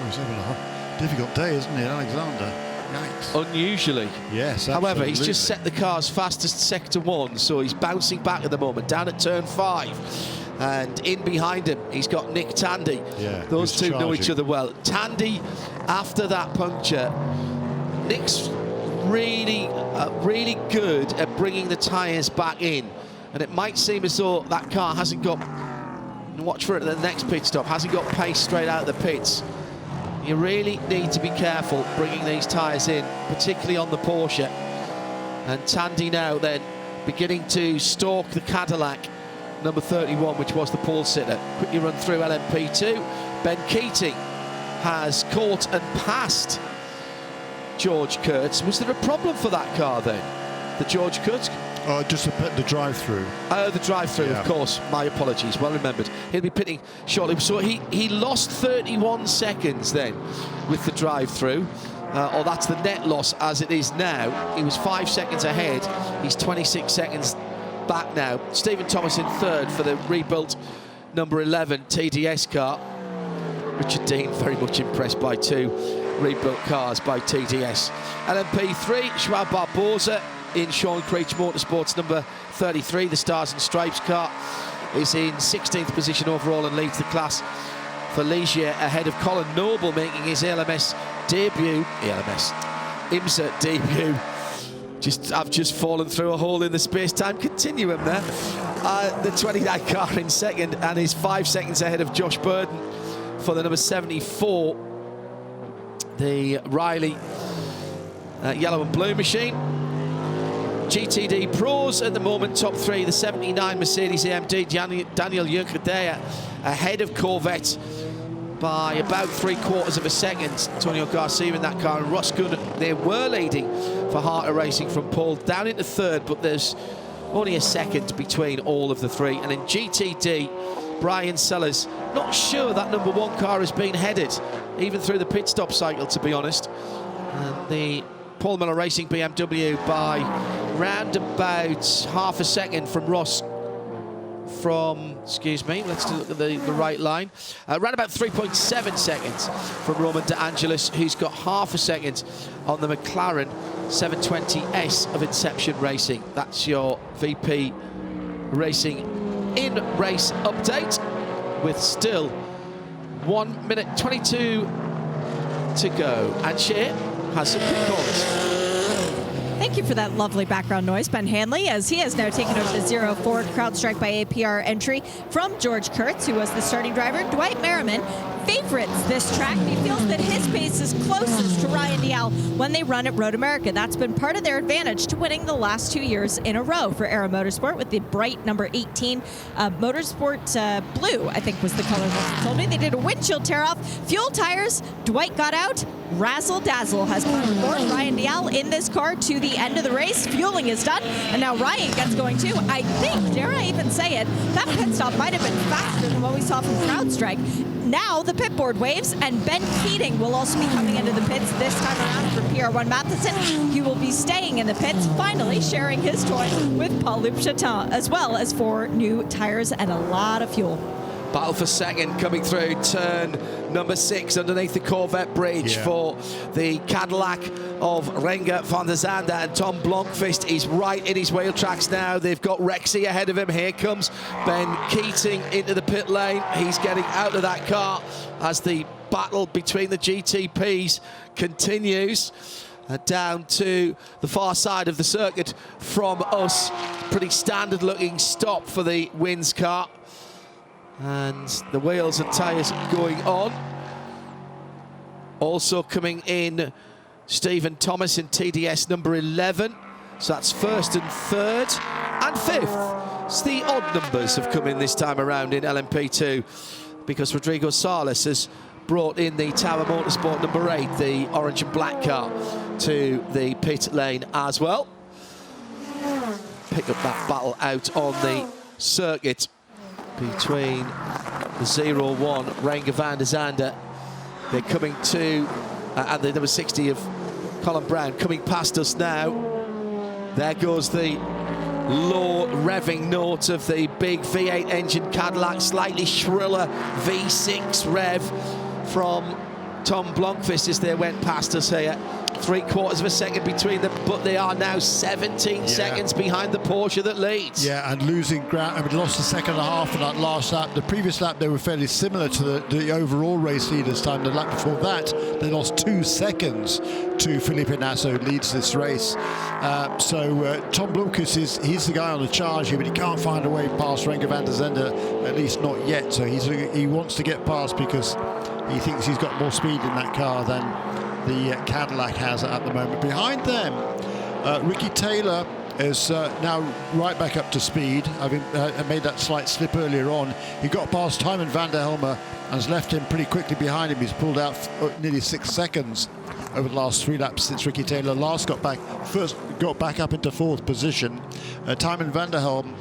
He's having a difficult day, isn't he, Alexander? Yikes. Unusually. Yes, absolutely. However, he's just set the car's fastest sector 1, so he's bouncing back at the moment, down at turn 5. And in behind him, he's got Nick Tandy. Yeah, those two know each other well. Tandy, after that puncture, Nick's really, really good at bringing the tyres back in. And it might seem as though that car hasn't got, watch for it at the next pit stop, hasn't got pace straight out of the pits. You really need to be careful bringing these tyres in, particularly on the Porsche. And Tandy now then beginning to stalk the Cadillac number 31, which was the pole sitter. Quickly run through LMP2. Ben Keating has caught and passed George Kurtz. Was there a problem for that car then, the George Kurtz? Just the drive-through. Oh, the drive-through, yeah. Of course. My apologies. Well remembered. He'll be pitting shortly. So he lost 31 seconds then with the drive-through. Or that's the net loss as it is now. He was 5 seconds ahead. He's 26 seconds back now. Stephen Thomas in 3rd for the rebuilt number 11 TDS car. Richard Dean very much impressed by 2 rebuilt cars by TDS. LMP3, Schwab Barbosa in Sean Creech Motorsports number 33. The Stars and Stripes car is in 16th position overall and leads the class for Ligier ahead of Colin Noble making his IMSA debut. IMSA debut. I've just fallen through a hole in the space-time continuum there. The 29 car in 2nd and is 5 seconds ahead of Josh Burden for the number 74. The Riley yellow and blue machine. GTD Pros at the moment, top 3. The 79 Mercedes AMD, Daniel Yerkadea ahead of Corvette by about 3/4 of a second. Antonio Garcia in that car and Ross Gunn, they were leading for Harter Racing from pole down into 3rd, but there's only a second between all of the 3. And in GTD, Brian Sellers, not sure that number 1 car has been headed even through the pit stop cycle, to be honest. And the Paul Miller Racing BMW by round about half a second from Ross. Let's look at the right line. Around about 3.7 seconds from Roman De Angelis, who's got half a second on the McLaren 720S of Inception Racing. That's your VP Racing in-race update, with still 1 minute 22 to go. And Shea has some pit calls. Thank you for that lovely background noise, Ben Hanley, as he has now taken over the 0-4 CrowdStrike by APR entry from George Kurtz, who was the starting driver. Dwight Merriman favorites this track. He feels that his pace is closest to Ryan Dial when they run at Road America. That's been part of their advantage to winning the last 2 years in a row for Aero Motorsport with the bright number 18 Motorsport blue, I think was the color that told me. They did a windshield tear-off, fuel tires, Dwight got out, razzle-dazzle has put Ryan Dial in this car to the end of the race. Fueling is done, and now Ryan gets going too. I think, dare I even say it, that pit stop might have been faster than what we saw from CrowdStrike. Now the pit board waves, and Ben Keating will also be coming into the pits this time around for PR1 Matheson. He will be staying in the pits, finally sharing his toy with Paul-Loup Chatin, as well as 4 new tires and a lot of fuel. Battle for second coming through turn number 6 underneath the Corvette bridge for the Cadillac of Renger van der Zande, and Tom Blomqvist is right in his wheel tracks now. They've got Rexy ahead of him. Here comes Ben Keating into the pit lane. He's getting out of that car as the battle between the GTPs continues. Down to the far side of the circuit from us. Pretty standard looking stop for the Wins car. And the wheels and tyres going on. Also coming in, Stephen Thomas in TDS number 11. So that's first and third and fifth. It's the odd numbers have come in this time around in LMP2 because Rodrigo Salas has brought in the Tower Motorsport number 8, the orange and black car, to the pit lane as well. Pick up that battle out on the circuit between the 0-1 Renger van der Zande. They're coming to, and the number 60 of Colin Brown coming past us now. There goes the low revving note of the big V8 engine Cadillac, slightly shriller V6 rev from Tom Blomqvist as they went past us here. 3/4 of a second between them, but they are now 17 seconds behind the Porsche that leads. Yeah, and losing ground. I mean, lost the second and a half in that last lap. The previous lap, they were fairly similar to the overall race leaders' time. The lap before that, they lost 2 seconds to Felipe Nasser, who leads this race. So Tom Blomqvist he's the guy on the charge here, but he can't find a way past Renger van der Zande, at least not yet. So he wants to get past because he thinks he's got more speed in that car than the Cadillac has at the moment. Behind them, Ricky Taylor is now right back up to speed, having made that slight slip earlier on. He got past Tymon van der Helmer and has left him pretty quickly behind him. He's pulled out nearly 6 seconds over the last 3 laps since Ricky Taylor last got back up into 4th position. Tymon van der Helm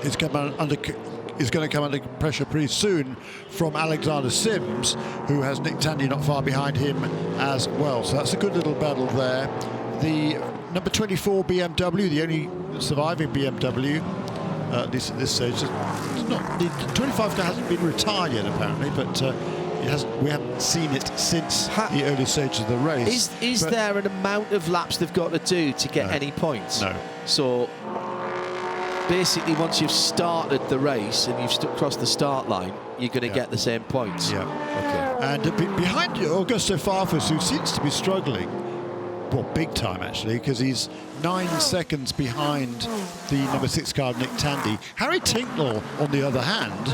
is going to come under pressure pretty soon from Alexander Sims, who has Nick Tandy not far behind him as well. So that's a good little battle there. The number 24 BMW, the only surviving BMW, at least at this stage, the 25 car hasn't been retired yet apparently, but we haven't seen it since the early stages of the race. Is there an amount of laps they've got to do to get any points? No. So basically, once you've started the race and you've crossed the start line, you're going to get the same points. Yeah. Okay. And behind Augusto Farfus, who seems to be struggling, well, big time actually, because he's 9 seconds behind the number 6 car, Nick Tandy. Harry Tinknell, on the other hand,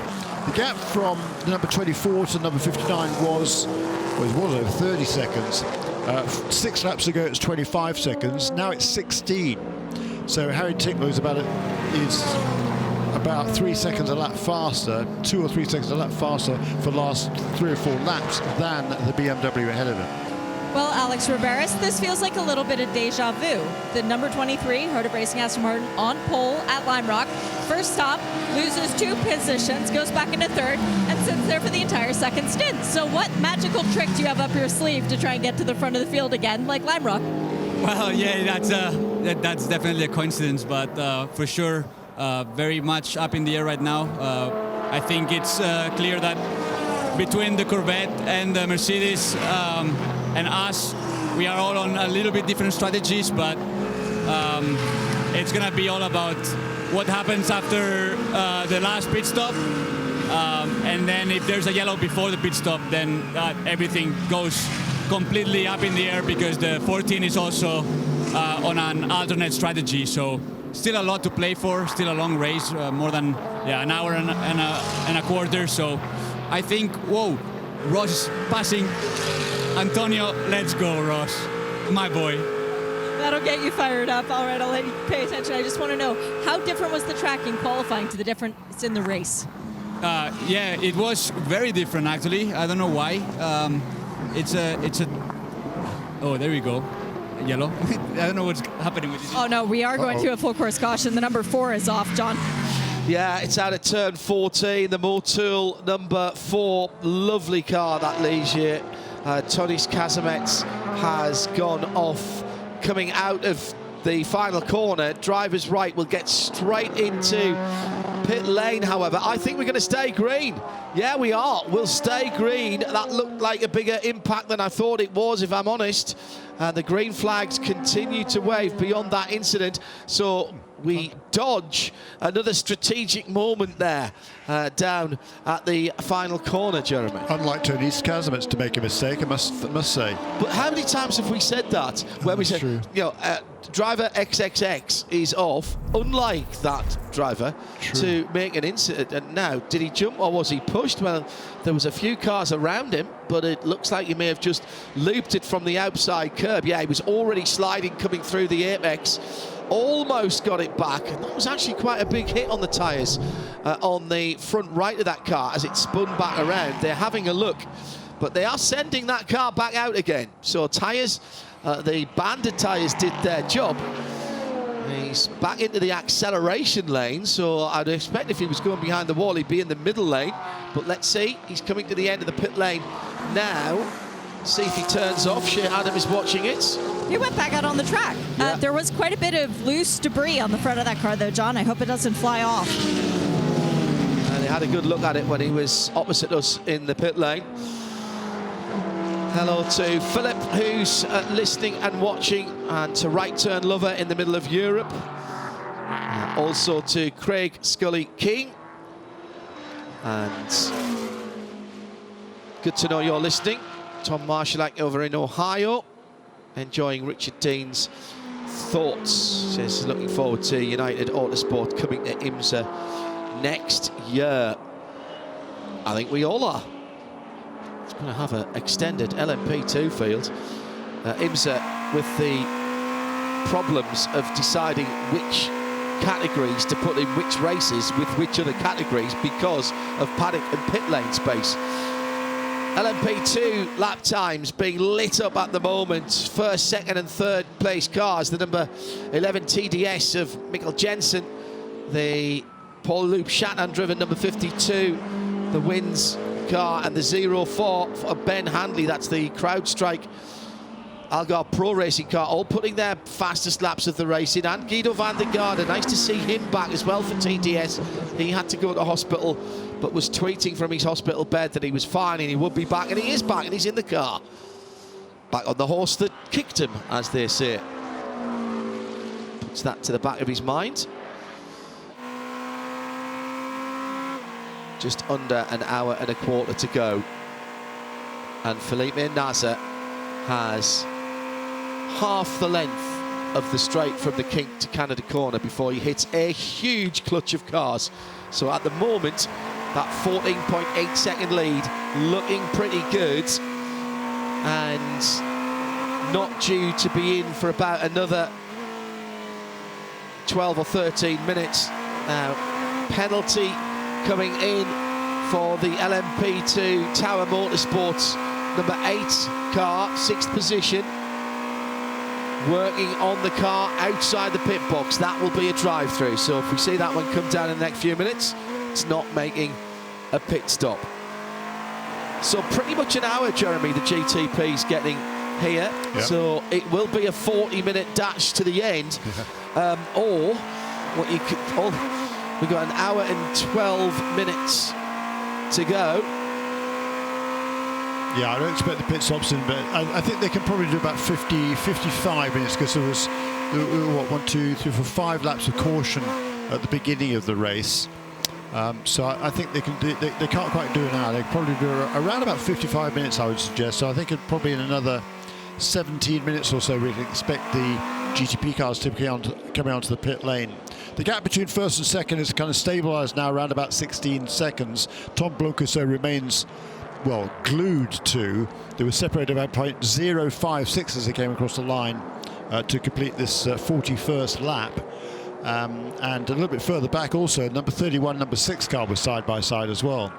the gap from the number 24 to number 59 was over 30 seconds. 6 laps ago, it was 25 seconds. Now it's 16. So Harry Tinknell is about 3 seconds a lap faster, 2 or 3 seconds a lap faster for the last 3 or 4 laps than the BMW ahead of him. Well, Alex Riberas, this feels like a little bit of deja vu. The number 23, Heart of Racing Aston Martin, on pole at Lime Rock. First stop, loses 2 positions, goes back into 3rd, and sits there for the entire second stint. So what magical trick do you have up your sleeve to try and get to the front of the field again, like Lime Rock? Well, yeah, that's definitely a coincidence, but for sure, very much up in the air right now. I think it's clear that between the Corvette and the Mercedes and us, we are all on a little bit different strategies, but it's going to be all about what happens after the last pit stop. And then if there's a yellow before the pit stop, then everything goes completely up in the air because the 14 is also on an alternate strategy. So still a lot to play for, still a long race, more than an hour and a quarter. So I think, whoa, Ross is passing Antonio. Let's go, Ross, my boy. That'll get you fired up. All right, I'll let you pay attention. I just want to know, how different was the track in qualifying to the difference in the race? Yeah, it was very different actually. I don't know why. It's a. Oh, there we go. Yellow. I don't know what's happening with this. Oh no, we are going through a full course caution. The number 4 is off, John. Yeah, it's out of turn 14. The Motul number 4, lovely car that leaves you. Tonis Kazamets has gone off, coming out of the final corner. Driver's right will get straight into pit lane. However, I think we're going to stay green. Yeah, we are. We'll stay green. That looked like a bigger impact than I thought it was, if I'm honest. And the green flags continue to wave beyond that incident. So we dodge another strategic moment there down at the final corner, Jeremy. Unlike Tonis Kazamets to make a mistake, I must say. But how many times have we said that? When we said, true. you know, driver XXX is off, unlike that driver, to make an incident. And now, did he jump or was he pushed? Well, there was a few cars around him, but it looks like he may have just looped it from the outside curb. Yeah, he was already sliding coming through the apex. Almost got it back, and that was actually quite a big hit on the tyres on the front right of that car as it spun back around. They're having a look, but they are sending that car back out again. So tyres, the banded tyres did their job. He's back into the acceleration lane, so I'd expect if he was going behind the wall, he'd be in the middle lane. But let's see, he's coming to the end of the pit lane now. See if he turns off. Shea Adam is watching it. He went back out on the track. Yeah. There was quite a bit of loose debris on the front of that car, though, John. I hope it doesn't fly off. And he had a good look at it when he was opposite us in the pit lane. Hello to Philip, who's listening and watching, and to Right Turn Lover in the middle of Europe. Also to Craig Scully King. And good to know you're listening. Tom Marshallak over in Ohio, enjoying Richard Dean's thoughts. Says looking forward to United Autosport coming to IMSA next year. I think we all are. It's going to have an extended LMP2 field. IMSA with the problems of deciding which categories to put in which races with which other categories because of paddock and pit lane space. LMP2 lap times being lit up at the moment. First, second and third place cars. The number 11 TDS of Mikkel Jensen. The Paul Loop Shatnan driven number 52. The Wins car and the 04 of Ben Handley. That's the CrowdStrike Algar Pro Racing car, all putting their fastest laps of the racing. And Guido van der Garde, nice to see him back as well for TDS. He had to go to hospital, but was tweeting from his hospital bed that he was fine and he would be back, and he is back, and he's in the car. Back on the horse that kicked him, as they say. Puts that to the back of his mind. Just under an hour and a quarter to go. And Felipe Nasr has half the length of the straight from the kink to Canada corner before he hits a huge clutch of cars. So at the moment, that 14.8 second lead looking pretty good, and not due to be in for about another 12 or 13 minutes. Now, penalty coming in for the LMP2 Tower Motorsports number 8 car, 6th position, working on the car outside the pit box. That will be a drive-through, so if we see that one come down in the next few minutes, it's not making a pit stop. So pretty much an hour, Jeremy, the GTP's getting here. Yep. So it will be a 40-minute dash to the end, or what you could, we've got an hour and 12 minutes to go. Yeah, I don't expect the pit stops in, but I think they can probably do about 50, 55 minutes, because there was, what, 1, 2, 3, 4, 5 laps of caution at the beginning of the race. So I think they can't quite do it now. They probably do around about 55 minutes, I would suggest. So I think probably in another 17 minutes or so we can expect the GTP cars to be coming onto the pit lane. The gap between first and second is kind of stabilised now around about 16 seconds. Tom Blomqvist remains, well, glued to. They were separated by 0.056 as they came across the line to complete this 41st lap. And a little bit further back also, number 31, number 6 car was side by side as well.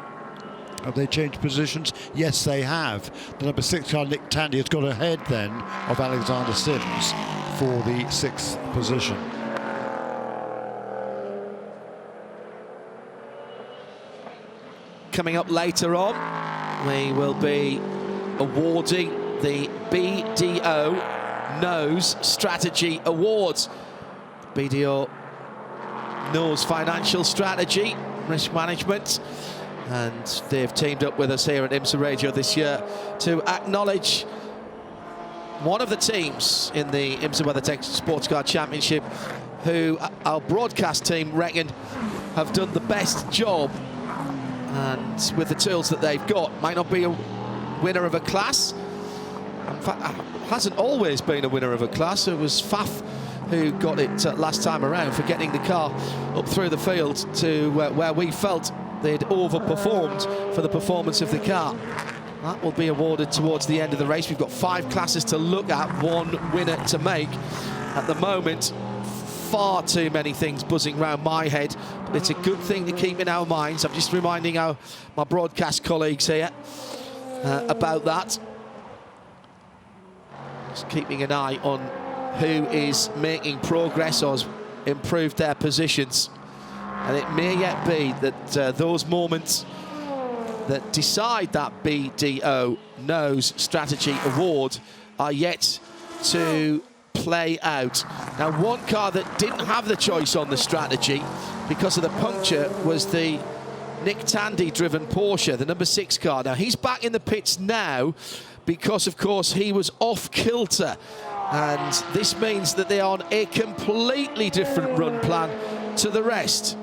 Have they changed positions? Yes, they have. The number 6 car, Nick Tandy, has got ahead then of Alexander Sims for the 6th position. Coming up later on, we will be awarding the BDO Knows Strategy Awards. BDO knows financial strategy, risk management, and they've teamed up with us here at IMSA Radio this year to acknowledge one of the teams in the IMSA WeatherTech SportsCar Championship who our broadcast team reckon have done the best job, and with the tools that they've got, might not be a winner of a class. In fact, hasn't always been a winner of a class. It was Faf who got it last time around for getting the car up through the field to where we felt they'd overperformed for the performance of the car. That will be awarded towards the end of the race. We've got 5 classes to look at, 1 winner to make. At the moment, far too many things buzzing around my head, but it's a good thing to keep in our minds. I'm just reminding my broadcast colleagues here about that. Just keeping an eye on who is making progress or has improved their positions. And it may yet be that those moments that decide that BDO Knows Strategy Award are yet to play out. Now, one car that didn't have the choice on the strategy because of the puncture was the Nick Tandy driven Porsche, the number 6 car. Now, he's back in the pits now because, of course, he was off kilter. And this means that they are on a completely different run plan to the rest.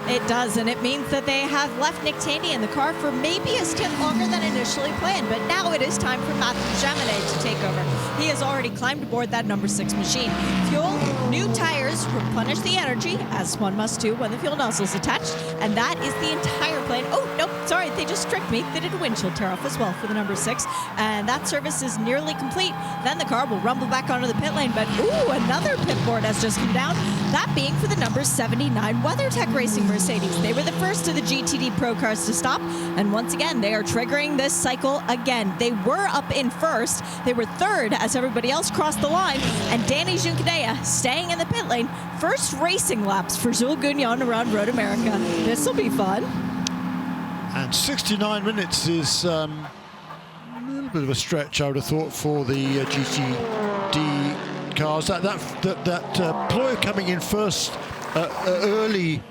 It does, and it means that they have left Nick Tandy in the car for maybe a stint longer than initially planned, but now it is time for Matthew Jaminet to take over. He has already climbed aboard that number 6 machine. Fuel, new tires, replenish the energy, as one must do when the fuel nozzle is attached, and that is the entire plan. Oh, nope, sorry, they just tricked me. They did a windshield tear off as well for the number 6, and that service is nearly complete. Then the car will rumble back onto the pit lane, but ooh, another pit board has just come down, that being for the number 79 WeatherTech Racing Mercedes. They were the first of the GTD Pro cars to stop, and once again, they are triggering this cycle again. They were up in first. They were third as everybody else crossed the line, and Danny Junqueira staying in the pit lane. First racing laps for Jules Gagnon around Road America. This will be fun. And 69 minutes is a little bit of a stretch, I would have thought, for the GTD cars. That Ploy coming in first early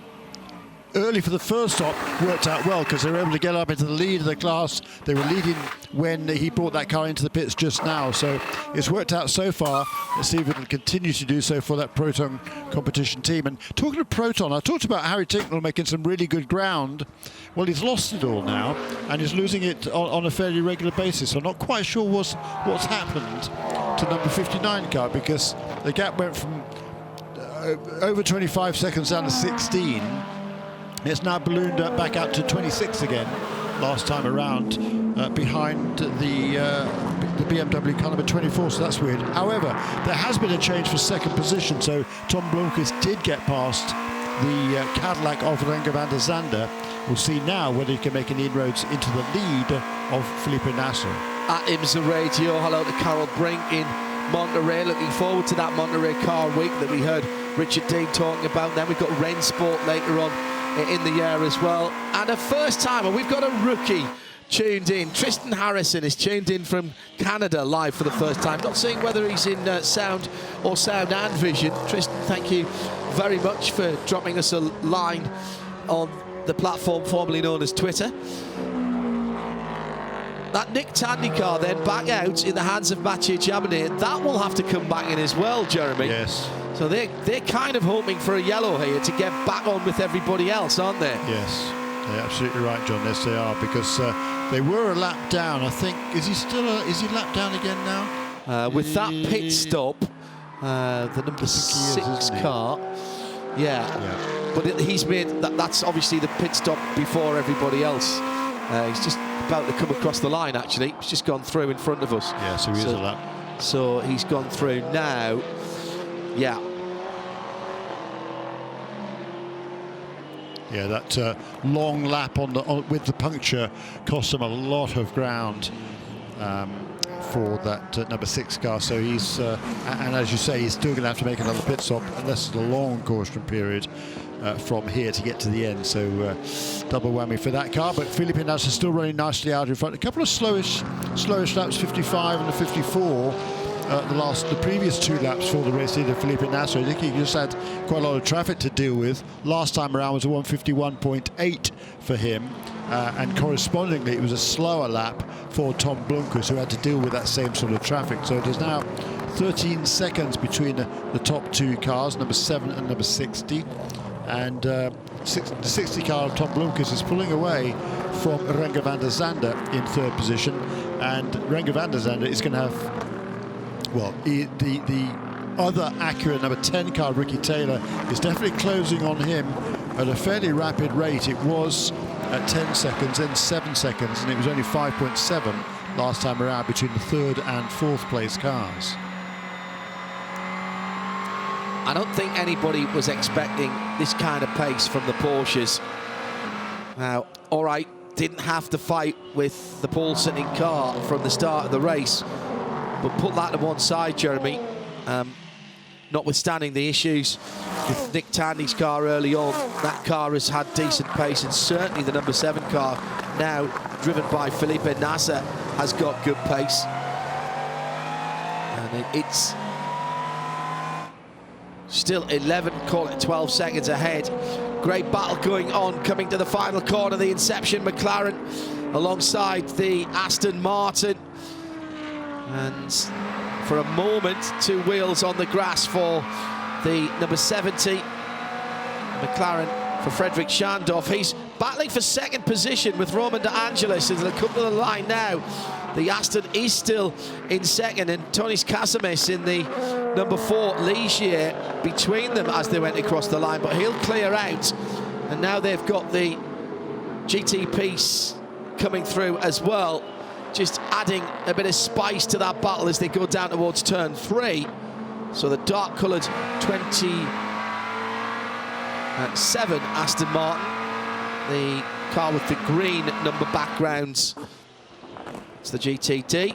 for the first stop worked out well because they were able to get up into the lead of the class. They were leading when he brought that car into the pits just now. So it's worked out so far. Let's see if it will continue to do so for that Proton competition team. And talking of Proton, I talked about Harry Tinknell making some really good ground. Well, he's lost it all now, and he's losing it on a fairly regular basis. So I'm not quite sure what's happened to number 59 car, because the gap went from over 25 seconds down to 16. It's now ballooned back out to 26 again last time around, behind the BMW car number 24, so that's weird. However, there has been a change for second position, so Tom Blomqvist did get past the Cadillac of Renger van der Zande. We'll see now whether he can make any inroads into the lead of Felipe Nasser. At IMSA Radio, hello to Carol Brink in Monterey. Looking forward to that Monterey Car Week that we heard Richard Dean talking about. Then we've got Rennsport later on in the year as well. And a first timer, we've got a rookie tuned in. Tristan Harrison is tuned in from Canada live for the first time. Not seeing whether he's in sound or sound and vision. Tristan, thank you very much for dropping us a line on the platform formerly known as Twitter. That Nick Tandy car then back out in the hands of Mathieu Jaminet. That will have to come back in as well, Jeremy. Yes. So they're kind of hoping for a yellow here to get back on with everybody else, aren't they? Yes, they're absolutely right, John. Yes, they are, because they were a lap down. I think, is he lap down again now? With that pit stop, the number 6 car. Yeah. But he's made that's obviously the pit stop before everybody else. He's just about to come across the line, actually. He's just gone through in front of us. Yeah, so he is a lap. So he's gone through now. Yeah. Yeah, that long lap with the puncture cost him a lot of ground for that number 6 car. So he's, and as you say, he's still going to have to make another pit stop unless it's a long caution period from here to get to the end. So double whammy for that car. But Felipe Nasr is still running nicely out in front. A couple of slowish laps, 55 and a 54. The previous 2 laps for the race leader, Felipe Nasr. I think he just had quite a lot of traffic to deal with. Last time around was a 151.8 for him. And correspondingly, it was a slower lap for Tom Blomqvist, who had to deal with that same sort of traffic. So there's now 13 seconds between the top 2 cars, number 7 and number 60. And the 60 car of Tom Blomqvist is pulling away from Renger van der Zande in 3rd position. And Renger van der Zande is going to have, well, the other Acura number 10 car, Ricky Taylor, is definitely closing on him at a fairly rapid rate. It was at 10 seconds, then 7 seconds, and it was only 5.7 last time around between the 3rd and 4th place cars. I don't think anybody was expecting this kind of pace from the Porsches. Now, all right, didn't have to fight with the pole-sitting car from the start of the race, but put that to one side, Jeremy. Notwithstanding the issues with Nick Tandy's car early on, that car has had decent pace, and certainly the number 7 car, now driven by Felipe Nasr, has got good pace. And it's still 11, call it 12 seconds ahead. Great battle going on, coming to the final corner, the Inception McLaren alongside the Aston Martin. And for a moment, 2 wheels on the grass for the number 70 McLaren for Frederick Schandorf. He's battling for 2nd position with Roman De Angelis. There's a couple of the line now. The Aston is still in 2nd, and Tonis Kasemis in the number 4 Ligier between them as they went across the line, but he'll clear out. And now they've got the GT piece coming through as well, just adding a bit of spice to that battle as they go down towards turn 3. So the dark-coloured 27 Aston Martin, the car with the green number backgrounds, it's the GTD.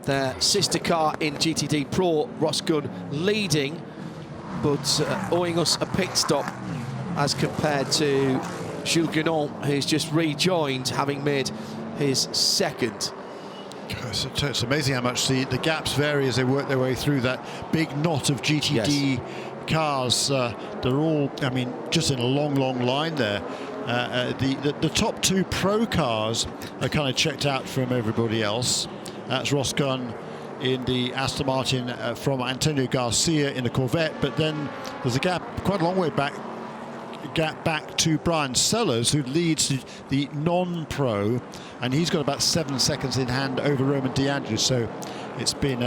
Their sister car in GTD Pro, Ross Gunn, leading, but owing us a pit stop as compared to Jules Guénon, who's just rejoined, having made his 2nd. It's amazing how much the gaps vary as they work their way through that big knot of GTD cars. They're all, I mean, just in a long line there. The top 2 pro cars are kind of checked out from everybody else. That's Ross Gunn in the Aston Martin from Antonio Garcia in the Corvette, but then there's a gap quite a long way back to Brian Sellers, who leads the non-pro, and he's got about 7 seconds in hand over Roman De Angelis. So it's been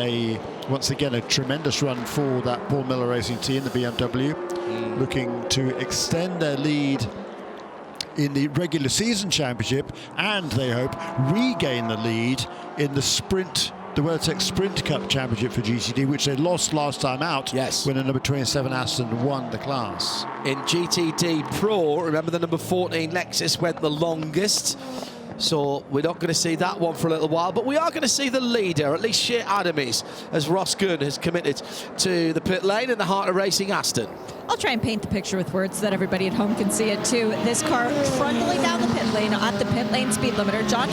once again a tremendous run for that Paul Miller Racing team, the BMW, looking to extend their lead in the regular season championship, and they hope regain the lead in the sprint, the WeatherTech Sprint Cup Championship for GTD, which they lost last time out. Yes. When the number 27 Aston won the class. In GTD Pro, remember the number 14 Lexus went the longest. So we're not going to see that one for a little while, but we are going to see the leader, at least Shea Adam is, as Ross Gunn has committed to the pit lane in the heart of racing Aston. I'll try and paint the picture with words so that everybody at home can see it too. This car trundling down the pit lane at the pit lane speed limiter. John?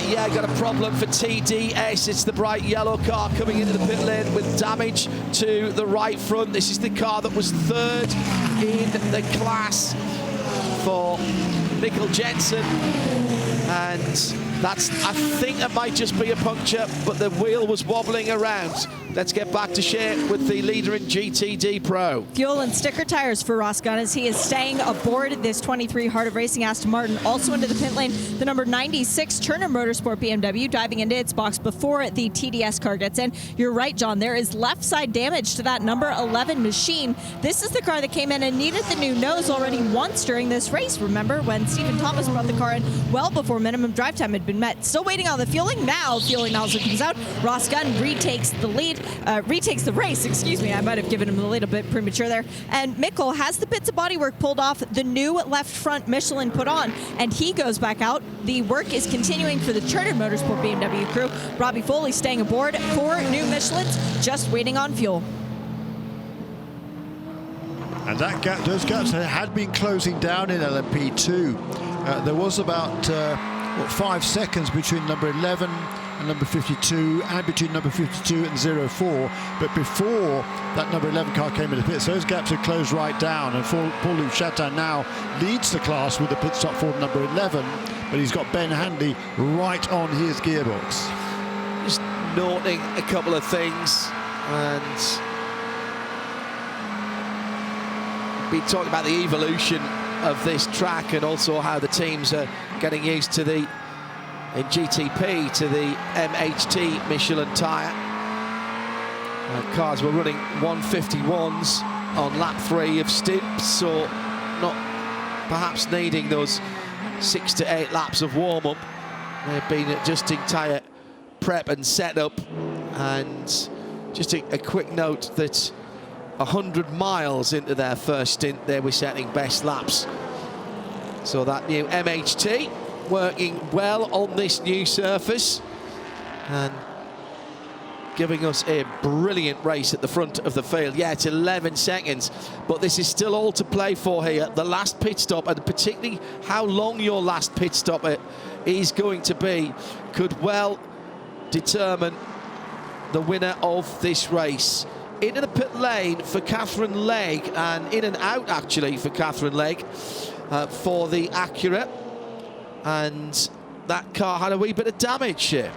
Yeah, got a problem for TDS. It's the bright yellow car coming into the pit lane with damage to the right front. This is the car that was 3rd in the class for Mikkel Jensen. And I think that might just be a puncture, but the wheel was wobbling around. Let's get back to share with the leader in GTD Pro. Fuel and sticker tires for Ross Gunn as he is staying aboard this 23 Heart of Racing Aston Martin. Also into the pit lane, the number 96 Turner Motorsport BMW diving into its box before the TDS car gets in. You're right, John. There is left side damage to that number 11 machine. This is the car that came in and needed the new nose already once during this race. Remember when Stephen Thomas brought the car in well before minimum drive time had been met. Still waiting on the fueling. Now fueling nozzle comes out. Ross Gunn retakes the lead. Retakes the race, excuse me. I might have given him a little bit premature there. And Mikkel has the bits of bodywork pulled off, the new left front Michelin put on, and he goes back out. The work is continuing for the Turner Motorsport BMW crew. Robbie Foley staying aboard, 4 new Michelins, just waiting on fuel. And that gap, those gaps had been closing down in LMP2. There was about 5 seconds between number 11 and number 52, and between number 52 and 04. But before that number 11 car came into pits, those gaps had closed right down. And Paul-Loup Chatin now leads the class with the pit stop for number 11, but he's got Ben Handley right on his gearbox. Just noting a couple of things, and be talking about the evolution of this track and also how the teams are getting used to the in GTP to the MHT Michelin tyre. Cars were running 151s on lap 3 of stints, so not perhaps needing those 6 to 8 laps of warm-up. They've been adjusting tyre prep and setup. And just a quick note that 100 miles into their first stint, they were setting best laps. So that new MHT working well on this new surface and giving us a brilliant race at the front of the field. Yeah, it's 11 seconds, but this is still all to play for here. The last pit stop, and particularly how long your last pit stop is going to be, could well determine the winner of this race. Into the pit lane for Catherine Legg, and in and out actually for Catherine Legg for the Acura. And that car had a wee bit of damage here.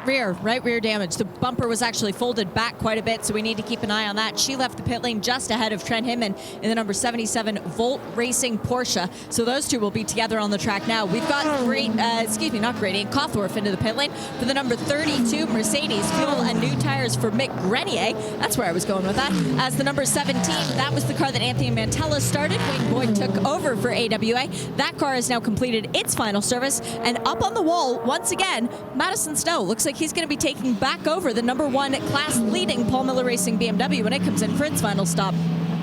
Right rear damage. The bumper was actually folded back quite a bit, so we need to keep an eye on that. She left the pit lane just ahead of Trent Hinman in the number 77 Volt Racing Porsche. So those two will be together on the track now. We've got Cawthorpe into the pit lane for the number 32 Mercedes. Fuel and new tires for Mick Grenier. That's where I was going with that. As the number 17, that was the car that Anthony Mantella started. Wayne Boyd took over for AWA. That car has now completed its final service. And up on the wall, once again, Madison Snow looks like he's going to be taking back over the number 1 class leading Paul Miller Racing BMW when it comes in for its final stop.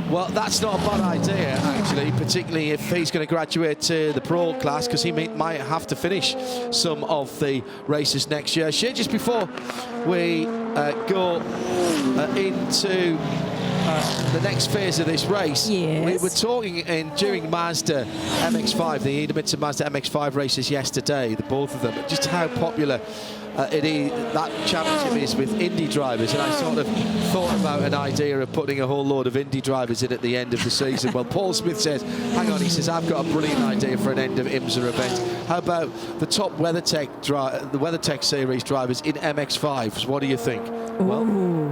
Well, that's not a bad idea, actually, particularly if he's going to graduate to the Pro class, because he might have to finish some of the races next year. Just before we go into the next phase of this race, yes, we were talking during Mazda MX-5, the IMSA Mazda MX-5 races yesterday, the both of them, just how popular that championship is with Indy drivers, and I sort of thought about an idea of putting a whole load of Indy drivers in at the end of the season. Well, Paul Smith says, hang on, he says, I've got a brilliant idea for an end of IMSA event. How about the top WeatherTech series drivers in MX-5s? What do you think? Ooh. Well,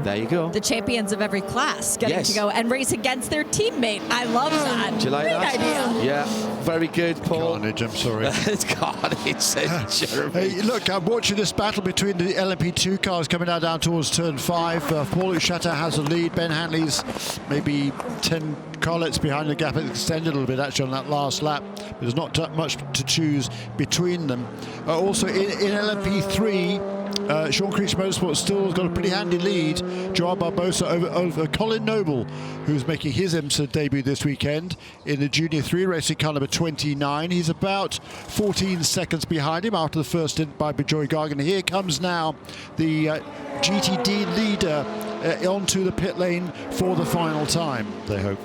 there you go. The champions of every class getting to go and race against their teammate. I love that. Do you like that? Idea. Yeah, very good, Paul. Carnage, I'm sorry. It's carnage, says Jeremy. Hey, look, I'm watching this battle between the LMP2 cars coming down towards turn 5. Paul-Loup Chatin has the lead. Ben Handley's maybe 10 car lengths behind. The gap. It extended a little bit actually on that last lap. But there's not much to choose between them. Also in LMP3, Sean Creech Motorsports still has got a pretty handy lead. Joao Barbosa over Colin Noble, who's making his IMSA debut this weekend in the Junior 3 racing car number 29. He's about 14 seconds behind him after the first stint by Bijoy Gargan. Here comes now the GTD leader onto the pit lane for the final time, they hope.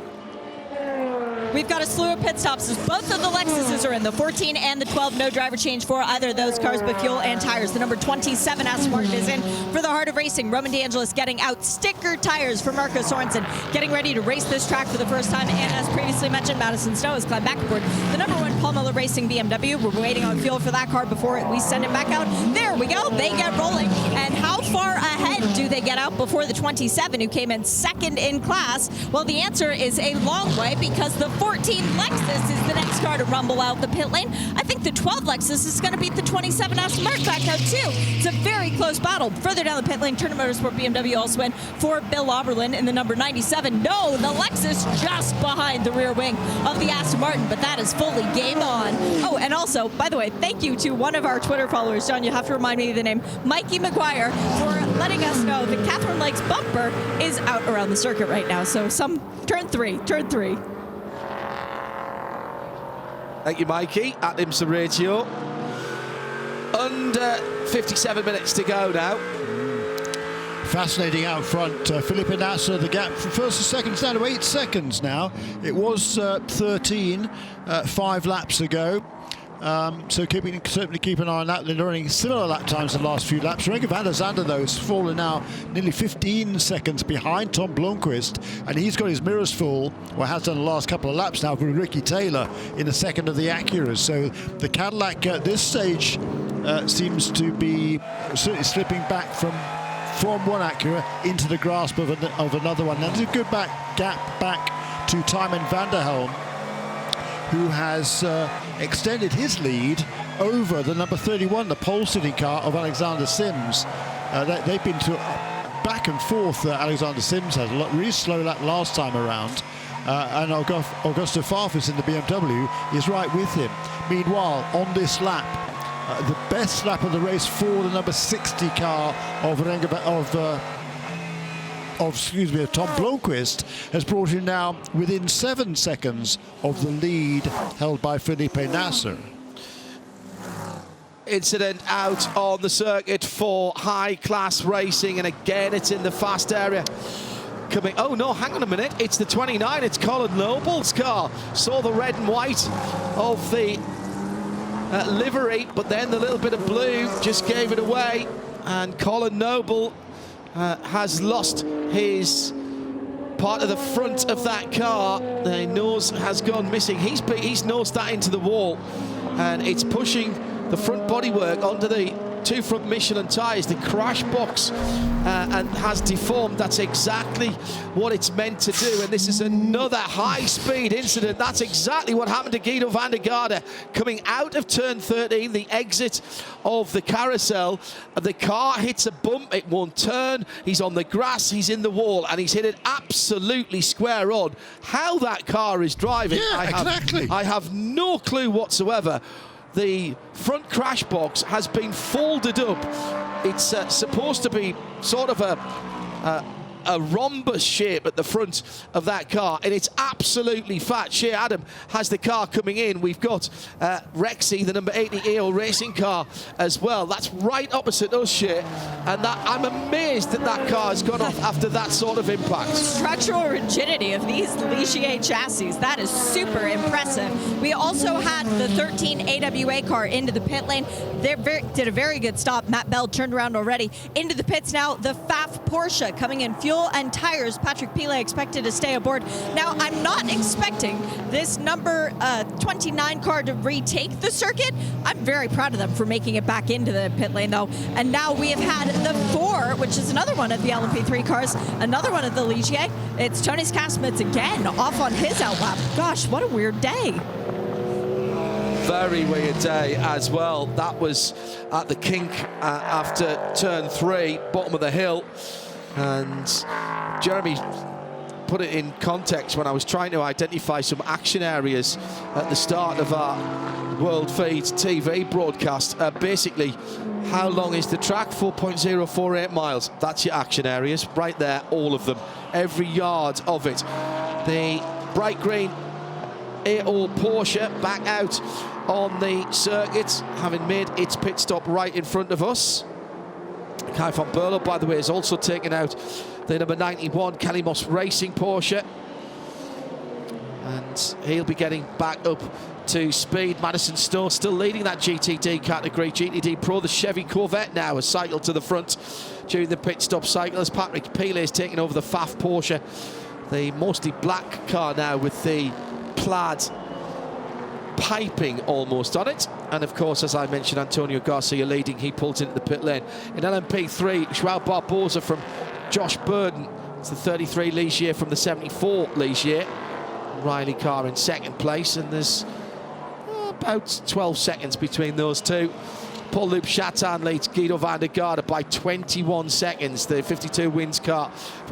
we've got a slew of pit stops as both of the Lexuses are in. The 14 and the 12, no driver change for either of those cars, but fuel and tires. The number 27 Aston Martin is in for the heart of racing. Roman DeAngelis getting out sticker tires for Marco Sorensen, getting ready to race this track for the first time. And as previously mentioned, Madison Snow has climbed back aboard the number 1 Paul Miller Racing BMW. We're waiting on fuel for that car before we send it back out. There we go. They get rolling. And how far ahead do they get out before the 27, who came in second in class? Well, the answer is a long way, because the 14 Lexus is the next car to rumble out the pit lane. I think the 12 Lexus is going to beat the 27 Aston Martin back out too. It's a very close battle. Further down the pit lane, Turner Motorsport BMW also in for Bill Oberlin in the number 97. No, the Lexus just behind the rear wing of the Aston Martin, but that is fully game on. Oh, and also, by the way, thank you to one of our Twitter followers, John, you have to remind me of the name, Mikey McGuire, for letting us know that Catherine Lake's bumper is out around the circuit right now. So turn three. Thank you, Mikey, at IMSA Radio. Under 57 minutes to go now. Fascinating out front. Felipe Nasser, the gap from first to second is down to 8 seconds now. It was 13 5 laps ago. So certainly keep an eye on that. They're running similar lap times in the last few laps. Renger van der Zande, though, has fallen now nearly 15 seconds behind Tom Blomqvist, and he's got his mirrors full, or has done the last couple of laps now, with Ricky Taylor in the second of the Acuras. So the Cadillac at this stage seems to be certainly slipping back from one Acura into the grasp of another one. Now there's a good gap back to Tijmen van der Helm, who has extended his lead over the number 31, the pole-sitting car of Alexander Sims. They've been back and forth. Alexander Sims had a really slow lap last time around, and Augusto Farfus in the BMW is right with him. Meanwhile, on this lap, the best lap of the race for the number 60 car of Tom Blomqvist has brought him now within 7 seconds of the lead held by Felipe Nasser. Incident out on the circuit for high-class racing, and again it's in the fast area. Oh no, hang on a minute, it's the 29, it's Colin Noble's car. Saw the red and white of the livery, but then the little bit of blue just gave it away, and Colin Noble has lost his part of the front of that car. The nose has gone missing. He's nosed that into the wall, and it's pushing the front bodywork onto the 2 front Michelin tyres. The crash box and has deformed. That's exactly what it's meant to do, and this is another high-speed incident. That's exactly what happened to Guido van der Garde coming out of turn 13, the exit of the carousel. The car hits a bump, it won't turn, he's on the grass, he's in the wall, and he's hit it absolutely square on. How that car is driving, exactly. I have no clue whatsoever. The front crash box has been folded up. It's supposed to be sort of a rhombus shape at the front of that car, and it's absolutely fat. Shea Adam has the car coming in. We've got Rexy, the number 80 EO racing car as well. That's right opposite us, Shea, and I'm amazed that car has gone off after that sort of impact. Structural rigidity of these Ligier chassis, that is super impressive. We also had the 13 AWA car into the pit lane. They did a very good stop. Matt Bell turned around already. Into the pits now, the Pfaff Porsche coming in, fuel and tires. Patrick Pile expected to stay aboard. Now, I'm not expecting this number 29 car to retake the circuit. I'm very proud of them for making it back into the pit lane, though. And now we have had the 4, which is another one of the LMP3 cars, another one of the Ligier. It's Tony Kasmits again, off on his outlap. Gosh, what a weird day. Very weird day as well. That was at the kink after turn 3, bottom of the hill. And Jeremy put it in context when I was trying to identify some action areas at the start of our World Feed TV broadcast. Basically, how long is the track? 4.048 miles. That's your action areas right there, all of them, every yard of it. The bright green AO Porsche back out on the circuit, having made its pit stop right in front of us. Kai van Berlo, by the way, has also taken out the number 91 Kelly Moss Racing Porsche. and he'll be getting back up to speed. Madison Stowe still leading that GTD category. GTD Pro, the Chevy Corvette now has cycled to the front during the pit stop cycle as Patrick Peele is taking over the Pfaff Porsche, the mostly black car now with the plaid piping almost on it. And of course, as I mentioned, Antonio Garcia leading. He pulls into the pit lane. In LMP3, João Barbosa from Josh Burden. It's the 33 Ligier from the 74 Ligier. Riley Carr in second place, and there's about 12 seconds between those two. Paul-Loup Chatin leads Guido van der Garde by 21 seconds. The 52 wins car,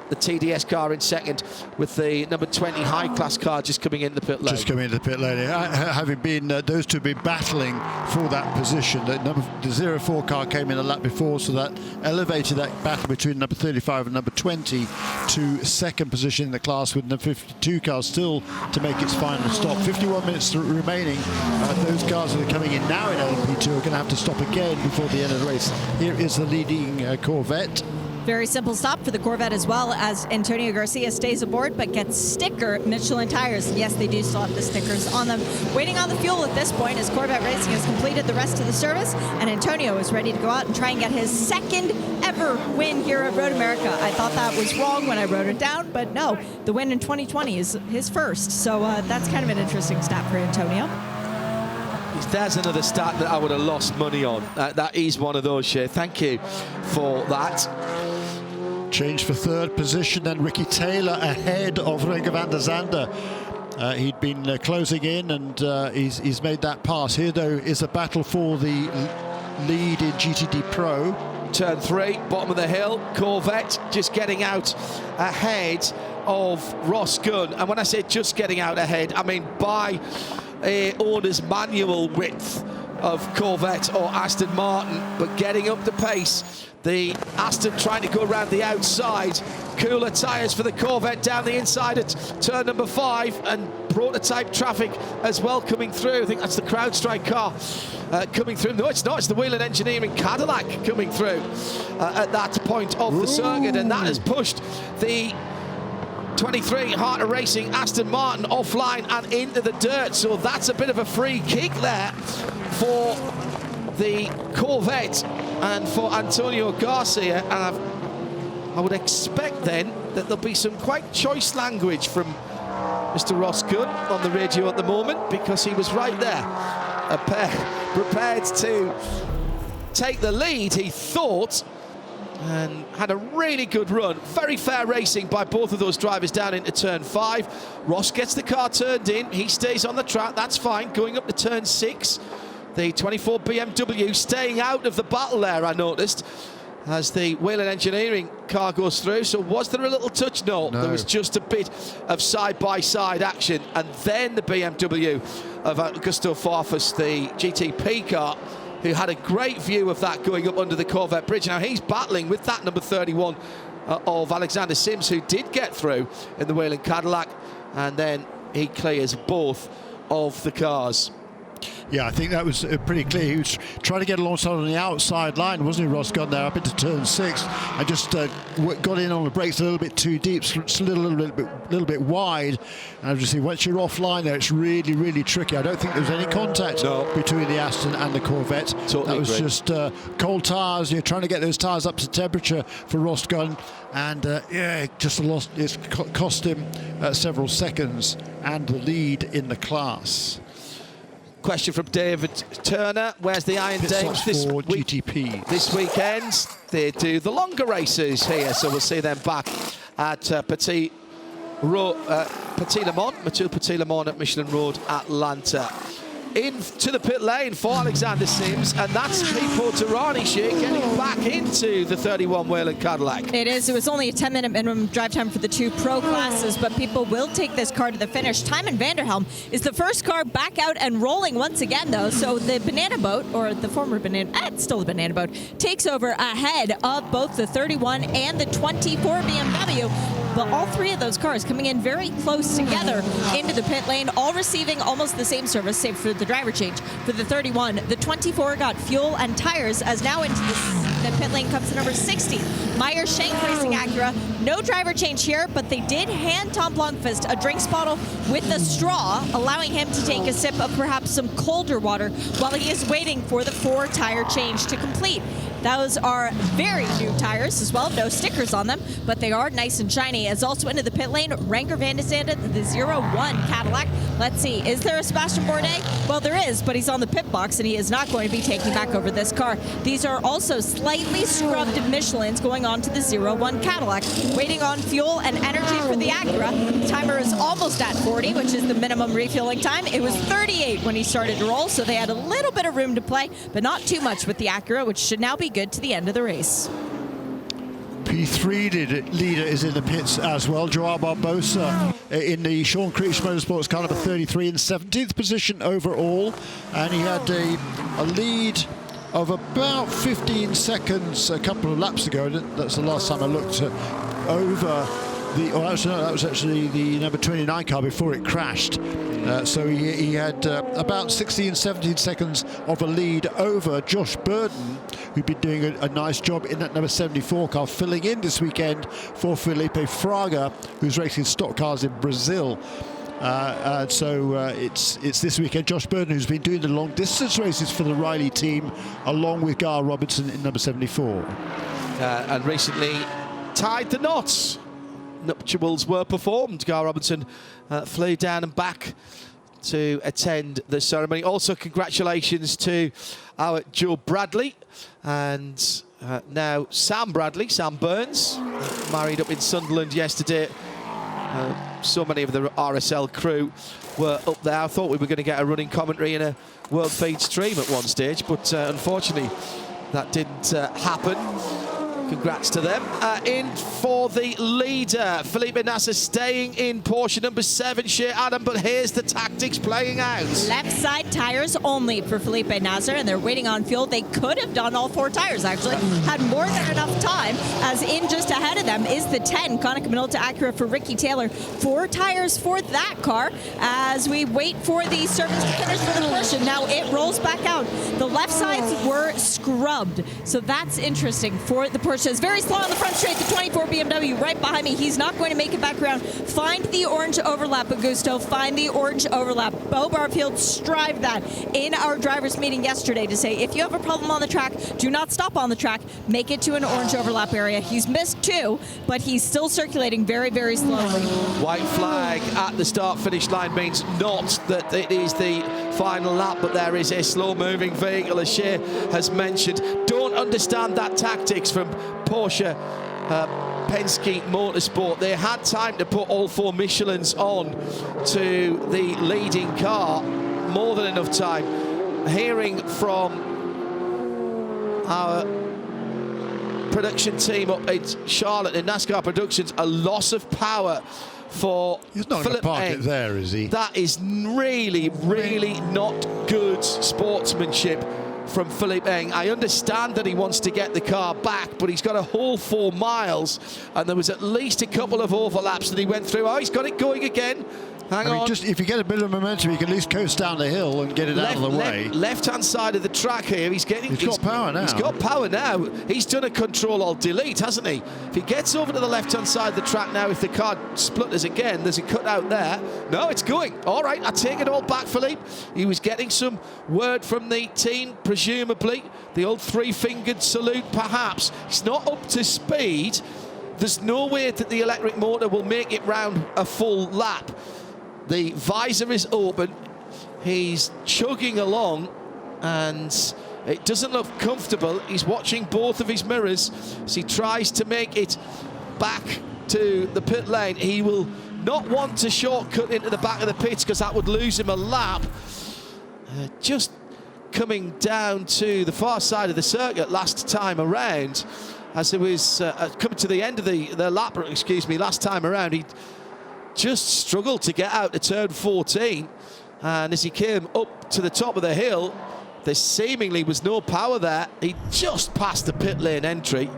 the TDS car in second, with the number 20 high-class car just coming into the pit lane. Just coming into the pit lane. Having been, those two have been battling for that position. The 04 car came in a lap before, so that elevated that battle between number 35 and number 20 to second position in the class, with the 52 car still to make its final stop. 51 minutes remaining. Those cars that are coming in now in LMP2 are going to have to stop again before the end of the race. Here is the leading Corvette. Very simple stop for the Corvette as well, as Antonio Garcia stays aboard but gets sticker Michelin tires. Yes, they do still have the stickers on them. Waiting on the fuel at this point as Corvette Racing has completed the rest of the service, and Antonio is ready to go out and try and get his second ever win here at Road America. I thought that was wrong when I wrote it down, but no, the win in 2020 is his first. So that's kind of an interesting stat for Antonio. There's another stat that I would have lost money on. That is one of those, Shay. Thank you for that. Change for third position, then Ricky Taylor ahead of Renger van der Zande. He'd been closing in, and he's made that pass. Here, though, is a battle for the lead in GTD Pro. Turn 3, bottom of the hill. Corvette just getting out ahead of Ross Gunn. And when I say just getting out ahead, I mean by owner's manual width of Corvette or Aston Martin, but getting up the pace. The Aston trying to go around the outside. Cooler tyres for the Corvette down the inside at turn number 5, and prototype traffic as well coming through. I think that's the CrowdStrike car coming through. No, it's not. It's the Whelen Engineering Cadillac coming through at that point of the circuit, and that has pushed the 23 Heart of Racing Aston Martin offline and into the dirt. So that's a bit of a free kick there for the Corvette and for Antonio Garcia. And I would expect then that there'll be some quite choice language from Mr. Ross Gunn on the radio at the moment, because he was right there, prepared to take the lead, he thought, and had a really good run. Very fair racing by both of those drivers down into turn 5. Ross gets the car turned in, he stays on the track, that's fine. Going up to turn 6, the 24 BMW staying out of the battle there, I noticed, as the Whelen Engineering car goes through. So was there a little touch? No. There was just a bit of side-by-side action, and then the BMW of Augusto Farfus, the GTP car, who had a great view of that going up under the Corvette bridge. Now he's battling with that number 31 of Alexander Sims, who did get through in the Whelen Cadillac, and then he clears both of the cars. Yeah, I think that was pretty clear. He was trying to get alongside on the outside line, wasn't he, Ross Gunn, there up into turn 6, and just got in on the brakes a little bit too deep, a little bit wide. And obviously, once you're offline there, it's really, really tricky. I don't think there was any contact between the Aston and the Corvette. Totally that was agree. just cold tyres. You're trying to get those tyres up to temperature for Ross Gunn, and just lost. It's cost him several seconds and the lead in the class. Question from David Turner: where's the Iron Dames this GTP? This weekend they do the longer races here, so we'll see them back at Petit Le Mans at Michelin Road, Atlanta. Into the pit lane for Alexander Sims, and that's Pipo Derani getting back into the 31 Whelen Cadillac. It is. It was only a 10-minute minimum drive time for the 2 pro classes, but people will take this car to the finish. Timon Vanderhelm is the first car back out and rolling once again, though. So the Banana Boat, or the former Banana, it's still the Banana Boat, takes over ahead of both the 31 and the 24 BMW. But all 3 of those cars coming in very close together into the pit lane, all receiving almost the same service, save for the driver change for the 31. The 24 got fuel and tires as now into the pit lane comes the number 60. Meyer Shank Racing Acura. No driver change here, but they did hand Tom Blomqvist a drinks bottle with a straw, allowing him to take a sip of perhaps some colder water while he is waiting for the 4 tire change to complete. Those are very new tires as well, no stickers on them, but they are nice and shiny. As also into the pit lane, Renger van de Zanden, the 01 Cadillac. Let's see, is there a Sebastian Bourdais? Well, there is, but he's on the pit box and he is not going to be taking back over this car. These are also slightly scrubbed Michelins going on to the 01 Cadillac. Waiting on fuel and energy for the Acura. The timer is almost at 40, which is the minimum refueling time. It was 38 when he started to roll, so they had a little bit of room to play, but not too much with the Acura, which should now be good to the end of the race. P3 leader is in the pits as well. Joao Barbosa in the Sean Creech Motorsports car number 33 in 17th position overall, and he had a lead of about 15 seconds a couple of laps ago. That's the last time I looked over the, oh, actually, no, that was actually the number 29 car before it crashed. So he had about 16, 17 seconds of a lead over Josh Burden, who'd been doing a nice job in that number 74 car, filling in this weekend for Felipe Fraga, who's racing stock cars in Brazil. So it's this weekend Josh Burden who's been doing the long distance races for the Riley team, along with Gar Robinson in number 74. And recently tied the knots. Nuptials were performed. Gar Robinson flew down and back to attend the ceremony. Also, congratulations to our Joe Bradley and now Sam Burns, married up in Sunderland yesterday. So many of the RSL crew were up there. I thought we were going to get a running commentary in a World Feed stream at one stage, but unfortunately that didn't happen. Congrats to them. In for the leader, Felipe Nasser staying in Porsche number 7, Shea Adam, but here's the tactics playing out. Left side tires only for Felipe Nasser, and they're waiting on fuel. They could have done all 4 tires, actually. Had more than enough time, as in just ahead of them is the 10, Konica Minolta Acura for Ricky Taylor. 4 tires for that car as we wait for the service to finish for the Porsche. Now it rolls back out. The left sides were scrubbed, so that's interesting for the Porsche. Is very slow on the front straight. The 24 BMW right behind me. He's not going to make it back around. Find the orange overlap, Augusto. Find the orange overlap. Bo Barfield strived that in our drivers' meeting yesterday to say, if you have a problem on the track, do not stop on the track. Make it to an orange overlap area. He's missed 2, but he's still circulating very, very slowly. White flag at the start-finish line means not that it is the final lap, but there is a slow-moving vehicle, as Shea has mentioned. Don't understand that tactics from Porsche Penske Motorsport. They had time to put all 4 Michelins on to the leading car, more than enough time. Hearing from our production team up at Charlotte in NASCAR Productions, a loss of power for He's not going to park it there, is he? That is really, really not good sportsmanship from Philippe Eng. I understand that he wants to get the car back, but he's got a whole 4 miles, and there was at least a couple of overlaps that he went through. Oh, he's got it going again. Hang on. Just if you get a bit of momentum, you can at least coast down the hill and get it out of the way. Left-hand side of the track here. He's got power now. He's got power now. He's done a Control-Alt-Delete, hasn't he? If he gets over to the left-hand side of the track now, if the car splutters again, there's a cutout there. No, it's going. All right, I take it all back, Philippe. He was getting some word from the team, presumably. The old 3-fingered salute, perhaps. He's not up to speed. There's no way that the electric motor will make it round a full lap. The visor is open. He's chugging along, and it doesn't look comfortable. He's watching both of his mirrors as he tries to make it back to the pit lane. He will not want to shortcut into the back of the pits because that would lose him a lap. Just coming down to the far side of the circuit last time around, as it was coming to the end of the lap, last time around, he just struggled to get out to turn 14, and as he came up to the top of the hill, there seemingly was no power there. He just passed the pit lane entry,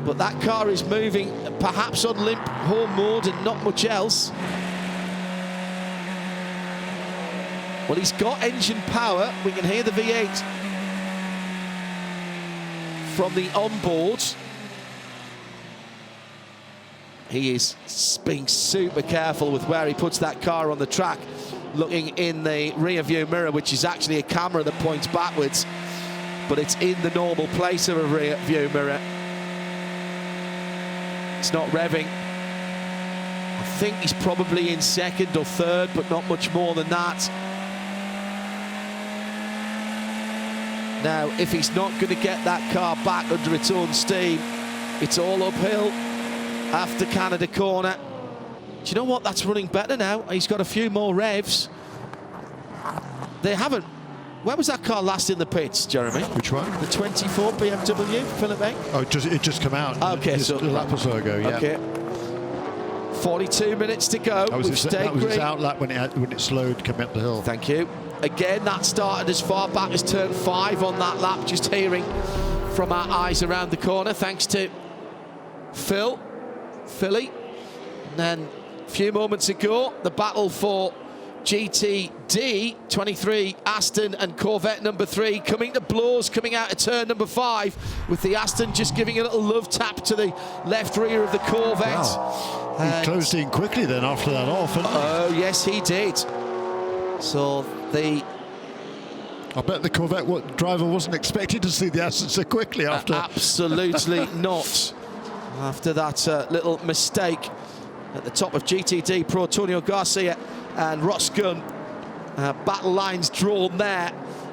but that car is moving perhaps on limp home mode and not much else. Well, he's got engine power. We can hear the V8 from the onboard. He is being super careful with where he puts that car on the track, looking in the rear view mirror, which is actually a camera that points backwards, but it's in the normal place of a rear view mirror. It's not revving. I think he's probably in second or third, but not much more than that. Now, if he's not going to get that car back under its own steam, it's all uphill after Canada corner. Do you know what? That's running better now. He's got a few more revs. They haven't. Where was that car last in the pits, Jeremy? Which one? The 24 BMW, Philip Egg? Oh, it just come out. Okay, just so a lap or so ago, yeah. Okay. 42 minutes to go. That was his outlap when it slowed coming up the hill. Thank you. Again, that started as far back as turn 5 on that lap, just hearing from our eyes around the corner, thanks to Philly. And then a few moments ago, the battle for GTD 23, Aston and Corvette number 3 coming to blows, coming out of turn number 5, with the Aston just giving a little love tap to the left rear of the Corvette. Wow. He closed in quickly then after that off. Oh, yes, he did. So I bet the Corvette driver wasn't expecting to see the Aston so quickly after. Absolutely not. After that little mistake at the top of GTD Pro, Antonio Garcia and Ross Gunn. Battle lines drawn there,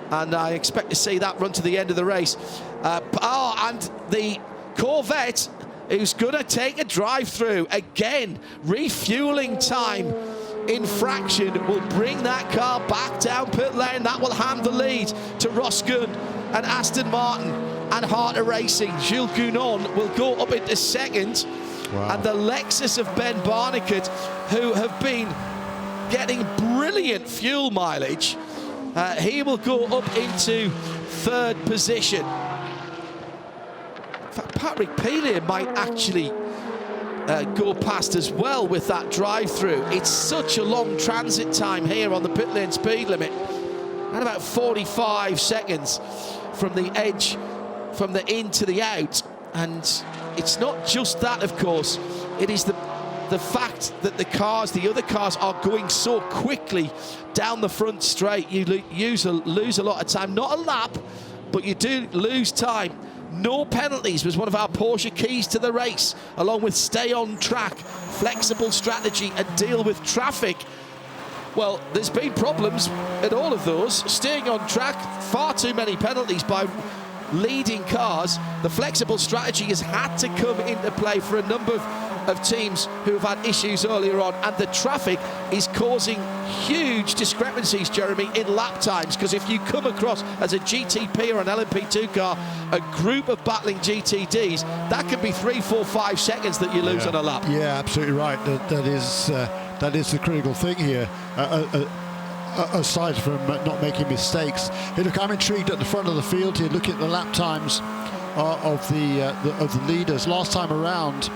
and I expect to see that run to the end of the race. And the Corvette, who's going to take a drive-through again, refueling time infraction, will bring that car back down pit lane. That will hand the lead to Ross Gunn and Aston Martin and Harter Racing. Gilles Gounon will go up into second. Wow. And the Lexus of Ben Barnicoat, who have been getting brilliant fuel mileage, he will go up into third position. In fact, Patrick Pellier might actually go past as well with that drive-through. It's such a long transit time here on the pit lane speed limit, at about 45 seconds from the edge, from the in to the out. And it's not just that, of course, it is the fact that the other cars are going so quickly down the front straight. You lose a lot of time, not a lap, but you do lose time. No penalties was one of our Porsche keys to the race, along with stay on track, flexible strategy and deal with traffic. Well, there's been problems at all of those. Staying on track, far too many penalties by leading cars. The flexible strategy has had to come into play for a number of teams who have had issues earlier on, and the traffic is causing huge discrepancies, Jeremy, in lap times, because if you come across as a GTP or an LMP2 car a group of battling GTDs, that could be 3, 4, 5 seconds that you lose on a lap. Yeah, absolutely right. That is the critical thing here. Aside from not making mistakes. Hey, look, I'm intrigued at the front of the field here, looking at the lap times of the leaders. Last time around,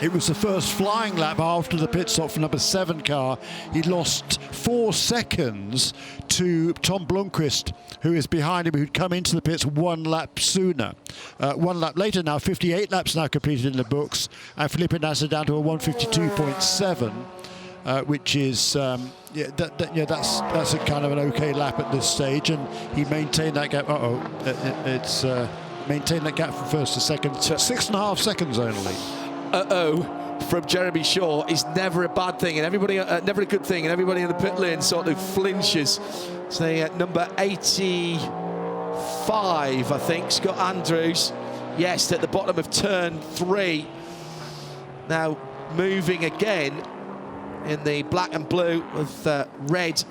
it was the first flying lap after the pit stop for number 7 car. He lost 4 seconds to Tom Blomqvist, who is behind him, who'd come into the pits 1 lap sooner. 1 lap later now, 58 laps now completed in the books, and Felipe Nasr down to a 152.7. Which is that's a kind of an okay lap at this stage, and he maintained that gap. Maintained that gap from first to second, 6.5 seconds only. From Jeremy Shaw is never a bad thing, and everybody never a good thing, and everybody in the pit lane sort of flinches. So number 85, I think, Scott Andrews, yes, at the bottom of turn 3. Now moving again in the black and blue with red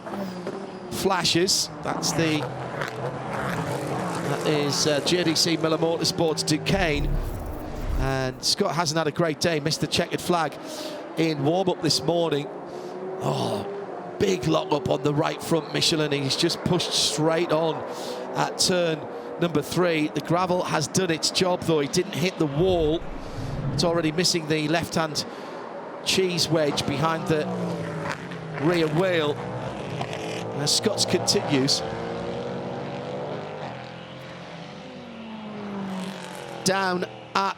flashes. That is JDC Miller Motorsports Duquesne. And Scott hasn't had a great day, missed the checkered flag in warm-up this morning. Oh, big lock-up on the right front Michelin. He's just pushed straight on at turn number 3. The gravel has done its job, though. He didn't hit the wall. It's already missing the left-hand cheese wedge behind the rear wheel. As Scott's continues. Down at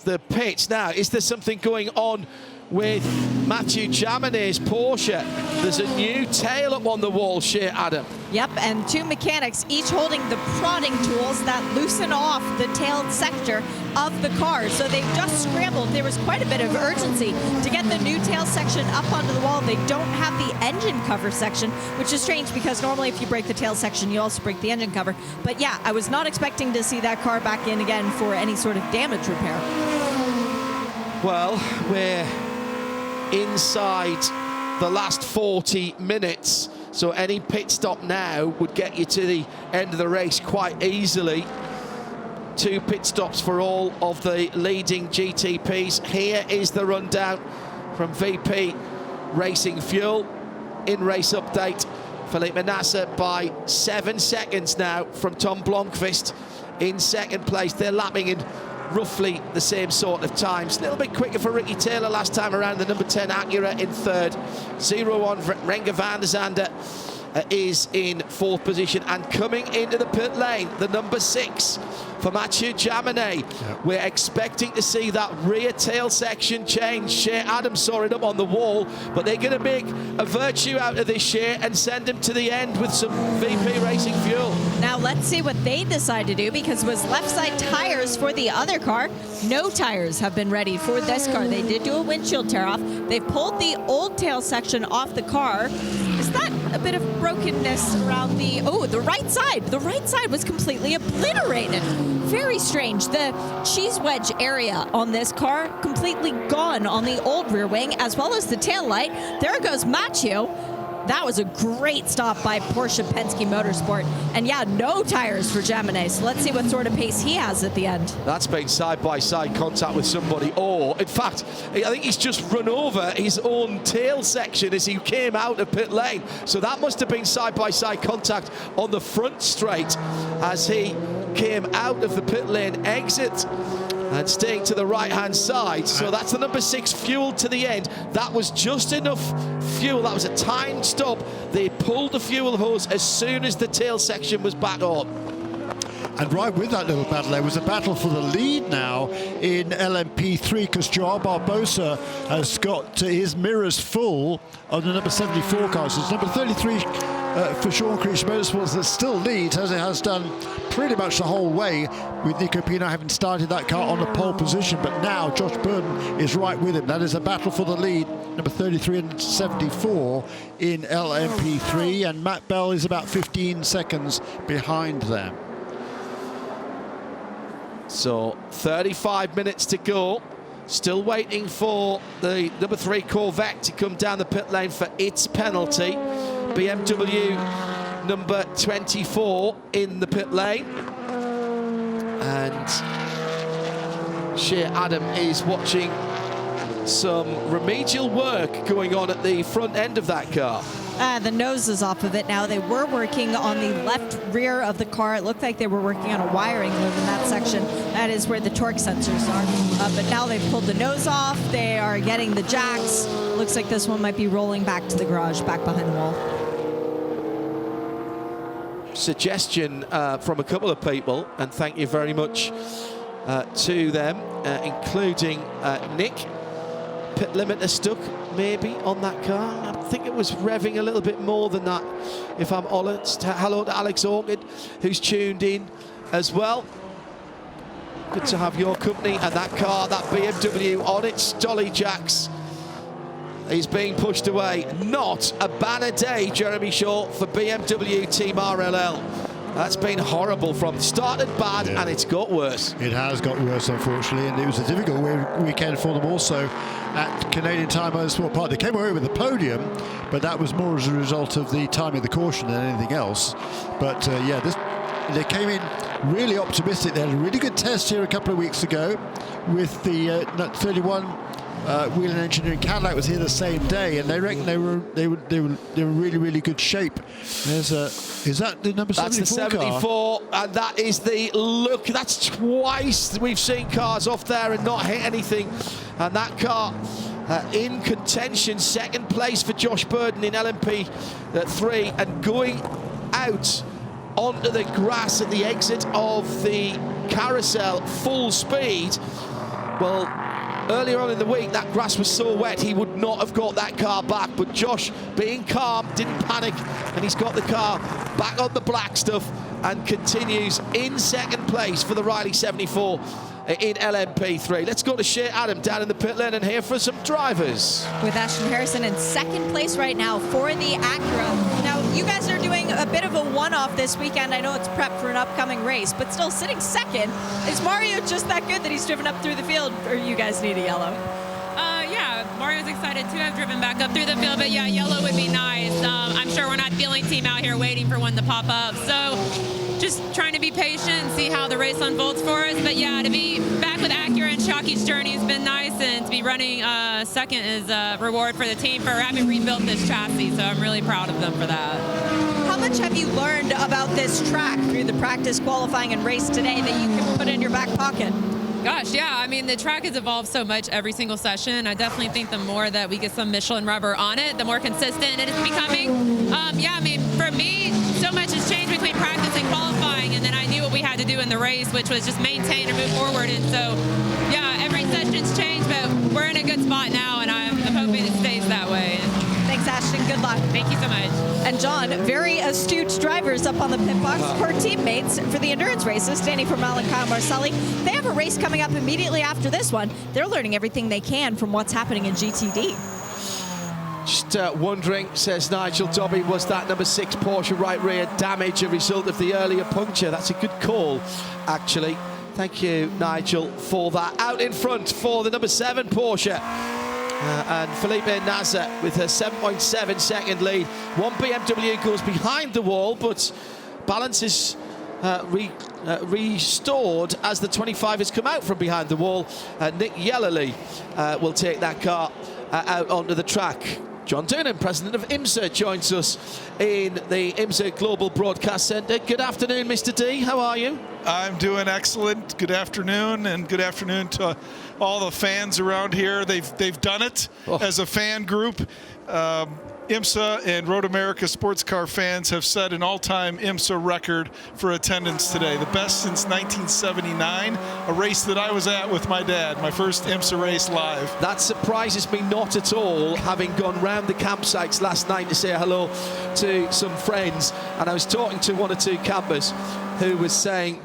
the pits. Now, is there something going on with Mathieu Jaminet's Porsche? There's a new tail up on the wall, Shea Adam. Yep, and two mechanics, each holding the prodding tools that loosen off the tailed sector of the car. So they've just scrambled. There was quite a bit of urgency to get the new tail section up onto the wall. They don't have the engine cover section, which is strange because normally if you break the tail section, you also break the engine cover. But yeah, I was not expecting to see that car back in again for any sort of damage repair. Well, we're inside the last 40 minutes, so any pit stop now would get you to the end of the race quite easily. 2 pit stops for all of the leading GTPs. Here is the rundown from VP Racing Fuel. In race update, Felipe Nasser by 7 seconds now from Tom Blomqvist in second place. They're lapping in roughly the same sort of times. A little bit quicker for Ricky Taylor last time around, the number 10 Acura in third. 0-1 Renger van der Zande is in fourth position, and coming into the pit lane, the number 6 for Mathieu Jaminet. Yep. We're expecting to see that rear tail section change. Shea Adams saw it up on the wall, but they're going to make a virtue out of this, Shea, and send him to the end with some VP Racing Fuel. Now let's see what they decide to do, because it was left side tires for the other car. No tires have been ready for this car. They did do a windshield tear off. They pulled the old tail section off the car. Is that a bit of brokenness around the right side? The right side was completely obliterated. Very strange. The cheese wedge area on this car completely gone on the old rear wing, as well as the tail light. There goes Mathieu. That was a great stop by Porsche Penske Motorsport. And yeah, no tires for Jaminet. So let's see what sort of pace he has at the end. That's been side-by-side contact with somebody, or in fact, I think he's just run over his own tail section as he came out of pit lane. So that must have been side-by-side contact on the front straight as he came out of the pit lane exit and staying to the right-hand side. So that's the number 6 fuel to the end. That was just enough fuel. That was a timed stop. They pulled the fuel hose as soon as the tail section was back on. And right with that little battle, there was a battle for the lead now in LMP3, because Joao Barbosa has got his mirrors full on the number 74 car. So it's number 33 for Sean Creech Motorsports that still leads, as it has done pretty much the whole way, with Nico Pino having started that car on the pole position. But now Josh Burton is right with him. That is a battle for the lead, number 33 and 74 in LMP3, and Matt Bell is about 15 seconds behind them. So 35 minutes to go. Still waiting for the number 3 Corvette to come down the pit lane for its penalty. BMW number 24 in the pit lane. And Shea Adam is watching some remedial work going on at the front end of that car. The nose is off of it now. They were working on the left rear of the car. It looked like they were working on a wiring loom in that section. That is where the torque sensors are. But now they've pulled the nose off. They are getting the jacks. Looks like this one might be rolling back to the garage, back behind the wall. Suggestion from a couple of people, and thank you very much to them, including Nick. Pit limiter stuck maybe on that car. I think it was revving a little bit more than that, if I'm honest. Hello to Alex Orchid, who's tuned in as well. Good to have your company. And that car, that BMW on its dolly jacks, is being pushed away. Not a banner day, Jeremy Shaw, for BMW Team RLL. That's been horrible. From started bad, and it's got worse. It has got worse, unfortunately, and it was a difficult weekend for them also at Canadian Tire Motorsport Park. They came away with the podium, but that was more as a result of the timing of the caution than anything else. But yeah, they came in really optimistic. They had a really good test here a couple of weeks ago with the 31 Whelen Engineering Cadillac was here the same day, and they reckon they were really good shape. There's is that the number 74? That's the 74, and that is the look. That's twice we've seen cars off there and not hit anything, and that car in contention. Second place for Josh Burden in LMP 3, and going out onto the grass at the exit of the carousel full speed. Well, earlier on in the week, that grass was so wet he would not have got that car back, but Josh, being calm, didn't panic, and he's got the car back on the black stuff and continues in second place for the Riley 74 in LMP3. Let's go to Shea Adam down in the pit lane and hear from some drivers. With Ashton Harrison in second place right now for the Acura. Now, you guys are doing a bit of a one-off this weekend. I know it's prep for an upcoming race, but still sitting second. Is Mario just that good that he's driven up through the field, or you guys need a yellow? Yeah, Mario's excited to have driven back up through the field, but yeah, yellow would be nice. I'm sure we're not the only team out here waiting for one to pop up. So just trying to be patient and see how the race unfolds for us. But yeah, to be back with Acura and Shocky's journey has been nice, and to be running second is a reward for the team for having rebuilt this chassis. So I'm really proud of them for that. How much have you learned about this track through the practice, qualifying, and race today that you can put in your back pocket? Gosh, yeah, I mean, the track has evolved so much every single session. I definitely think the more that we get some Michelin rubber on it, the more consistent it is becoming. Yeah, I mean, for me, so much has changed between practice and qualifying, and then I knew what we had to do in the race, which was just maintain and move forward. And so, yeah, every session's changed, but we're in a good spot now, and I'm hoping it stays that way. Thanks, Ashton. Good luck. Thank you so much. And John, very astute drivers up on the pit box for teammates for the endurance races. Danny Formal and Kyle Marcelli. They have a race coming up immediately after this one. They're learning everything they can from what's happening in GTD. Just wondering, says Nigel Dobby, was that number 6 Porsche right rear damage a result of the earlier puncture? That's a good call, actually. Thank you, Nigel, for that. Out in front for the number 7 Porsche. And Felipe Nasser with her 7.7 second lead. One BMW goes behind the wall, but balance is restored as the 25 has come out from behind the wall. Nick Yellerly will take that car out onto the track. John Doonan, president of IMSA, joins us in the IMSA Global Broadcast Centre. Good afternoon, Mr. D. How are you? I'm doing excellent. Good afternoon, and good afternoon to all the fans around here. They've done it as a fan group. IMSA and Road America Sports Car fans have set an all-time IMSA record for attendance today. The best since 1979, a race that I was at with my dad, my first IMSA race live. That surprises me not at all, having gone round the campsites last night to say hello to some friends. And I was talking to one or two campers who was saying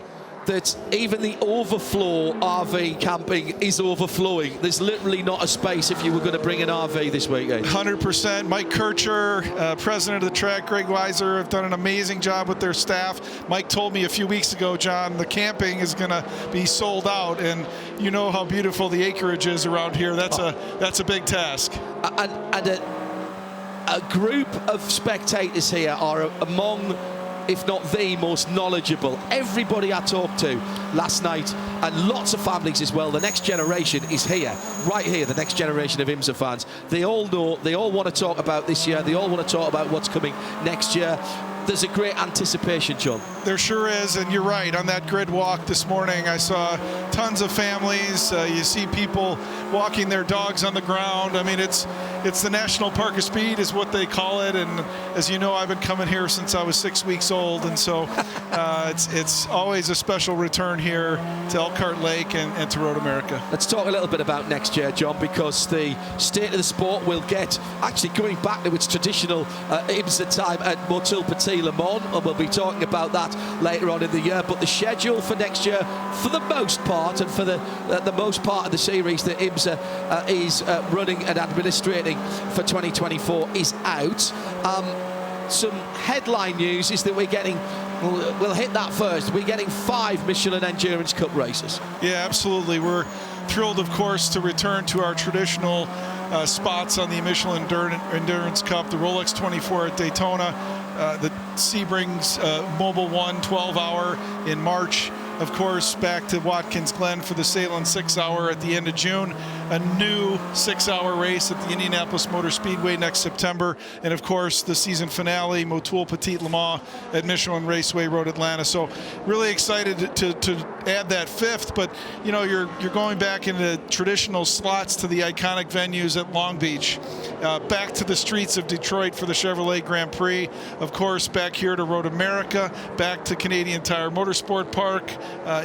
that even the overflow RV camping is overflowing. There's literally not a space if you were going to bring an RV this weekend. 100%. Mike Kircher, president of the track, Greg Weiser have done an amazing job with their staff. Mike told me a few weeks ago, John, the camping is going to be sold out, and you know how beautiful the acreage is around here. That's a big task. And a group of spectators here are among, if not the most knowledgeable. Everybody I talked to last night, and lots of families as well. The next generation is here, right here, the next generation of IMSA fans. They all know, they all want to talk about this year, they all want to talk about what's coming next year. There's a great anticipation, John. There sure is, and you're right. On that grid walk this morning, I saw tons of families. You see people walking their dogs on the ground. I mean, it's the National Park of Speed is what they call it, and as you know, I've been coming here since I was 6 weeks old, and so it's always a special return here to Elkhart Lake and to Road America. Let's talk a little bit about next year, John, because the state of the sport will get, actually going back to its traditional IMSA time at Motul Petit Le Mans, and we'll be talking about that later on in the year. But the schedule for next year, for the most part, and for the most part of the series that IMSA is running and administrating for 2024 is out. Some headline news is that we're getting, we'll hit that first, we're getting 5 Michelin Endurance Cup races. Yeah, absolutely. We're thrilled, of course, to return to our traditional spots on the Michelin Endurance Cup, the Rolex 24 at Daytona, the Sebrings Mobile One 12-hour in March, of course, back to Watkins Glen for the Salem 6-hour at the end of June. A new 6-hour race at the Indianapolis Motor Speedway next September. And, of course, the season finale, Motul Petit Le Mans at Michelin Raceway Road Atlanta. So really excited to add that fifth. But, you know, you're going back into traditional slots to the iconic venues at Long Beach. Back to the streets of Detroit for the Chevrolet Grand Prix. Of course, back here to Road America. Back to Canadian Tire Motorsport Park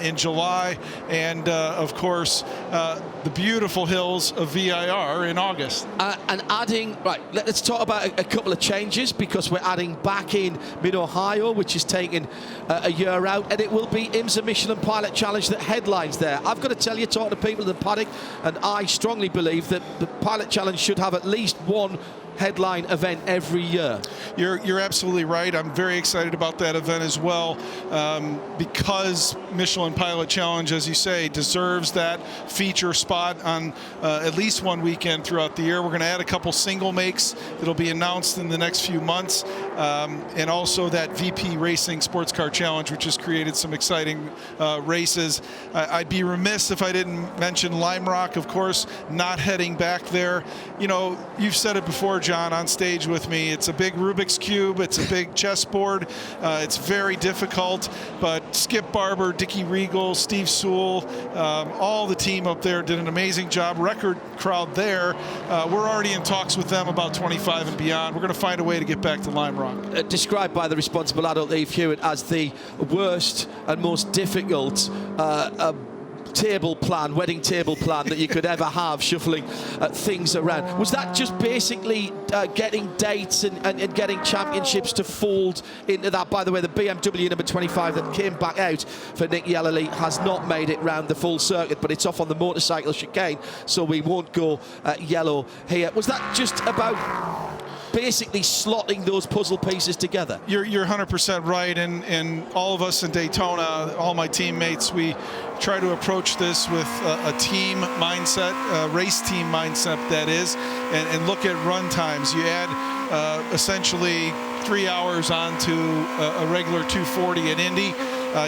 in July. And, of course, the beautiful hills of VIR in August. And adding, right, let's talk about a couple of changes, because we're adding back in Mid-Ohio, which is taking a year out, and it will be IMSA Michelin Pilot Challenge that headlines there. I've got to tell you, talking to people in the paddock, and I strongly believe that the Pilot Challenge should have at least one headline event every year. You're absolutely right. I'm very excited about that event as well, because Michelin Pilot Challenge, as you say, deserves that feature spot on at least one weekend throughout the year. We're going to add a couple single makes that'll be announced in the next few months, and also that VP Racing Sports Car Challenge, which has created some exciting races. I'd be remiss if I didn't mention Lime Rock, of course, not heading back there. You know, you've said it before, John, on stage with me. It's a big Rubik's Cube. It's a big chessboard. It's very difficult, but Skip Barber, Dickie Regal, Steve Sewell, all the team up there did an amazing job. Record crowd there. We're already in talks with them about 25 and beyond. We're going to find a way to get back to Lime Rock. Described by the responsible adult Eve Hewitt as the worst and most difficult wedding table plan that you could ever have, shuffling things around. Was that just basically getting dates and getting championships to fold into that? By the way, the BMW number 25 that came back out for Nick Yellerly has not made it round the full circuit, but it's off on the motorcycle chicane, so we won't go yellow here. Was that just about basically slotting those puzzle pieces together? You're 100% right, and all of us in Daytona, all my teammates, we try to approach this with a team mindset, a race team mindset, that is, and look at run times. You add essentially 3 hours onto a regular 240 in Indy.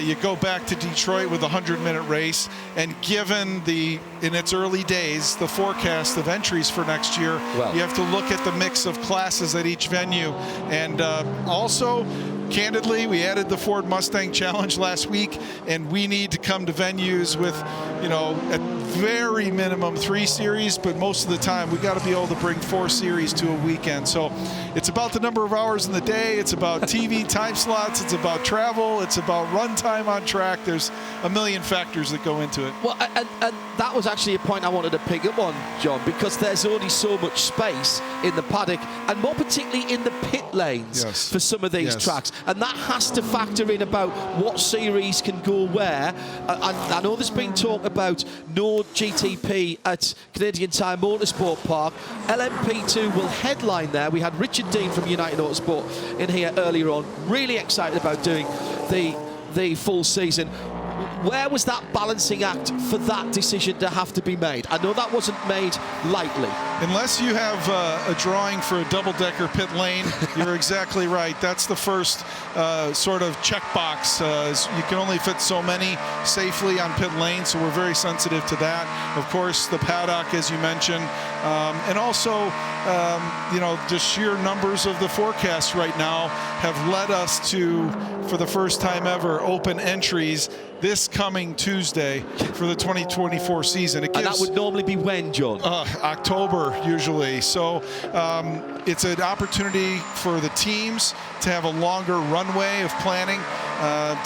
You go back to Detroit with a 100-minute race, and given in its early days, the forecast of entries for next year, you have to look at the mix of classes at each venue. And also, candidly, we added the Ford Mustang Challenge last week, and we need to come to venues with, you know, at very minimum 3 series, but most of the time we got to be able to bring 4 series to a weekend. So it's about the number of hours in the day, it's about TV time slots, it's about travel, it's about run time on track. There's a million factors that go into it. Well, and that was actually a point I wanted to pick up on, John, because there's only so much space in the paddock, and more particularly in the pit lanes for some of these tracks. And that has to factor in about what series can go where. I know there's been talk about no GTP at Canadian Tire Motorsport Park. LMP2 will headline there. We had Richard Dean from United Autosport in here earlier on, really excited about doing the full season. Where was that balancing act for that decision to have to be made? I know that wasn't made lightly. Unless you have a drawing for a double-decker pit lane, you're exactly right. That's the first sort of checkbox. You can only fit so many safely on pit lane, so we're very sensitive to that. Of course, the paddock, as you mentioned, and also, you know, the sheer numbers of the forecast right now have led us to, for the first time ever, open entries this coming Tuesday for the 2024 season. And that would normally be when, John? October, usually. So it's an opportunity for the teams to have a longer runway of planning,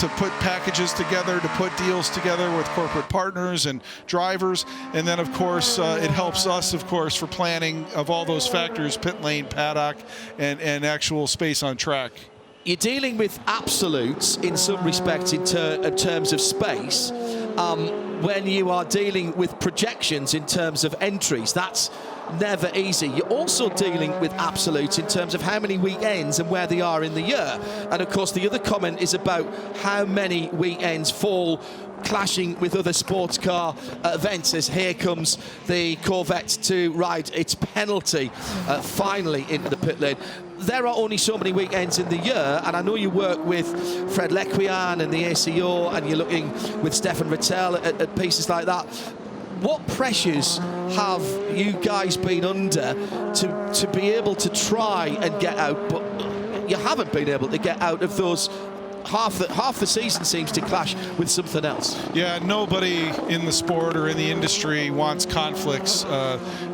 to put packages together, to put deals together with corporate partners and drivers. And then, of course, it helps us, of course, for planning of all those factors, pit lane, paddock, and actual space on track. You're dealing with absolutes in some respects in terms of space, when you are dealing with projections in terms of entries. That's never easy. You're also dealing with absolutes in terms of how many weekends and where they are in the year. And of course, the other comment is about how many weekends fall clashing with other sports car events, as here comes the Corvette to ride its penalty finally into the pit lane. There are only so many weekends in the year, and I know you work with Fred Lequian and the ACO, and you're looking with Stefan Vettel at pieces like that. What pressures have you guys been under to be able to try and get out, but you haven't been able to get out of those? Half the season seems to clash with something else. Yeah, nobody in the sport or in the industry wants conflicts.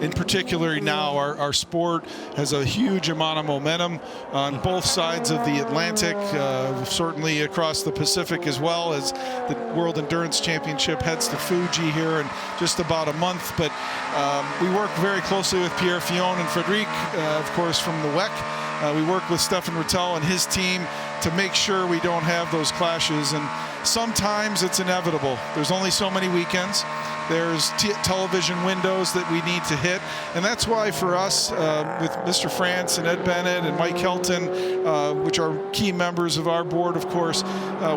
In particular now, our sport has a huge amount of momentum on both sides of the Atlantic, certainly across the Pacific, as well as the World Endurance Championship heads to Fuji here in just about a month. But we work very closely with Pierre Fillon and Frédéric, of course, from the WEC. We work with Stefan Vettel and his team to make sure we don't have those clashes, and sometimes it's inevitable. There's only so many weekends. There's television windows that we need to hit, and that's why for us, with Mr. France and Ed Bennett and Mike Helton, which are key members of our board, of course,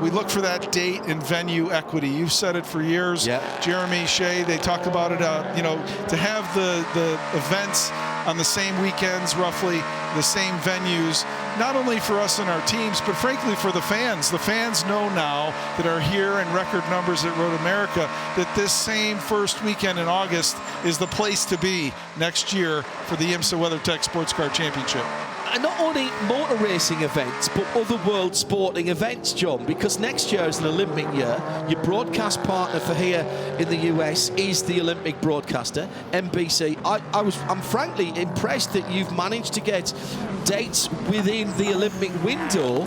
we look for that date and venue equity. You've said it for years. Yep. Jeremy, Shea, they talk about it, to have the events on the same weekends, roughly the same venues, not only for us and our teams, but frankly for the fans. The fans know now that are here in record numbers at Road America that this same first weekend in August is the place to be next year for the IMSA WeatherTech SportsCar Championship. And not only motor racing events, but other world sporting events, John, because next year is an Olympic year. Your broadcast partner for here in the US is the Olympic broadcaster, NBC. I'm frankly impressed that you've managed to get dates within the Olympic window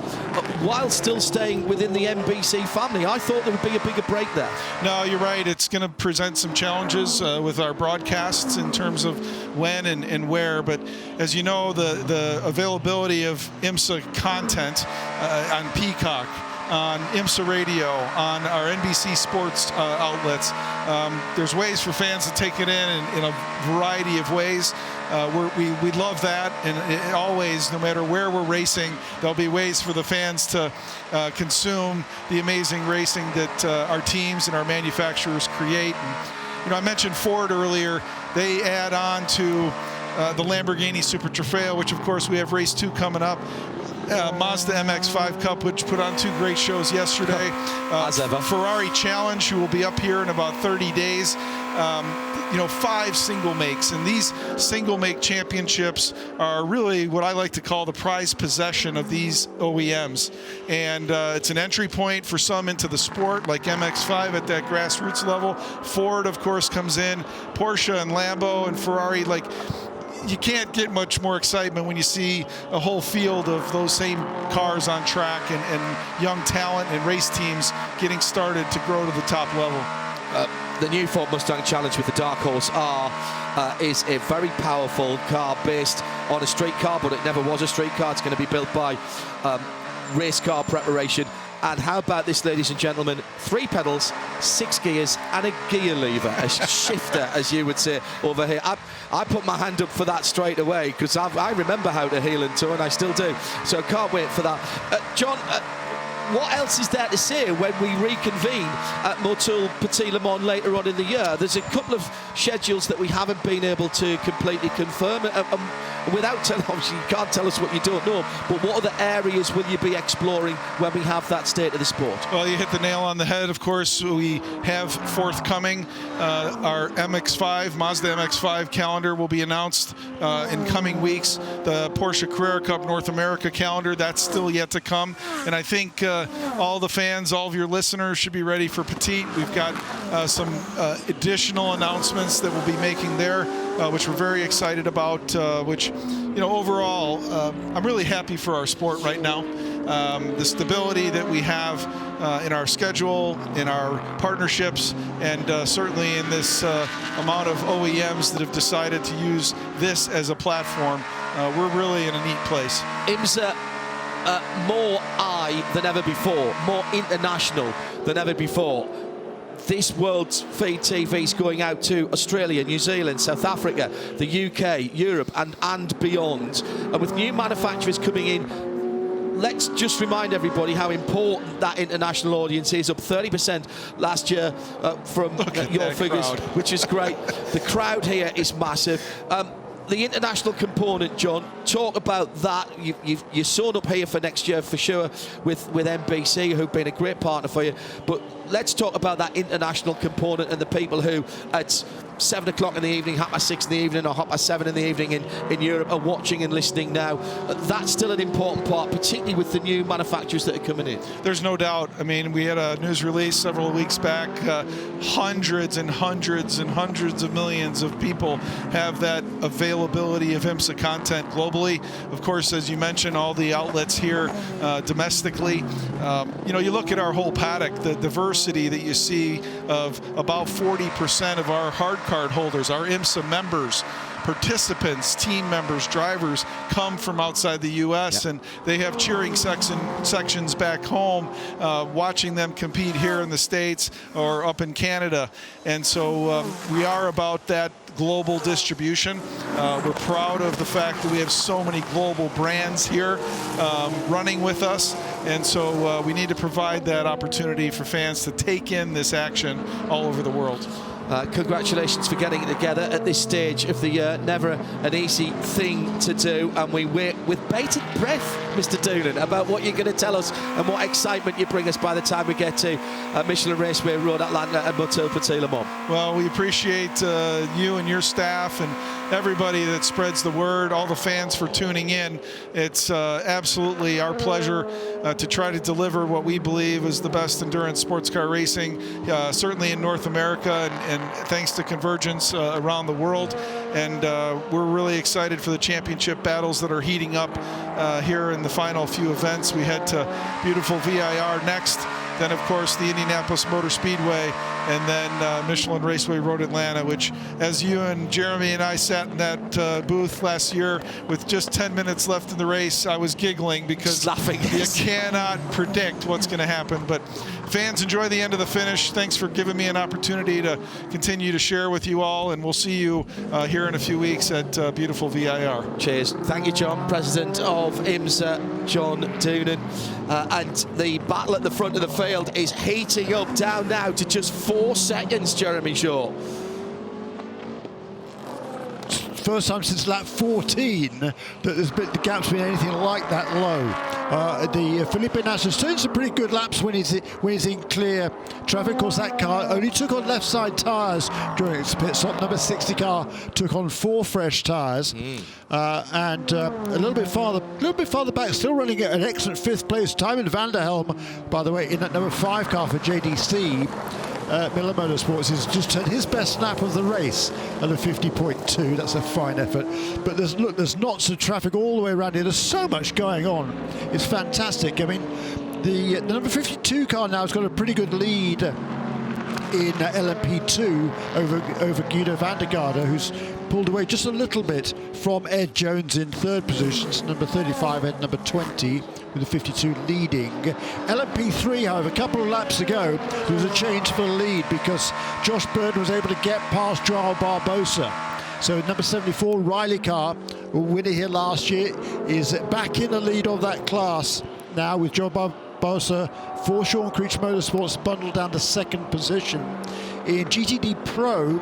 while still staying within the NBC family. I thought there would be a bigger break there. No, you're right. It's going to present some challenges with our broadcasts in terms of when and where. But as you know, the availability of IMSA content on Peacock, on IMSA Radio, on our NBC Sports outlets. There's ways for fans to take it in a variety of ways. We love that, and always, no matter where we're racing, there'll be ways for the fans to consume the amazing racing that our teams and our manufacturers create. And, I mentioned Ford earlier. They add on to the Lamborghini Super Trofeo, which of course we have race 2 coming up. Mazda MX-5 Cup, which put on 2 great shows yesterday. As ever. Ferrari Challenge, who will be up here in about 30 days. 5 single makes, and these single make championships are really what I like to call the prized possession of these OEMs. And it's an entry point for some into the sport, like MX-5 at that grassroots level. Ford, of course, comes in. Porsche and Lambo and Ferrari, you can't get much more excitement when you see a whole field of those same cars on track and young talent and race teams getting started to grow to the top level. The new Ford Mustang Challenge with the Dark Horse R is a very powerful car based on a street car, but it never was a street car. It's going to be built by race car preparation. And how about this, ladies and gentlemen? 3 pedals, 6 gears, and a gear lever, a shifter, as you would say over here. I put my hand up for that straight away because I remember how to heel and turn, I still do. So I can't wait for that. John, what else is there to say when we reconvene at Motul Petit Le Mans later on in the year? There's a couple of schedules that we haven't been able to completely confirm. Without telling, obviously you can't tell us what you don't know, but what other areas will you be exploring when we have that state of the sport? Well, you hit the nail on the head. Of course, we have forthcoming our MX-5, Mazda MX-5 calendar will be announced in coming weeks. The Porsche Carrera Cup North America calendar, that's still yet to come. And I think all the fans, all of your listeners should be ready for Petit. We've got some additional announcements that we'll be making there, which we're very excited about, which, overall, I'm really happy for our sport right now. The stability that we have in our schedule, in our partnerships, and certainly in this amount of OEMs that have decided to use this as a platform, we're really in a neat place. IMSA, more eye than ever before, more international than ever before. This world's feed TV is going out to Australia, New Zealand, South Africa, the UK, Europe, and beyond. And with new manufacturers coming in, let's just remind everybody how important that international audience is. Up 30% last year from your figures, crowd. which is great. The crowd here is massive. The international component, John, talk about that. You're sewn up here for next year for sure with NBC, who've been a great partner for you. But let's talk about that international component and the people who at 7 o'clock in the evening, 6:30 in the evening, or 7:30 in the evening in Europe are watching and listening now. That's still an important part, particularly with the new manufacturers that are coming in. There's no doubt. I mean, we had a news release several weeks back. Hundreds and hundreds and hundreds of millions of people have that availability of IMSA content globally. Of course, as you mentioned, all the outlets here domestically. You look at our whole paddock, the diversity that you see of about 40% of our hard card holders, our IMSA members, participants, team members, drivers come from outside the U.S. and they have cheering sections back home, watching them compete here in the States or up in Canada. And so we are about that global distribution. We're proud of the fact that we have so many global brands here running with us. And so we need to provide that opportunity for fans to take in this action all over the world. Congratulations for getting it together at this stage of the year. Never an easy thing to do, and we wait with bated breath, Mr. Doonan, about what you're going to tell us and what excitement you bring us by the time we get to Michelin Raceway Road, Atlanta and Motul Petit Le Mans. Well, we appreciate you and your staff and everybody that spreads the word, all the fans for tuning in. It's absolutely our pleasure to try to deliver what we believe is the best endurance sports car racing, certainly in North America and thanks to Convergence around the world. And we're really excited for the championship battles that are heating up here in the final few events. We head to beautiful VIR next. Then, of course, the Indianapolis Motor Speedway, and then Michelin Raceway Road Atlanta, which, as you and Jeremy and I sat in that booth last year with just 10 minutes left in the race, I was giggling because you cannot predict what's going to happen. But fans, enjoy the end of the finish. Thanks for giving me an opportunity to continue to share with you all, and we'll see you here in a few weeks at beautiful VIR. Cheers. Thank you, John. President of IMSA, John Doonan. And the battle at the front of the field is heating up, down now to just 4 seconds, Jeremy Shaw. First time since lap 14 that the gap's been anything like that low. The Felipe Nasser's doing some pretty good laps when he's in clear traffic. Of course, that car only took on left side tyres during its pit stop. Number 60 car took on 4 fresh tyres, and a little bit farther back, still running at an excellent 5th place. Tymon van der Helm, by the way, in that number 5 car for JDC. Miller Motorsports has just had his best lap of the race at a 50.2. That's a fine effort. But there's lots of traffic all the way around here. There's so much going on. It's fantastic. I mean, the number 52 car now has got a pretty good lead in LMP2 over Guido van der Garde, who's pulled away just a little bit from Ed Jones in 3rd position. It's number 35 and number 20 with the 52 leading. LMP3, however, a couple of laps ago, there was a change for the lead because Josh Bird was able to get past Joao Barbosa. So number 74, Riley car, winner here last year, is back in the lead of that class now with Joao Barbosa for Sean Creech Motorsports bundled down to 2nd position. In GTD Pro,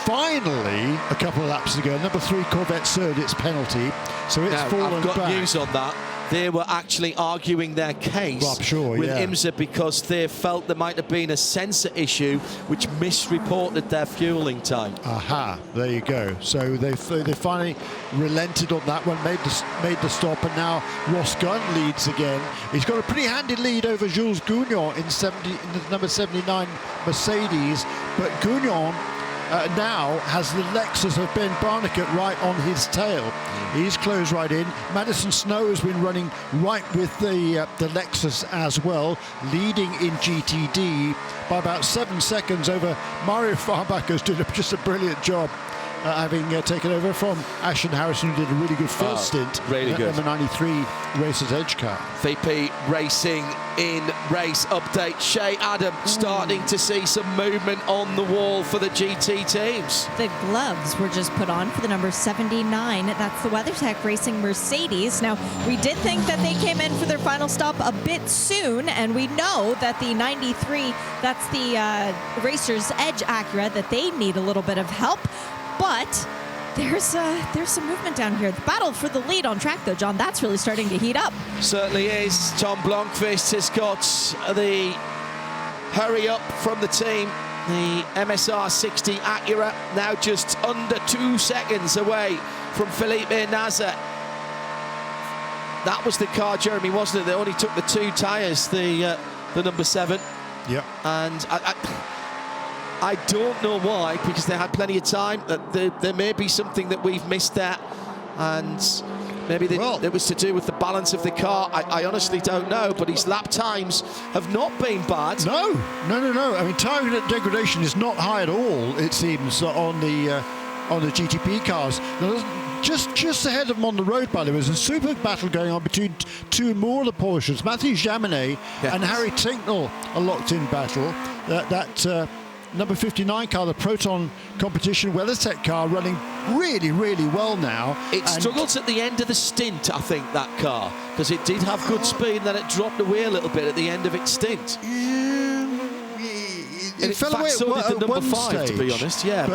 finally, a couple of laps ago, number 3 Corvette served its penalty, so it's fallen I've got back. news on that. They were actually arguing their case with IMSA because they felt there might have been a sensor issue which misreported their fueling time. Aha, there you go. So they finally relented on that one, made the stop, and now Ross Gunn leads again. He's got a pretty handy lead over Jules Gounon in the number 79 Mercedes, but Gounon now has the Lexus of Ben Barnicat right on his tail. He's closed right in. Madison Snow has been running right with the Lexus as well, leading in GTD by about 7 seconds over Mario Farbacher's doing just a brilliant job having taken over from Ashton Harrison, who did a really good first stint. Really good. Number 93 Racers Edge car. VP Racing in race update. Shea Adam starting to see some movement on the wall for the GT teams. The gloves were just put on for the number 79. That's the WeatherTech Racing Mercedes. Now, we did think that they came in for their final stop a bit soon, and we know that the 93, that's the Racers Edge Acura, that they need a little bit of help. But there's some movement down here. The battle for the lead on track, though, John, that's really starting to heat up. Certainly is. Tom Blomqvist has got the hurry up from the team. The MSR 60 Acura now just under 2 seconds away from Felipe Nasr. That was the car, Jeremy, wasn't it? They only took the 2 tyres, the number 7. Yep. And I don't know why, because they had plenty of time. There may be something that we've missed there, and maybe it was to do with the balance of the car. I honestly don't know, but his lap times have not been bad. No. I mean, time degradation is not high at all, it seems, on the GTP cars. Just ahead of them on the road, by the way, there's a super battle going on between 2 more of the Porsches. Matthew Jaminet and Harry Tinknell are locked in battle. That number 59 car, the Proton competition WeatherTech car, running really, really well now. It struggles at the end of the stint, I think, that car, because it did have good speed, and then it dropped away a little bit at the end of its stint. It fell away so did the number 5, stage, to be honest. Yeah,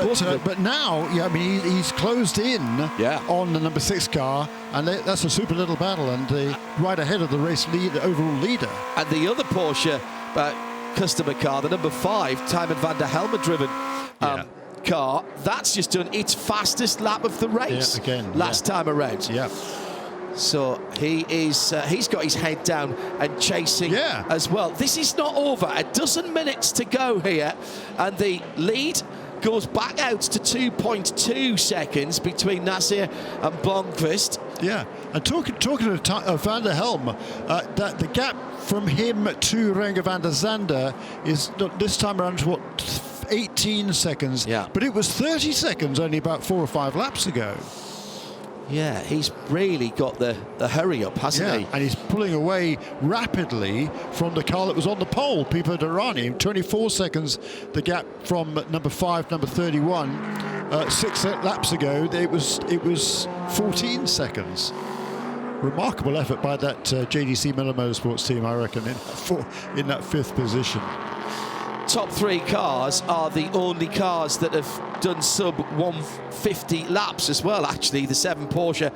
but now, I mean, he's closed in on the number 6 car, and that's a super little battle, and right ahead of the race lead, the overall leader. And the other Porsche customer car, the number 5, Tymon van der Helmer driven car, that's just done its fastest lap of the race last time around. Yeah. So he's got his head down and chasing as well. This is not over. A dozen minutes to go here, and the lead goes back out to 2.2 seconds between Nasr and Blomqvist. Yeah, and talking of Van der Helm, that the gap from him to Renger van der Zande is this time around to 18 seconds. Yeah, but it was 30 seconds only about 4 or 5 laps ago. Yeah, he's really got the hurry up, hasn't he? And he's pulling away rapidly from the car that was on the pole, Pipo Derani. 24 seconds, the gap from number 5, number 31. 6 laps ago, it was 14 seconds. Remarkable effort by that JDC Miller Motorsports team, I reckon, in that 5th position. Top 3 cars are the only cars that have done sub 150 laps as well, actually. The 7 Porsche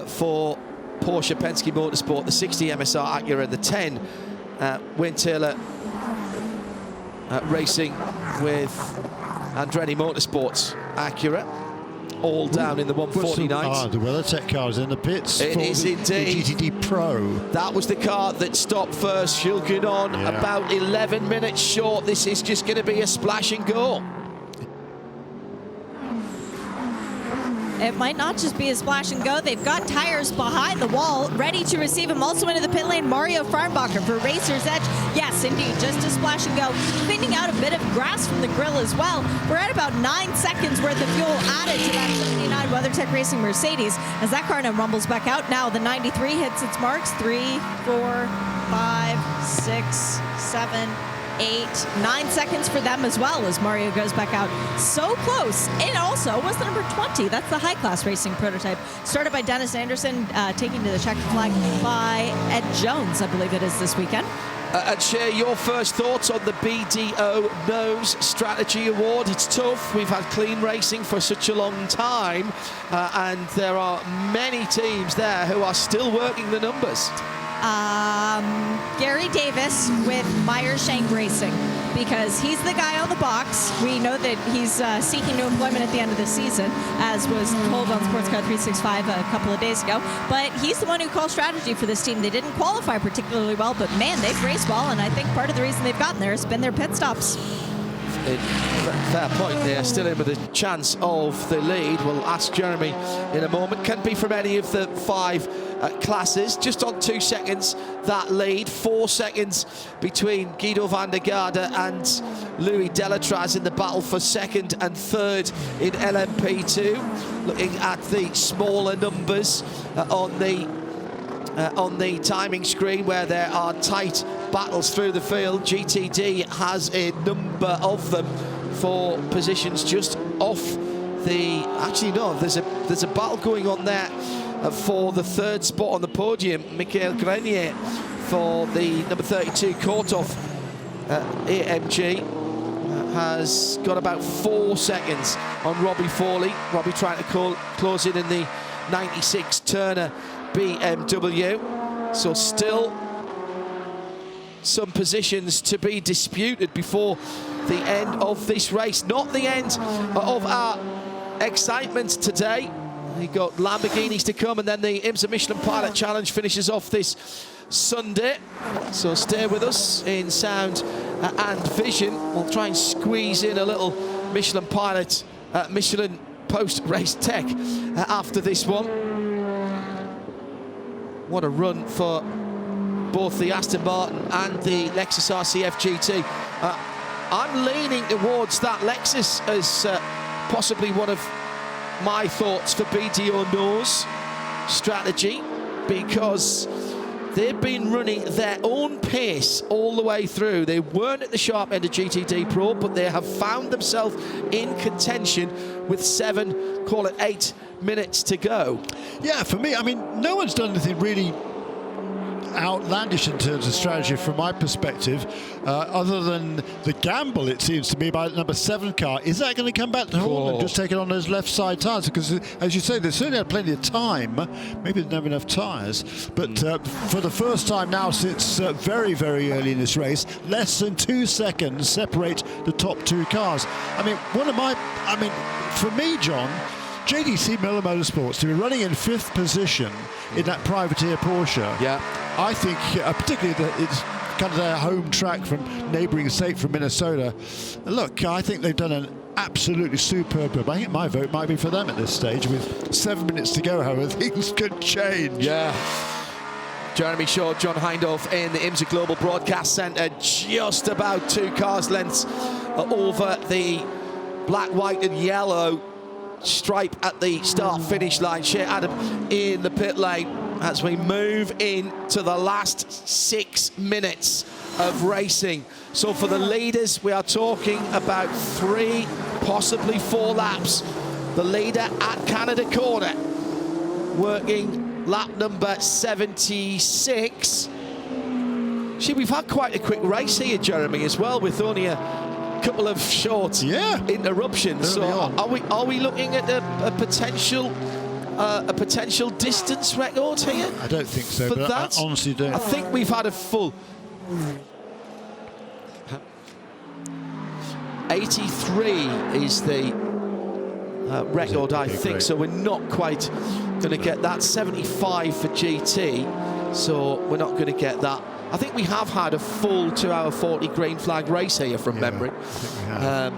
for Porsche Penske Motorsport, the 60 MSR Acura, and the 10 Wayne Taylor Racing with Andretti Motorsports Acura, all down in the 149s. The WeatherTech car is in the pits. It is indeed. The GTD Pro. That was the car that stopped first. Shulkin on about 11 minutes short. This is just going to be a splash and go. It might not just be a splash and go. They've got tires behind the wall ready to receive him. Also into the pit lane, Mario Farnbacher for Racer's Edge. Yes, indeed, just a splash and go. Cleaning out a bit of grass from the grill as well. We're at about 9 seconds worth of fuel added to that 79 WeatherTech Racing Mercedes as that car now rumbles back out. Now the 93 hits its marks. 3, 4, 5, 6, 7, 8, 9 seconds for them as well as Mario goes back out. So close. It also was the number 20. That's the high-class racing prototype. Started by Dennis Anderson, taking to the checkered flag by Ed Jones, I believe it is this weekend. And share your first thoughts on the BDO Nose Strategy Award. It's tough. We've had clean racing for such a long time, and there are many teams there who are still working the numbers. Gary Davis with Myers Shank Racing, because he's the guy on the box. We know that he's seeking new employment at the end of the season, as was told on SportsCar 365 a couple of days ago. But he's the one who calls strategy for this team. They didn't qualify particularly well, but man, they've raced well, and I think part of the reason they've gotten there has been their pit stops. in fair point. They're still in with a chance of the lead. We'll ask Jeremy in a moment. Can be from any of the 5 classes. Just on 2 seconds that lead. 4 seconds between Guido van der Garde and Louis Delatraz in the battle for second and third in LMP2. Looking at the smaller numbers on the timing screen, where there are tight battles through the field. GTD has a number of them for positions just off the... Actually, no, there's a battle going on there for the 3rd spot on the podium. Michael Grenier for the number 32 Korthoff AMG has got about 4 seconds on Robbie Fawley. Robbie trying to close in the 96 Turner BMW. So still some positions to be disputed before the end of this race. Not the end of our excitement today. We've got Lamborghinis to come, and then the IMSA Michelin Pilot Challenge finishes off this Sunday. So stay with us in sound and vision. We'll try and squeeze in a little Michelin Pilot, Michelin post-race tech after this one. What a run for both the Aston Martin and the Lexus RCF GT. I'm leaning towards that Lexus as possibly one of my thoughts for BDO No's strategy, because they've been running their own pace all the way through. They weren't at the sharp end of GTD Pro, but they have found themselves in contention with 7, call it 8 minutes to go. Yeah, for me, I mean, no one's done anything really outlandish in terms of strategy from my perspective, other than the gamble, it seems to me, by the number 7 car. Is that going to come back to home and just take it on those left side tyres? Because, as you say, they certainly had plenty of time. Maybe they didn't have enough tyres. But for the first time now since very, very early in this race, less than 2 seconds separate the top 2 cars. I mean, for me, John, JDC Miller Motorsports to be running in 5th position in that privateer Porsche. Yeah, I think particularly that it's kind of their home track from neighbouring state from Minnesota. Look, I think they've done an absolutely superb job. I think my vote might be for them at this stage. With 7 minutes to go, however, things could change. Yeah. Jeremy Shaw, John Hindhaugh in the IMSA Global Broadcast Centre, just about 2 cars lengths over the black, white and yellow stripe at the start-finish line. Shea Adam in the pit lane as we move into the last 6 minutes of racing. So for the leaders, we are talking about 3, possibly 4 laps. The leader at Canada Corner, working lap number 76. We've had quite a quick race here, Jeremy, as well, with only a couple of short interruptions. So are we looking at a potential distance record here? I don't think so, but I honestly don't. I think we've had a full 83 is the record, I think. So we're not quite going to get that. 75 for GT, so we're not going to get that. I think we have had a full 2 hour 40 green flag race here from memory. I think we have.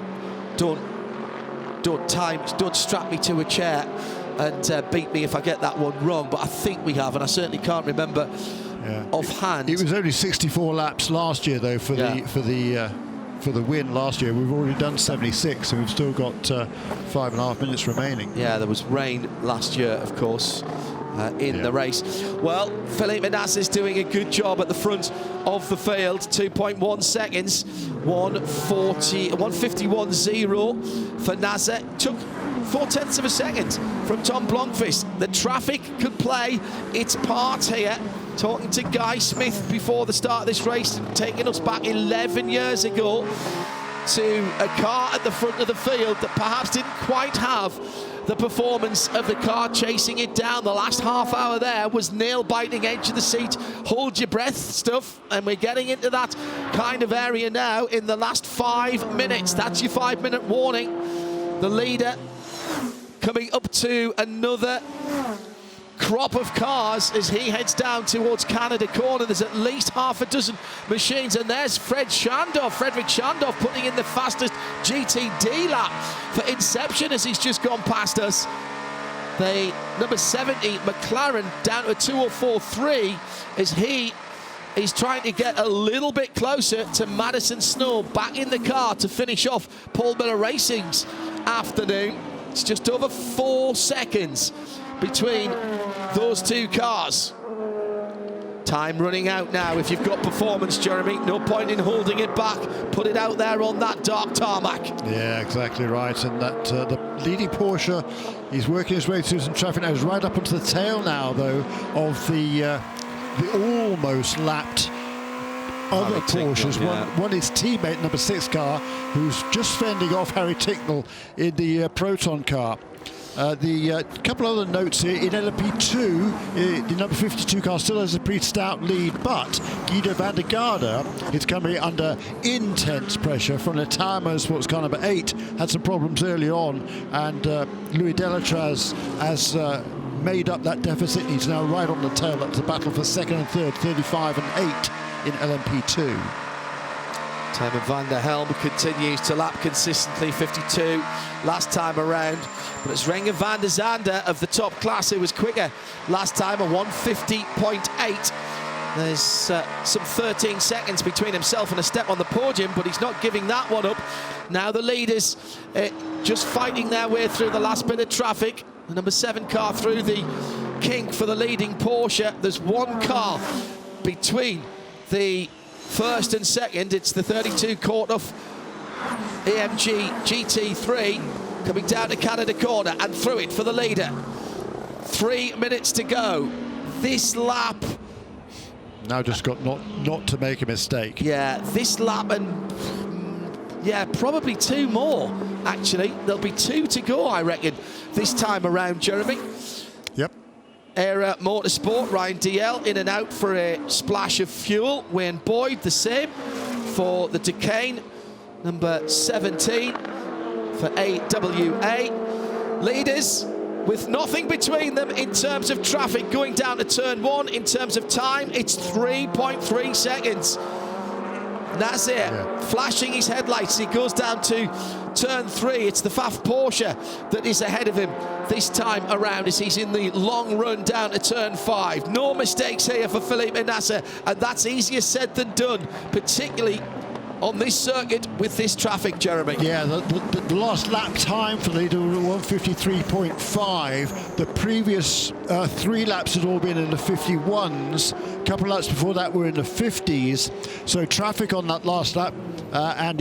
Don't strap me to a chair and beat me if I get that one wrong, but I think we have, and I certainly can't remember offhand. It was only 64 laps last year, though, for the win last year. We've already done 76, and we've still got 5.5 minutes remaining. Yeah, there was rain last year, of course, in the race. Well, Felipe Nasr is doing a good job at the front of the field. 2.1 seconds, 1:51.0 for Nasr. Took 0.4 of a second from Tom Blomqvist. The traffic could play its part here. Talking to Guy Smith before the start of this race, taking us back 11 years ago to a car at the front of the field that perhaps didn't quite have the performance of the car chasing it down. The last half hour there was nail-biting, edge of the seat, hold your breath stuff, and we're getting into that kind of area now in the last 5 minutes. That's your 5-minute warning. The leader coming up to another crop of cars as he heads down towards Canada Corner. There's at least half a dozen machines, and there's Frederick Shandorf putting in the fastest GTD lap for Inception as he's just gone past us. The number 70 McLaren down to a 2:04.3 as he's trying to get a little bit closer to Madison Snow back in the car to finish off Paul Miller Racing's afternoon. It's just over 4 seconds between those two cars. Time running out now. If you've got performance, Jeremy, no point in holding it back. Put it out there on that dark tarmac. Yeah, exactly right. And that the leading Porsche, he's working his way through some traffic now. He's right up onto the tail now, though, of the almost lapped other Porsches. One is teammate number 6 car, who's just fending off Harry Ticknell in the Proton car. The couple other notes here in LMP2, the number 52 car still has a pretty stout lead, but Guido van der Garde is coming under intense pressure from the Tower Motorsports car number 8. Had some problems early on, and Louis Delatraz has made up that deficit. He's now right on the tail. That's the battle for second and third, 35 and 8 in LMP2. Time of Van der Helm continues to lap consistently, 52 last time around. But it's Renger van der Zande of the top class who was quicker last time, a 150.8. There's some 13 seconds between himself and a step on the podium, but he's not giving that one up. Now the leaders just fighting their way through the last bit of traffic. The number 7 car through the kink for the leading Porsche. There's one car between the first and second. It's the 32 Korthoff AMG GT3 coming down to Canada Corner and through it for the leader. 3 minutes to go. This lap. Now just got not to make a mistake. Yeah, this lap and probably 2 more. Actually, there'll be 2 to go, I reckon, this time around, Jeremy. Yep. Era Motorsport, Ryan DL in and out for a splash of fuel. Wayne Boyd the same for the Duquesne, number 17 for AWA. Leaders with nothing between them in terms of traffic going down to turn 1. In terms of time, it's 3.3 seconds. Nasir flashing his headlights. He goes down to turn 3. It's the Pfaff Porsche that is ahead of him this time around as he's in the long run down to turn 5. No mistakes here for Felipe Nasser, and that's easier said than done, particularly on this circuit with this traffic, Jeremy. Yeah, the last lap time for the leader was 153.5. The previous 3 laps had all been in the 51s. A couple of laps before that were in the 50s. So traffic on that last lap, and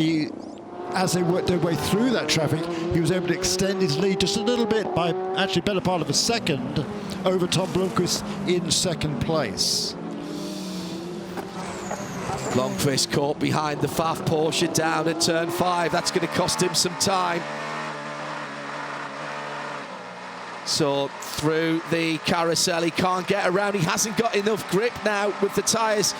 as they worked their way through that traffic, he was able to extend his lead just a little bit by actually better part of a second over Tom Blomqvist in second place. Blomqvist caught behind the Pfaff Porsche down at turn 5. That's going to cost him some time. So through the carousel, he can't get around. He hasn't got enough grip now with the tyres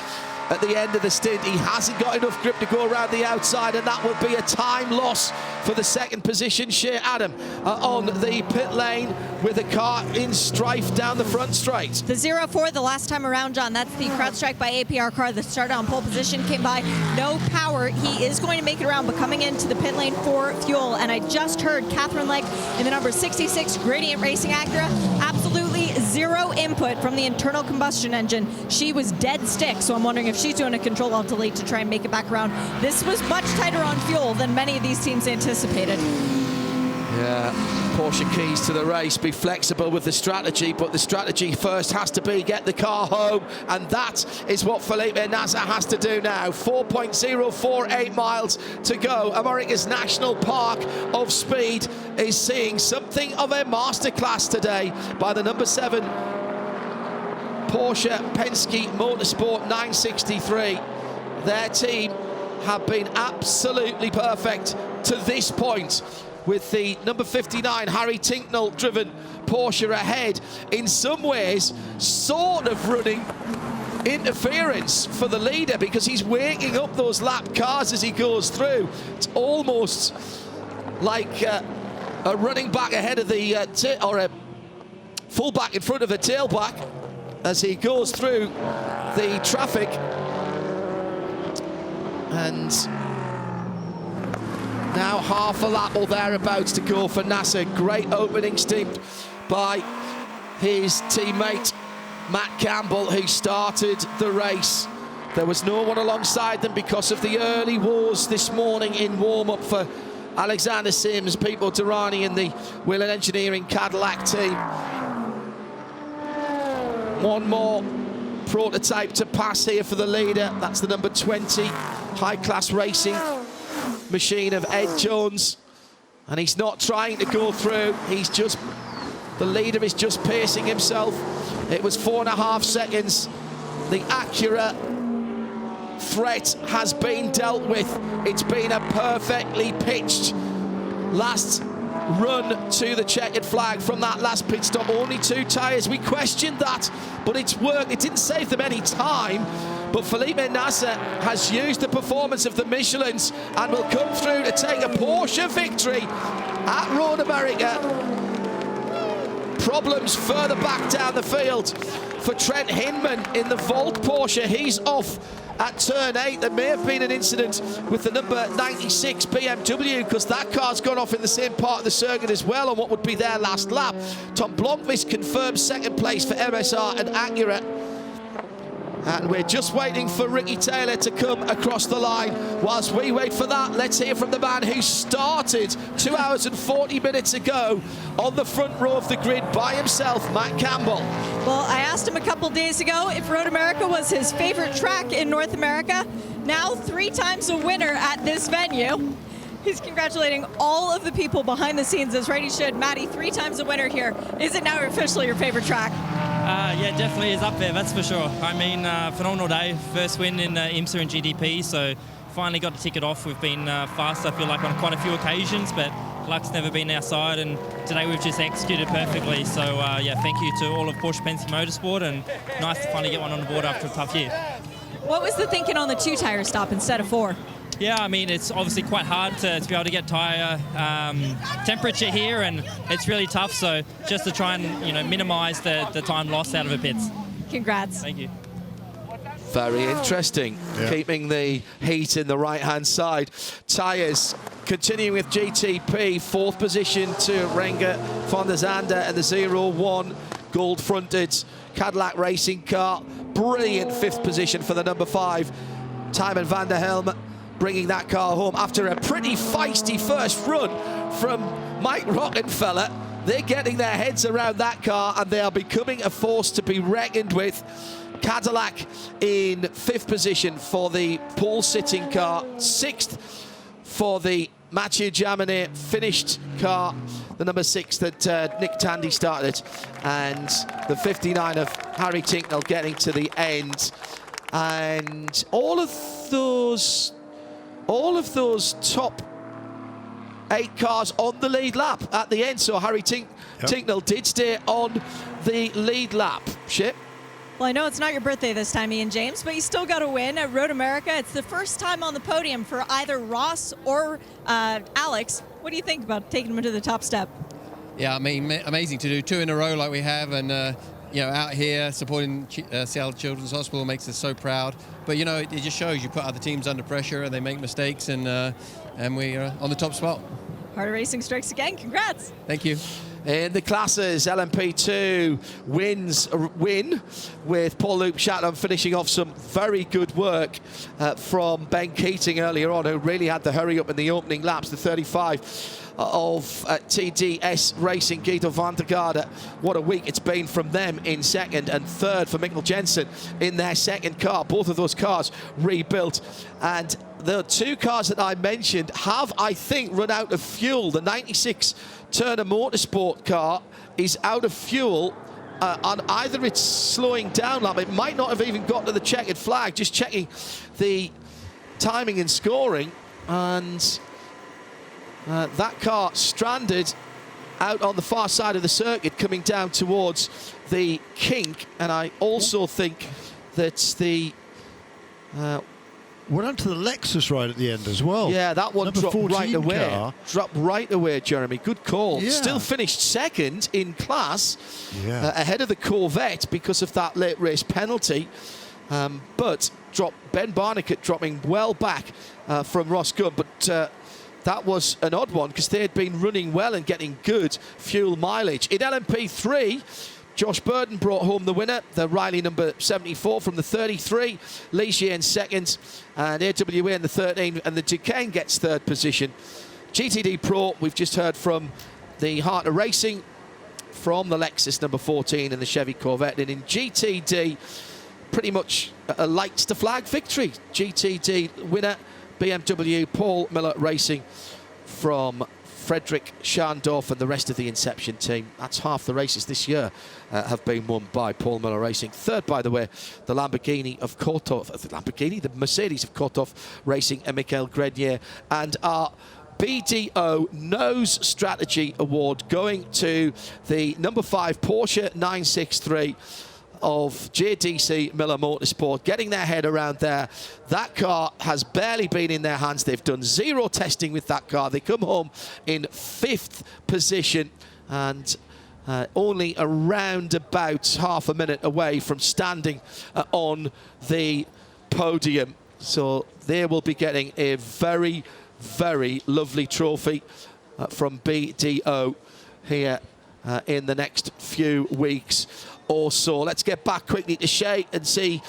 at the end of the stint. He hasn't got enough grip to go around the outside, and that will be a time loss for the second position. Shea Adam on the pit lane with a car in strife down the front straight. The 0-4 the last time around, John, that's the CrowdStrike by APR car that started on pole position, came by, no power. He is going to make it around, but coming into the pit lane for fuel. And I just heard Catherine Legg in the number 66 Gradient Racing Acura, absolutely 0 input from the internal combustion engine. She was dead stick, so I'm wondering if she's doing a control alt delete to try and make it back around. This was much tighter on fuel than many of these teams anticipated. Yeah, Porsche keys to the race, be flexible with the strategy, but the strategy first has to be get the car home, and that is what Felipe Nasser has to do now. 4.048 miles to go. America's National Park of Speed is seeing something of a masterclass today by the number 7 Porsche Penske Motorsport 963. Their team have been absolutely perfect to this point, with the number 59 Harry Tinknell driven Porsche ahead, in some ways sort of running interference for the leader because he's waking up those lap cars as he goes through. It's almost like a running back ahead of the or a fullback in front of the tailback as he goes through the traffic. And now half a lap or thereabouts to go for Nasser. Great opening stint by his teammate Matt Campbell, who started the race. There was no one alongside them because of the early wars this morning in warm-up for Alexander Sims, Pipo Derani and the Whelen Engineering Cadillac team. One more prototype to pass here for the leader. That's the number 20 high-class racing machine of Ed Jones. And he's not trying to go through. He's just, the leader is just pacing himself. It was 4.5 seconds. The Acura threat has been dealt with. It's been a perfectly pitched last run to the checkered flag from that last pit stop. Only 2 tyres. We questioned that, but it's worked. It didn't save them any time. But Felipe Nasser has used the performance of the Michelins and will come through to take a Porsche victory at Road America. Problems further back down the field for Trent Hinman in the Volt Porsche. He's off at turn 8. There may have been an incident with the number 96 BMW because that car's gone off in the same part of the circuit as well on what would be their last lap. Tom Blomqvist confirmed second place for MSR and Acura. And we're just waiting for Ricky Taylor to come across the line. Whilst we wait for that, let's hear from the man who started 2 hours and 40 minutes ago on the front row of the grid by himself, Matt Campbell. Well, I asked him a couple days ago if Road America was his favorite track in North America. Now 3 times a winner at this venue. He's congratulating all of the people behind the scenes, as right he should. Matty, 3 times a winner here. Is it now officially your favorite track? Yeah, definitely is up there, that's for sure. I mean, phenomenal day. First win in IMSA and GDP, so finally got to tick it off. We've been fast, I feel like, on quite a few occasions, but luck's never been our side, and today we've just executed perfectly. So, yeah, thank you to all of Porsche Penske Motorsport, and nice to finally get one on the board after a tough year. What was the thinking on the 2-tire stop instead of 4? Yeah, I mean, it's obviously quite hard to be able to get tyre temperature here, and it's really tough. So just to try and, minimise the time lost out of the pits. Congrats. Thank you. Very interesting, keeping the heat in the right-hand side. Tyres continuing with GTP, 4th position to Renger van der Zande and the 01 gold-fronted Cadillac racing car. Brilliant 5th position for the number 5, Tijmen van der Helm, bringing that car home after a pretty feisty first run from Mike Rockenfeller. They're getting their heads around that car and they are becoming a force to be reckoned with. Cadillac in 5th position for the pole-sitting car, 6th for the Mathieu Jaminet finished car, the number 6 that Nick Tandy started, and the 59 of Harry Tinknell getting to the end. And all of those top 8 cars on the lead lap at the end. So Harry Tinknell did stay on the lead lap. Ship. Well, I know it's not your birthday this time, Ian James, but you still got to win at Road America. It's the first time on the podium for either Ross or Alex. What do you think about taking them to the top step? Yeah, I mean, amazing to do 2 in a row like we have, and out here supporting Seattle Children's Hospital makes us so proud. But it just shows you put other teams under pressure and they make mistakes, and we're on the top spot. Harder Racing strikes again. Congrats. Thank you. In the classes, LMP2 win with Paul-Luc Chatlin finishing off some very good work from Ben Keating earlier on, who really had the hurry up in the opening laps. The 35 of TDS Racing, Guido van der Garde. What a week it's been from them in 2nd, and 3rd for Mikkel Jensen in their 2nd car. Both of those cars rebuilt. And the 2 cars that I mentioned have, I think, run out of fuel. The 96 Turner Motorsport car is out of fuel, and either it's slowing down lap, it might not have even got to the checkered flag. Just checking the timing and scoring, and that car stranded out on the far side of the circuit coming down towards the kink. And I also think that the went onto the Lexus right at the end as well. Yeah, that one Number dropped 14 right away. car. Dropped right away, Jeremy. Good call. Yeah. Still finished second in class, Yeah. ahead of the Corvette because of that late race penalty. But Ben Barnicat dropping well back from Ross Gunn. But that was an odd one because they had been running well and getting good fuel mileage. In LMP3, Josh Burden brought home the winner, the Riley number 74 from the 33, Ligier in second, and AWA in the 13, and the Duquesne gets third position. GTD Pro, we've just heard from the Heart of Racing, from the Lexus number 14 and the Chevy Corvette, and in GTD, pretty much a lights to flag victory. GTD winner, BMW Paul Miller Racing from Frederick Schandorf and the rest of the Inception team. That's half the races this year have been won by Paul Miller Racing. Third, by the way, the Lamborghini of Korthoff, the Mercedes of Korthoff Racing and Michael Grenier. And our BDO Nose Strategy Award going to the number 5 Porsche 963 of JDC Miller Motorsport, getting their head around there. That car has barely been in their hands. They've done 0 testing with that car. They come home in 5th position and only around about half a minute away from standing on the podium. So they will be getting a very, very lovely trophy from BDO here in the next few weeks or so. Let's get back quickly to Shea and see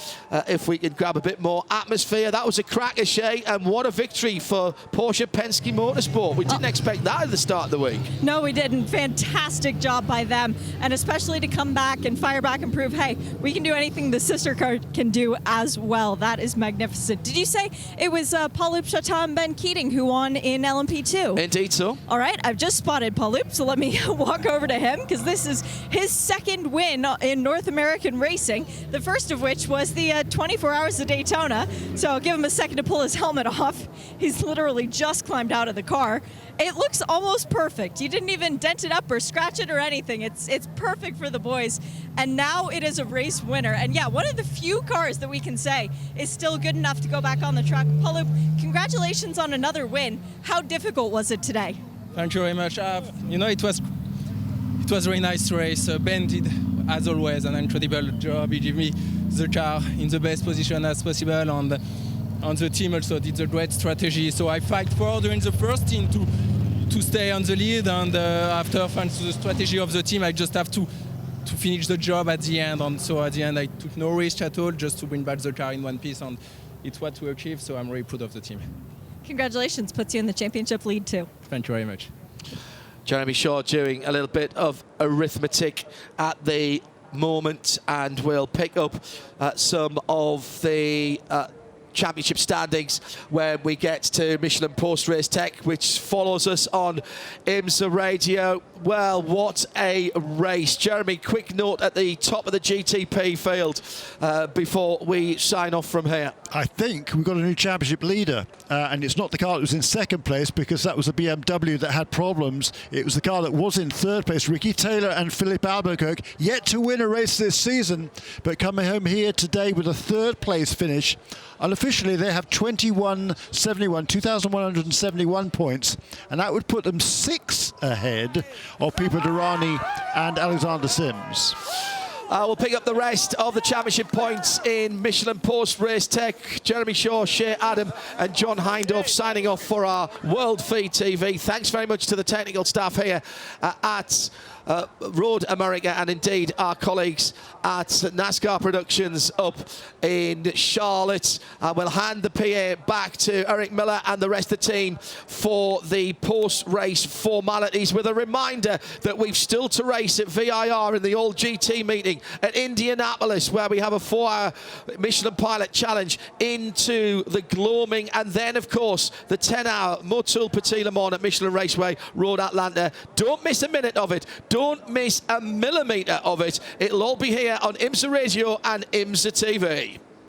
if we can grab a bit more atmosphere. That was a cracker, Shea, and what a victory for Porsche Penske Motorsport. We didn't expect that at the start of the week. No, we didn't. Fantastic job by them, and especially to come back and fire back and prove, hey, we can do anything the sister car can do as well. That is magnificent. Did you say it was Paul-Loup Chatin and Ben Keating who won in LMP2? Indeed so. All right, I've just spotted Paul-Loup, so let me walk over to him because this is his second win in North American racing, the first of which was the 24 Hours of Daytona. So I'll give him a second to pull his helmet off. He's literally just climbed out of the car. It looks almost perfect. You didn't even dent it up or scratch it or anything. It's perfect for the boys. And now it is a race winner. And yeah, one of the few cars that we can say is still good enough to go back on the track. Paul-Loup, congratulations on another win. How difficult was it today? Thank you very much. It was a very nice race. Ben did, as always, an incredible job. He gave me the car in the best position as possible, and the team also did a great strategy. So I fight for during the first team to stay on the lead, and after, thanks to the strategy of the team, I just have to finish the job at the end. And so at the end, I took no risk at all, just to bring back the car in one piece, and it's what we achieved. So I'm really proud of the team. Congratulations, puts you in the championship lead too. Thank you very much. Jeremy Shaw doing a little bit of arithmetic at the moment, and we'll pick up some of the championship standings when we get to Michelin Post-Race Tech, which follows us on IMSA Radio. Well, what a race. Jeremy, quick note at the top of the GTP field before we sign off from here. I think we've got a new championship leader, and it's not the car that was in second place, because that was a BMW that had problems. It was the car that was in third place, Ricky Taylor and Philip Albuquerque, yet to win a race this season, but coming home here today with a third place finish. Unofficially, they have 2,171 points, and that would put them 6 ahead of Pipo Derani and Alexander Sims. We'll pick up the rest of the championship points in Michelin Post-Race Tech. Jeremy Shaw, Shea Adam and John Hindhaugh signing off for our World Feed TV. Thanks very much to the technical staff here at Road America, and indeed our colleagues at NASCAR Productions up in Charlotte. We'll hand the PA back to Eric Miller and the rest of the team for the post-race formalities, with a reminder that we've still to race at VIR in the All GT meeting at Indianapolis, where we have a 4-hour Michelin Pilot Challenge into the gloaming, and then of course the 10-hour Motul Petit Le Mans at Michelin Raceway Road Atlanta. Don't miss a minute of it. Don't miss a millimetre of it. It'll all be here on IMSA Radio and IMSA TV.